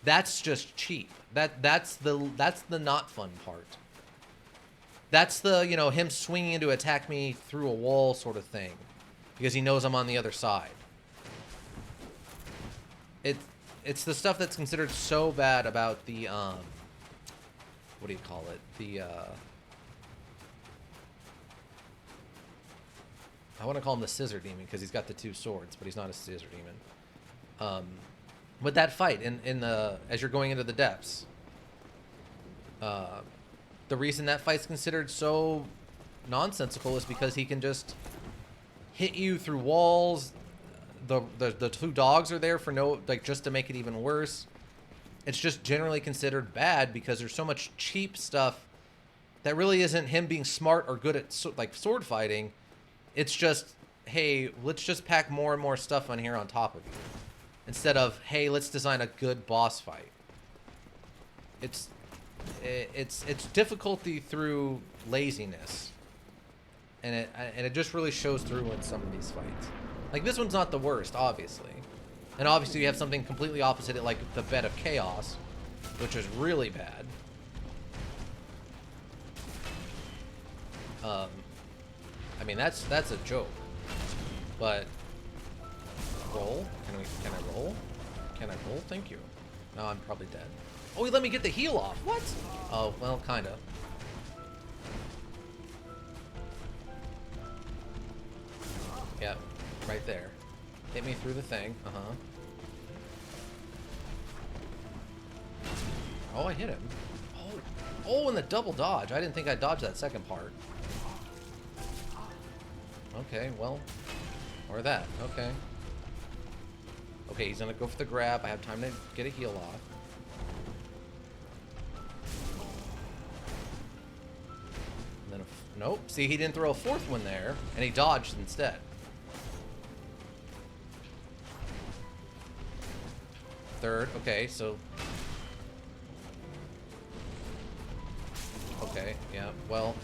that's just cheap. That's the not fun part. That's the, you know, him swinging in to attack me through a wall sort of thing. Because he knows I'm on the other side. It's the stuff that's considered so bad about the, what do you call it? The, I want to call him the Scissor Demon because he's got the two swords, but he's not a Scissor Demon. With that fight in the, as you're going into the depths, the reason that fight's considered so nonsensical is because he can just hit you through walls. The two dogs are there for no, like, just to make it even worse. It's just generally considered bad because there's so much cheap stuff that really isn't him being smart or good at like sword fighting. It's just, hey, let's just pack more and more stuff on here on top of you, instead of, hey, let's design a good boss fight. It's difficulty through laziness, and it just really shows through in some of these fights. Like, this one's not the worst, obviously, and obviously you have something completely opposite, like the Bed of Chaos, which is really bad. I mean, that's a joke. But roll? Can I roll? Can I roll? Thank you. No, I'm probably dead. Oh, he let me get the heal off. What? Oh, well, kinda. Yeah, right there. Hit me through the thing. Uh-huh. Oh, I hit him. Oh, and the double dodge. I didn't think I'd dodge that second part. Okay, well, or that. Okay. Okay, he's gonna go for the grab. I have time to get a heal off. And then, nope. See, he didn't throw a fourth one there, and he dodged instead. Third. Okay, so. Okay, yeah, well.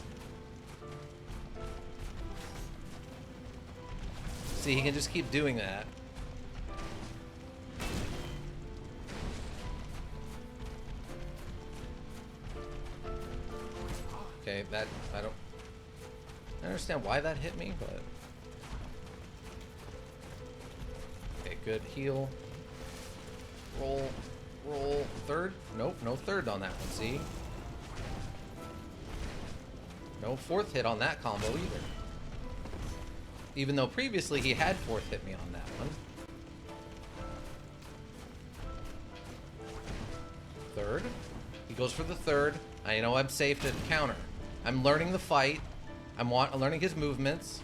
See, he can just keep doing that. Okay, that, I understand why that hit me, but... Okay, good, heal. Roll, third? Nope, no third on that one, see? No fourth hit on that combo either. Even though previously he had fourth hit me on that one. Third. He goes for the third. I know I'm safe to counter. I'm learning the fight. I'm learning his movements.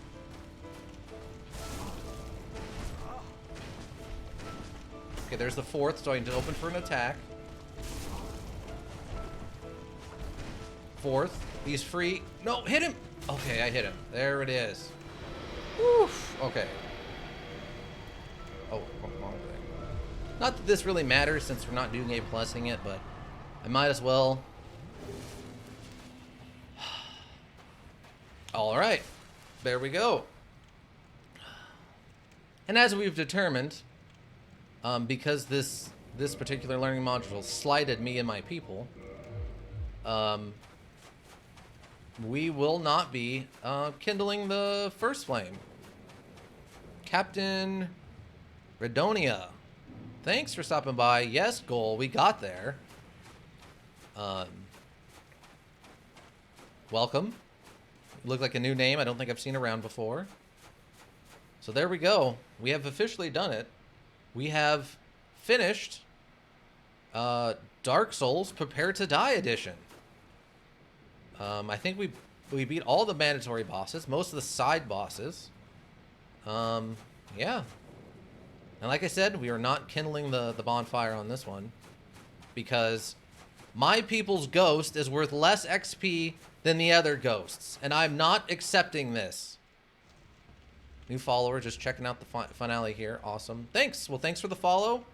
Okay, there's the fourth, so I need to open for an attack. Fourth. He's free. No, hit him! Okay, I hit him. There it is. Oof. Okay. Oh, wrong thing. Not that this really matters since we're not doing A plusing it, but I might as well. All right, there we go. And as we've determined, because this particular learning module slighted me and my people, we will not be kindling the first flame. Captain Redonia, thanks for stopping by. Yes, goal, we got there. Welcome. You look like a new name I don't think I've seen around before. So there we go. We have officially done it. We have finished Dark Souls Prepare to Die edition. I think we beat all the mandatory bosses, most of the side bosses. Yeah. And like I said, we are not kindling the bonfire on this one because my people's ghost is worth less XP than the other ghosts, and I'm not accepting this. New follower, just checking out the finale here. Awesome. Thanks. Well, thanks for the follow.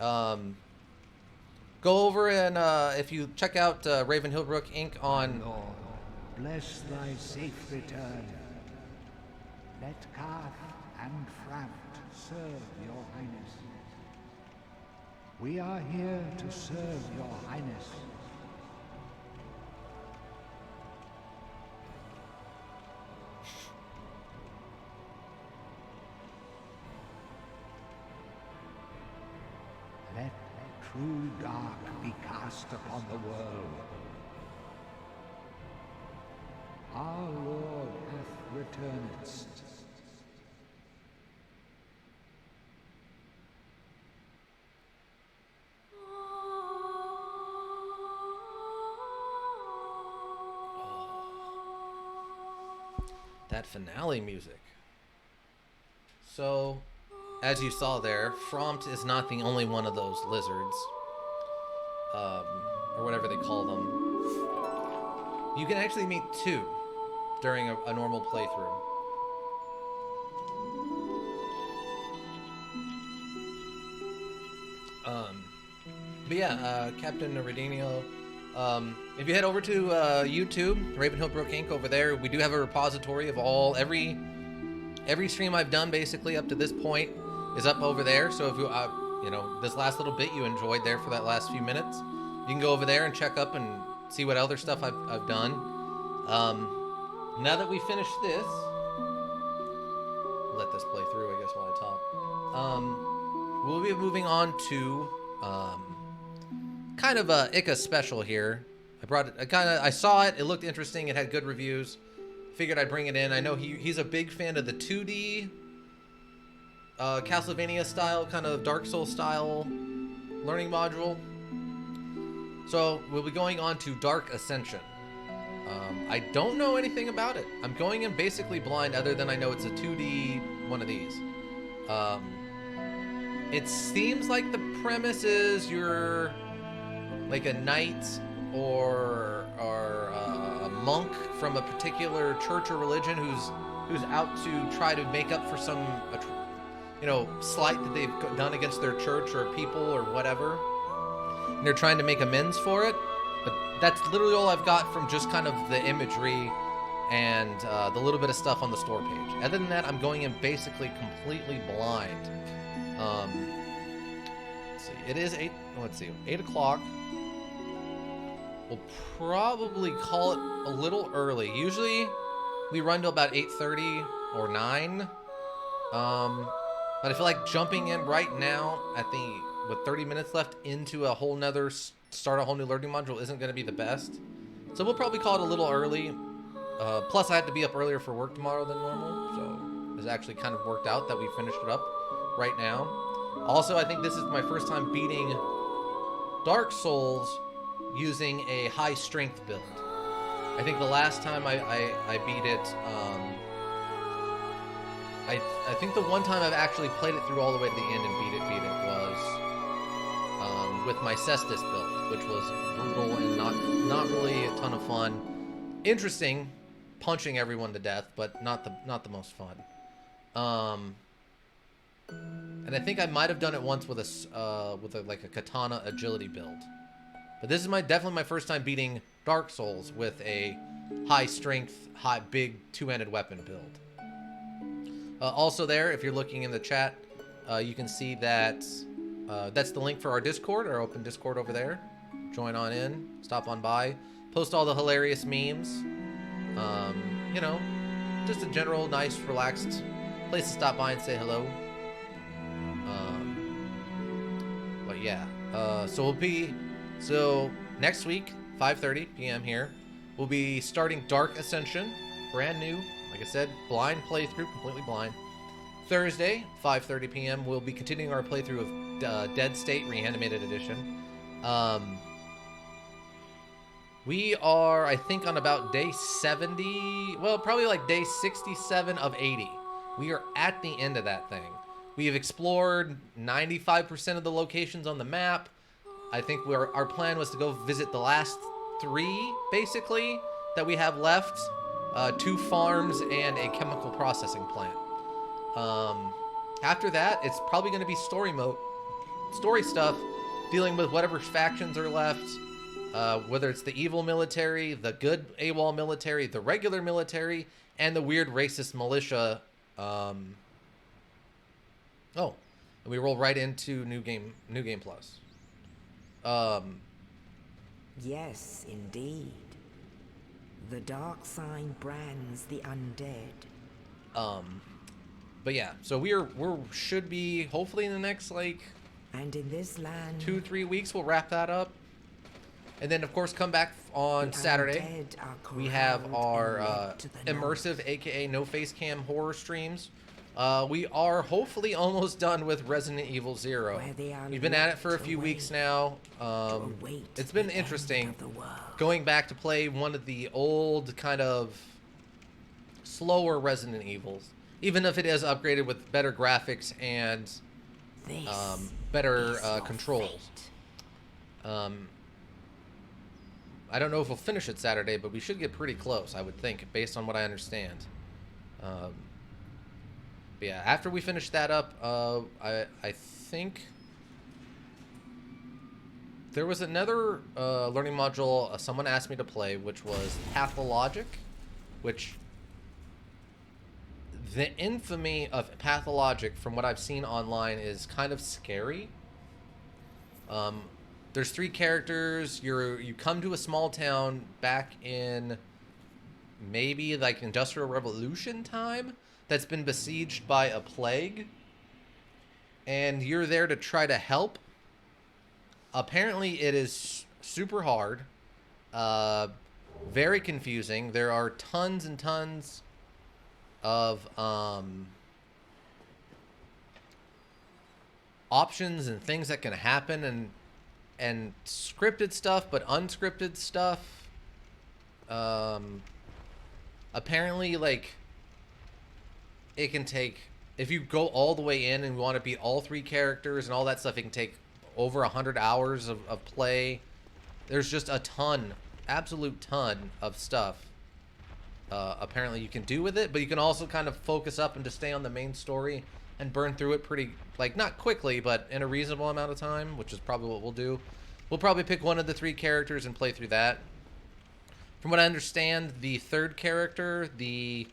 Go over and if you check out Raven Hillbrook Inc. on... Lord, bless thy safe return. Let Karth and Framt serve your highness. We are here to serve your highness. Let true dark be cast upon the world. Our Lord hath returned. That finale music. So, as you saw there, Frompt is not the only one of those lizards. Or whatever they call them. You can actually meet two during a normal playthrough. But yeah, Captain Redinio, if you head over to YouTube, Raven Hillbrook Inc. over there, we do have a repository of every stream I've done basically up to this point is up over there. So if you, you know, this last little bit you enjoyed there for that last few minutes, you can go over there and check up and see what other stuff I've done. Now that we finished this, let this play through, I guess, while I talk. We'll be moving on to kind of a Ica special here. I brought it. I saw it. It looked interesting. It had good reviews. Figured I'd bring it in. I know he's a big fan of the 2D Castlevania style, kind of Dark Souls style learning module. So we'll be going on to Dark Ascension. I don't know anything about it. I'm going in basically blind, other than I know it's a 2D one of these. It seems like the premise is you're like a knight or a monk from a particular church or religion who's out to try to make up for some slight that they've done against their church or people or whatever, and they're trying to make amends for it. But that's literally all I've got from just kind of the imagery and the little bit of stuff on the store page. Other than that, I'm going in basically completely blind. Let's see. It is 8 o'clock. We'll probably call it a little early. Usually we run to about 8:30 or 9. But I feel like jumping in right now with 30 minutes left into a whole nother start a whole new learning module isn't going to be the best. So we'll probably call it a little early. Plus I have to be up earlier for work tomorrow than normal. So it's actually kind of worked out that we finished it up right now. Also, I think this is my first time beating Dark Souls using a high strength build. I think the last time I beat it, I think the one time I've actually played it through all the way to the end and beat it was with my Cestus build, which was brutal and not really a ton of fun. Interesting, punching everyone to death, but not the most fun. And I think I might have done it once with a katana agility build. But this is definitely my first time beating Dark Souls with a high strength, big two-handed weapon build. Also there, if you're looking in the chat, you can see that that's the link for our Discord, our open Discord over there. Join on in, stop on by, post all the hilarious memes. Just a general, nice, relaxed place to stop by and say hello. But yeah, so next week, 5:30 p.m. here, we'll be starting Dark Ascension, brand new. Like I said, blind playthrough, completely blind. Thursday, 5:30 p.m., we'll be continuing our playthrough of Dead State Reanimated Edition. We are, I think, on about day 70, well, probably like day 67 of 80. We are at the end of that thing. We have explored 95% of the locations on the map. I think our plan was to go visit the last 3, basically, that we have left. 2 farms and a chemical processing plant. After that, it's probably going to be story mode, story stuff, dealing with whatever factions are left, whether it's the evil military, the good AWOL military, the regular military, and the weird racist militia. Oh, and we roll right into new game plus. Yes, indeed. The dark sign brands the undead. But yeah, so we should be hopefully in the next like And in this land, 2-3 weeks we'll wrap that up, and then of course come back on the Saturday. undead are We have corralled our and led to the immersive, north. aka no face cam horror streams. We are hopefully almost done with Resident Evil 0. Where they are We've been at it for a locked few away weeks now. await It's been the interesting end of the world. going back to play one of the old kind of slower Resident Evils, even if it is upgraded with better graphics and This better is your controls. fate. I don't know if we'll finish it Saturday, but we should get pretty close, I would think, based on what I understand. But yeah, after we finish that up, I think there was another learning module someone asked me to play, which was Pathologic, which the infamy of Pathologic, from what I've seen online, is kind of scary. There's 3 characters. You come to a small town back in maybe like Industrial Revolution time that's been besieged by a plague, and you're there to try to help. Apparently, it is super hard, very confusing. There are tons and tons of options and things that can happen, and scripted stuff, but unscripted stuff. Apparently, like, it can take, if you go all the way in and want to beat all 3 characters and all that stuff, it can take over 100 hours of play. There's just a ton, absolute ton of stuff apparently you can do with it, but you can also kind of focus up and just stay on the main story and burn through it pretty, like, not quickly, but in a reasonable amount of time, which is probably what we'll do. We'll probably pick one of the 3 characters and play through that. From what I understand, the 3rd character, the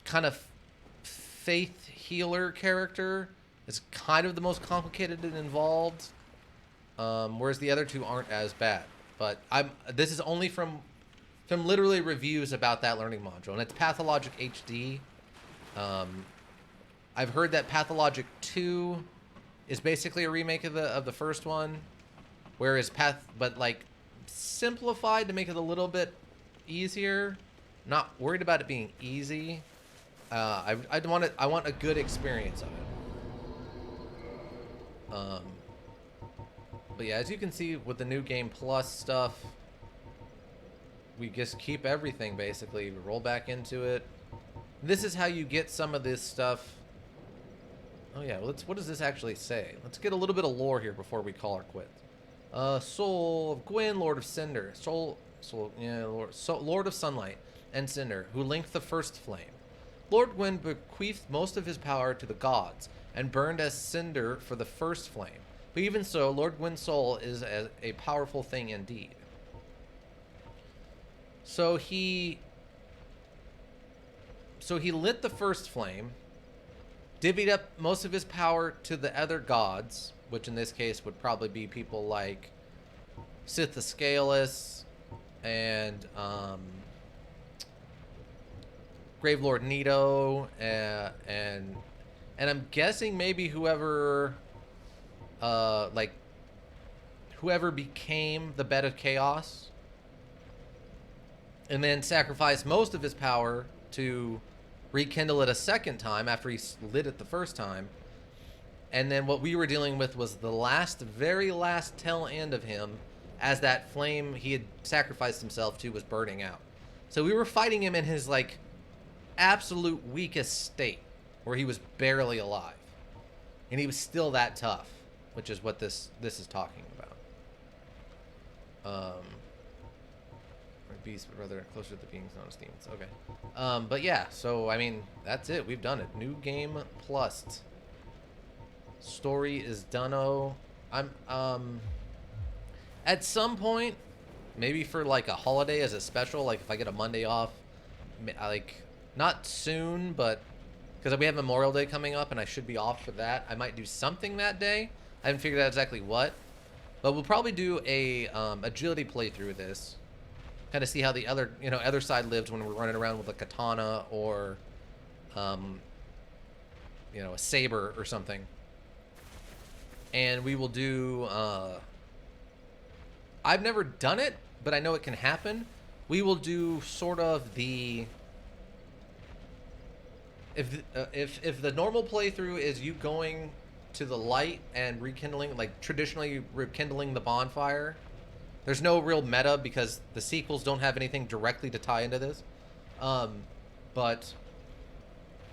kind of faith healer character, is kind of the most complicated and involved, whereas the other 2 aren't as bad. But this is only from literally reviews about that learning module, and it's Pathologic HD. I've heard that Pathologic 2 is basically a remake of the first one, whereas but like simplified to make it a little bit easier. Not worried about it being easy. I want a good experience of it. But yeah, as you can see with the new game plus stuff, we just keep everything basically. We roll back into it. This is how you get some of this stuff. Oh yeah, what does this actually say? Let's get a little bit of lore here before we call her quits. Soul of Gwyn, Lord of Cinder. Lord of Sunlight and Cinder, who linked the first flame. Lord Gwyn bequeathed most of his power to the gods and burned as cinder for the first flame. But even so, Lord Gwyn's soul is a powerful thing indeed. So he lit the first flame, divvied up most of his power to the other gods, which in this case would probably be people like Sith Ascalus and Gravelord Nito, and I'm guessing maybe whoever became the Bed of Chaos, and then sacrificed most of his power to rekindle it a second time after he lit it the first time. And then what we were dealing with was the very last tail end of him, as that flame he had sacrificed himself to was burning out. So we were fighting him in his like absolute weakest state, where he was barely alive, and he was still that tough, which is what this is talking about. beasts, but rather closer to the beings, not as demons. Okay. But yeah, so I mean, that's it. We've done it. New game plus. Story is done. I'm at some point, maybe for like a holiday as a special, like if I get a Monday off, like not soon, but because we have Memorial Day coming up and I should be off for that, I might do something that day. I haven't figured out exactly what, but we'll probably do a agility playthrough of this, kind of see how the other side lives when we're running around with a katana or a saber or something. And we will do I've never done it, but I know it can happen. We will do sort of the if the normal playthrough is you going to the light and rekindling, like traditionally rekindling the bonfire. There's no real meta because the sequels don't have anything directly to tie into this. But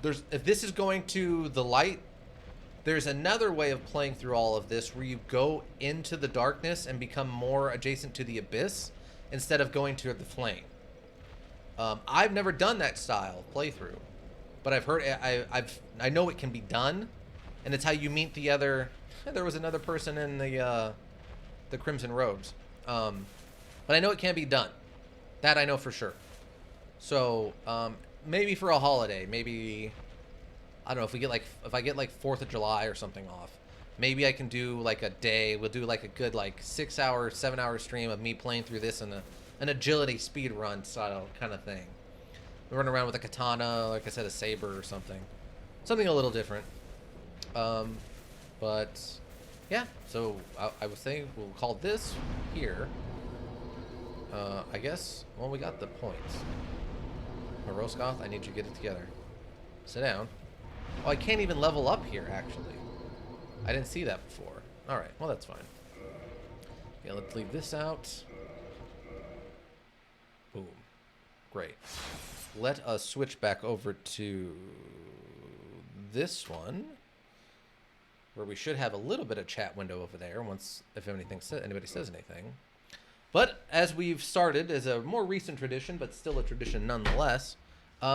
if this is going to the light, there's another way of playing through all of this where you go into the darkness and become more adjacent to the abyss instead of going to the flame. I've never done that style playthrough, but I've heard I know it can be done, and it's how you meet the other. There was another person in the Crimson Robes, but I know it can be done. That I know for sure. So maybe for a holiday, maybe I don't know if I get like 4th of July or something off. Maybe I can do like a day. We'll do like a good like 6-hour, 7-hour stream of me playing through this in an agility speed run style kind of thing. We run around with a katana, like I said, a saber or something a little different. But yeah. So I was saying we'll call this here. I guess. Well, we got the points. Roskoth, I need you to get it together. Sit down. Oh, I can't even level up here, actually. I didn't see that before. Alright, well, that's fine. Yeah, let's leave this out. Boom. Great. Let us switch back over to this one, where we should have a little bit of chat window over there if anybody says anything. But as we've started, as a more recent tradition, but still a tradition nonetheless,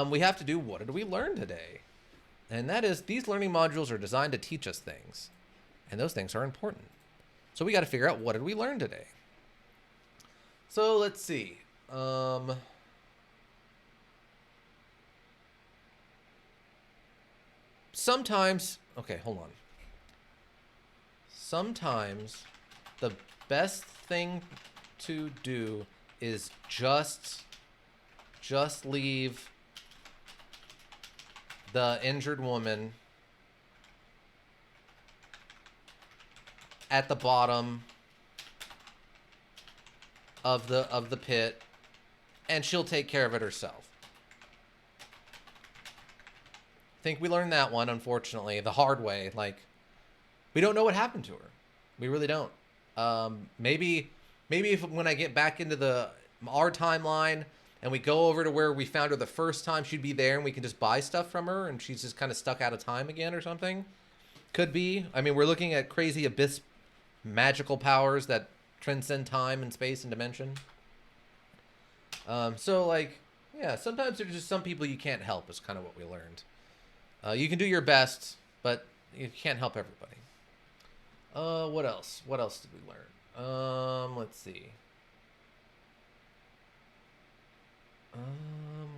we have to do what did we learn today? And that is, these learning modules are designed to teach us things. And those things are important. So we got to figure out what did we learn today. So let's see. Sometimes, okay, hold on. Sometimes the best thing to do is just leave the injured woman at the bottom of the pit, and she'll take care of it herself. I think we learned that one, unfortunately, the hard way. Like, we don't know what happened to her. We really don't. Maybe when I get back into our timeline and we go over to where we found her the first time, she'd be there and we can just buy stuff from her and she's just kind of stuck out of time again or something. Could be. I mean, we're looking at crazy abyss magical powers that transcend time and space and dimension. So, like, yeah, sometimes there's just some people you can't help is kind of what we learned. You can do your best, but you can't help everybody. What else? What else did we learn? Let's see.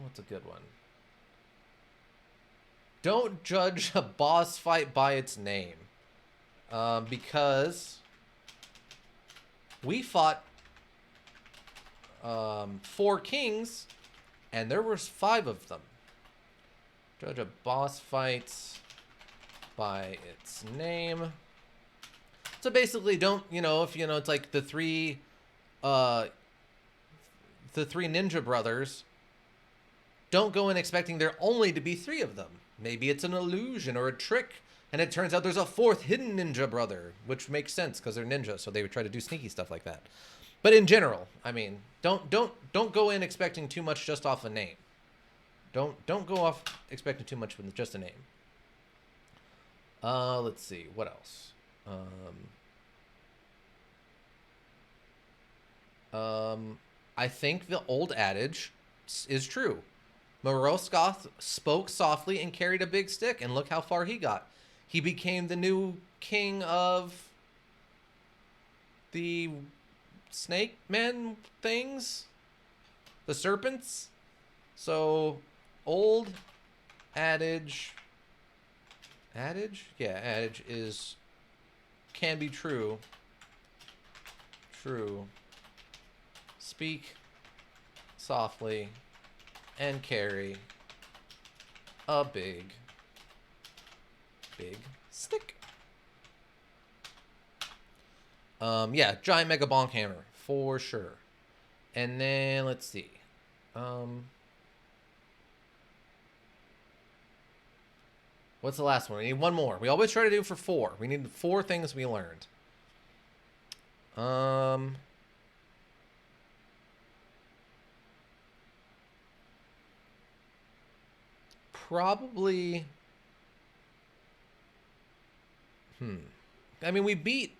What's a good one? Don't judge a boss fight by its name. Because we fought 4 kings, and there was 5 of them. Judge a boss fight by its name. So basically, don't, if it's like the three ninja brothers, don't go in expecting there only to be 3 of them. Maybe it's an illusion or a trick, and it turns out there's a 4th hidden ninja brother, which makes sense because they're ninja, so they would try to do sneaky stuff like that. But in general, I mean, don't go in expecting too much just off a name. Don't go off expecting too much with just a name. Let's see, what else? I think the old adage is true. Moroskoth spoke softly and carried a big stick, and look how far he got. He became the new king of the snake men things, the serpents. So, old adage, yeah, adage is can be true. True. Speak softly and carry a big stick. Yeah, giant mega bonk hammer for sure. And then let's see. What's the last one? We need one more. We always try to do for 4. We need 4 things we learned. Probably. I mean, we beat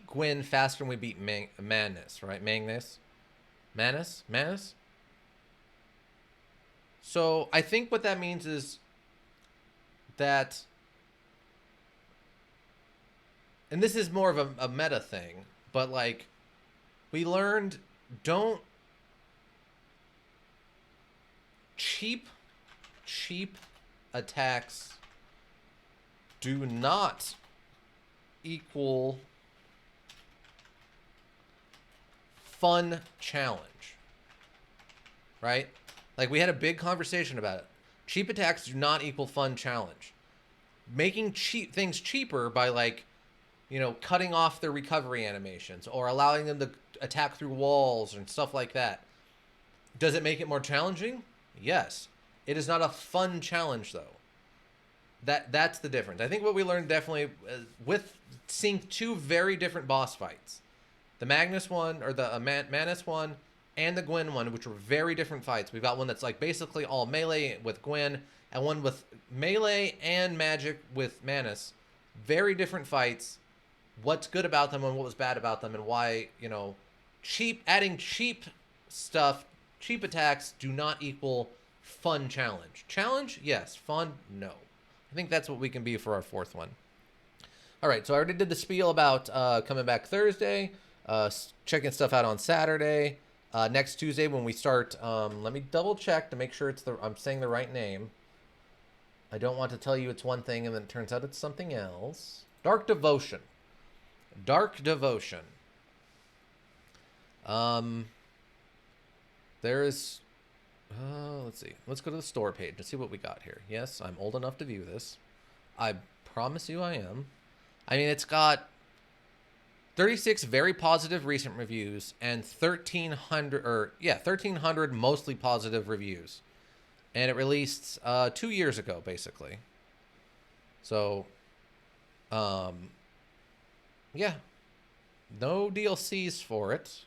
Gwyn faster than we beat Manus, right? Manus. So I think what that means is that, and this is more of a meta thing, but like we learned, don't cheap attacks do not equal fun challenge, right? Like we had a big conversation about it. Cheap attacks do not equal fun challenge. Making things cheaper by like, cutting off their recovery animations or allowing them to attack through walls and stuff like that. Does it make it more challenging? Yes. It is not a fun challenge though. That's the difference. I think what we learned definitely with seeing 2 very different boss fights, the Magnus one or the Manus one and the Gwyn one, which were very different fights. We've got one that's like basically all melee with Gwyn and one with melee and magic with Manus. Very different fights. What's good about them and what was bad about them and why, adding cheap stuff, cheap attacks do not equal fun challenge. Challenge, yes. Fun, no. I think that's what we can be for our 4th one. All right, so I already did the spiel about coming back Thursday, checking stuff out on Saturday. Next Tuesday when we start, let me double check to make sure I'm saying the right name. I don't want to tell you it's one thing and then it turns out it's something else. Dark Devotion. There's... let's see. Let's go to the store page and see what we got here. Yes, I'm old enough to view this. I promise you I am. I mean, it's got 36 very positive recent reviews and 1,300 mostly positive reviews. And it released 2 years ago, basically. So, yeah. No DLCs for it.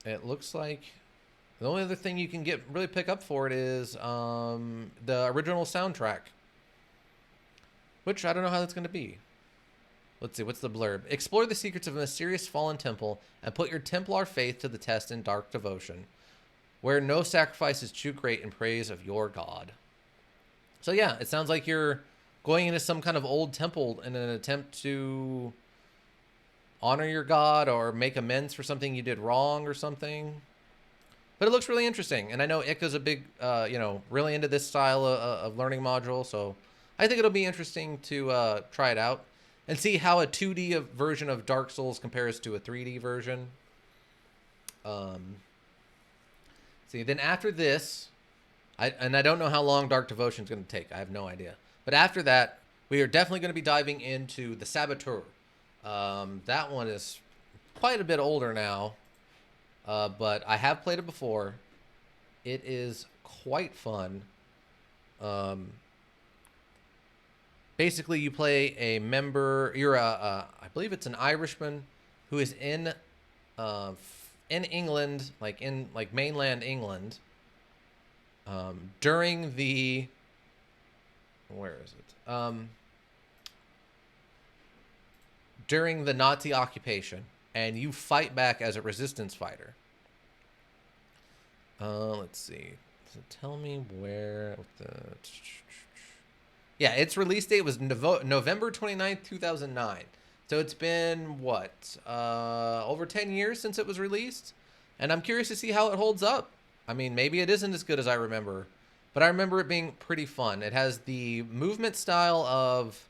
It looks like the only other thing you can really pick up for it is the original soundtrack, which I don't know how that's going to be. Let's see, what's the blurb? Explore the secrets of a mysterious fallen temple and put your Templar faith to the test in dark devotion, where no sacrifice is too great in praise of your god. So yeah, it sounds like you're going into some kind of old temple in an attempt to honor your god or make amends for something you did wrong or something. But it looks really interesting. And I know Ika's a big, really into this style of learning module. So I think it'll be interesting to try it out and see how a 2D version of Dark Souls compares to a 3D version. See, then after this, I don't know how long Dark Devotion is going to take. I have no idea. But after that, we are definitely going to be diving into the Saboteur. That one is quite a bit older now, but I have played it before. It is quite fun. Basically, you play a member. You're I believe it's an Irishman who is in England, like mainland England, during the, where is it? During the Nazi occupation, and you fight back as a resistance fighter. Let's see. So tell me where the... Yeah, its release date was November 29th, 2009. So it's been, what, over 10 years since it was released? And I'm curious to see how it holds up. I mean, maybe it isn't as good as I remember, but I remember it being pretty fun. It has the movement style of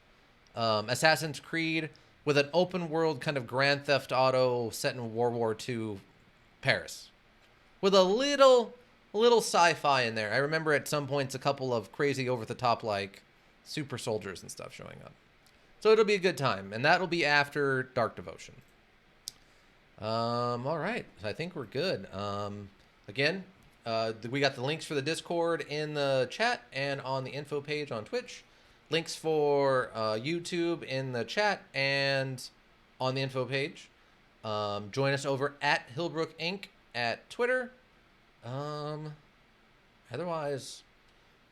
Assassin's Creed with an open world kind of Grand Theft Auto set in World War II Paris, with a little sci-fi in there. I remember at some points a couple of crazy over-the-top like super soldiers and stuff showing up. So it'll be a good time, and that'll be after Dark Devotion. All right, I think we're good. Again, we got the links for the Discord in the chat and on the info page on Twitch. Links for YouTube in the chat and on the info page. Join us over at Hillbrook Inc. at Twitter. Otherwise,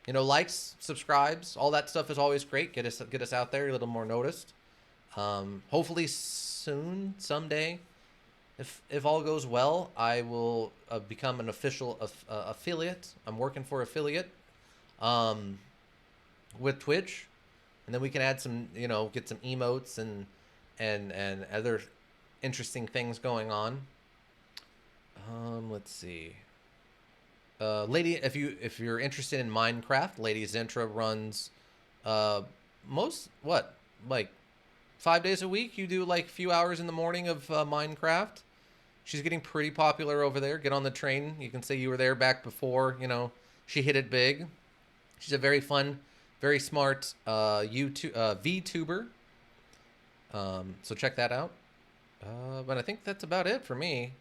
you know, likes, subscribes, all that stuff is always great. Get us out there a little more noticed. Hopefully soon, someday, if all goes well, I will become an official affiliate. I'm working for affiliate with Twitch, and then we can add some, you know, get some emotes and other interesting things going on. Let's see. Lady, if you're interested in Minecraft, Lady Zentra runs like 5 days a week. You do like a few hours in the morning of Minecraft. She's getting pretty popular over there. Get on the train. You can say you were there back before, you know, she hit it big. She's a very fun, very smart VTuber. So check that out. But I think that's about it for me.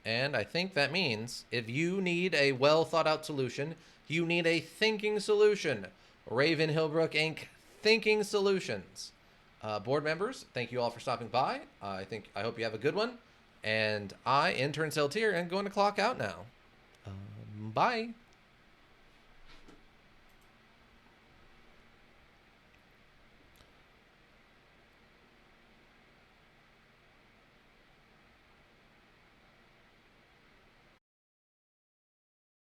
And I think that means if you need a well thought out solution, you need a thinking solution. Raven Hillbrook Inc. Thinking Solutions. Board members, thank you all for stopping by. I hope you have a good one. And I, Intern Celtier, am going to clock out now. Bye.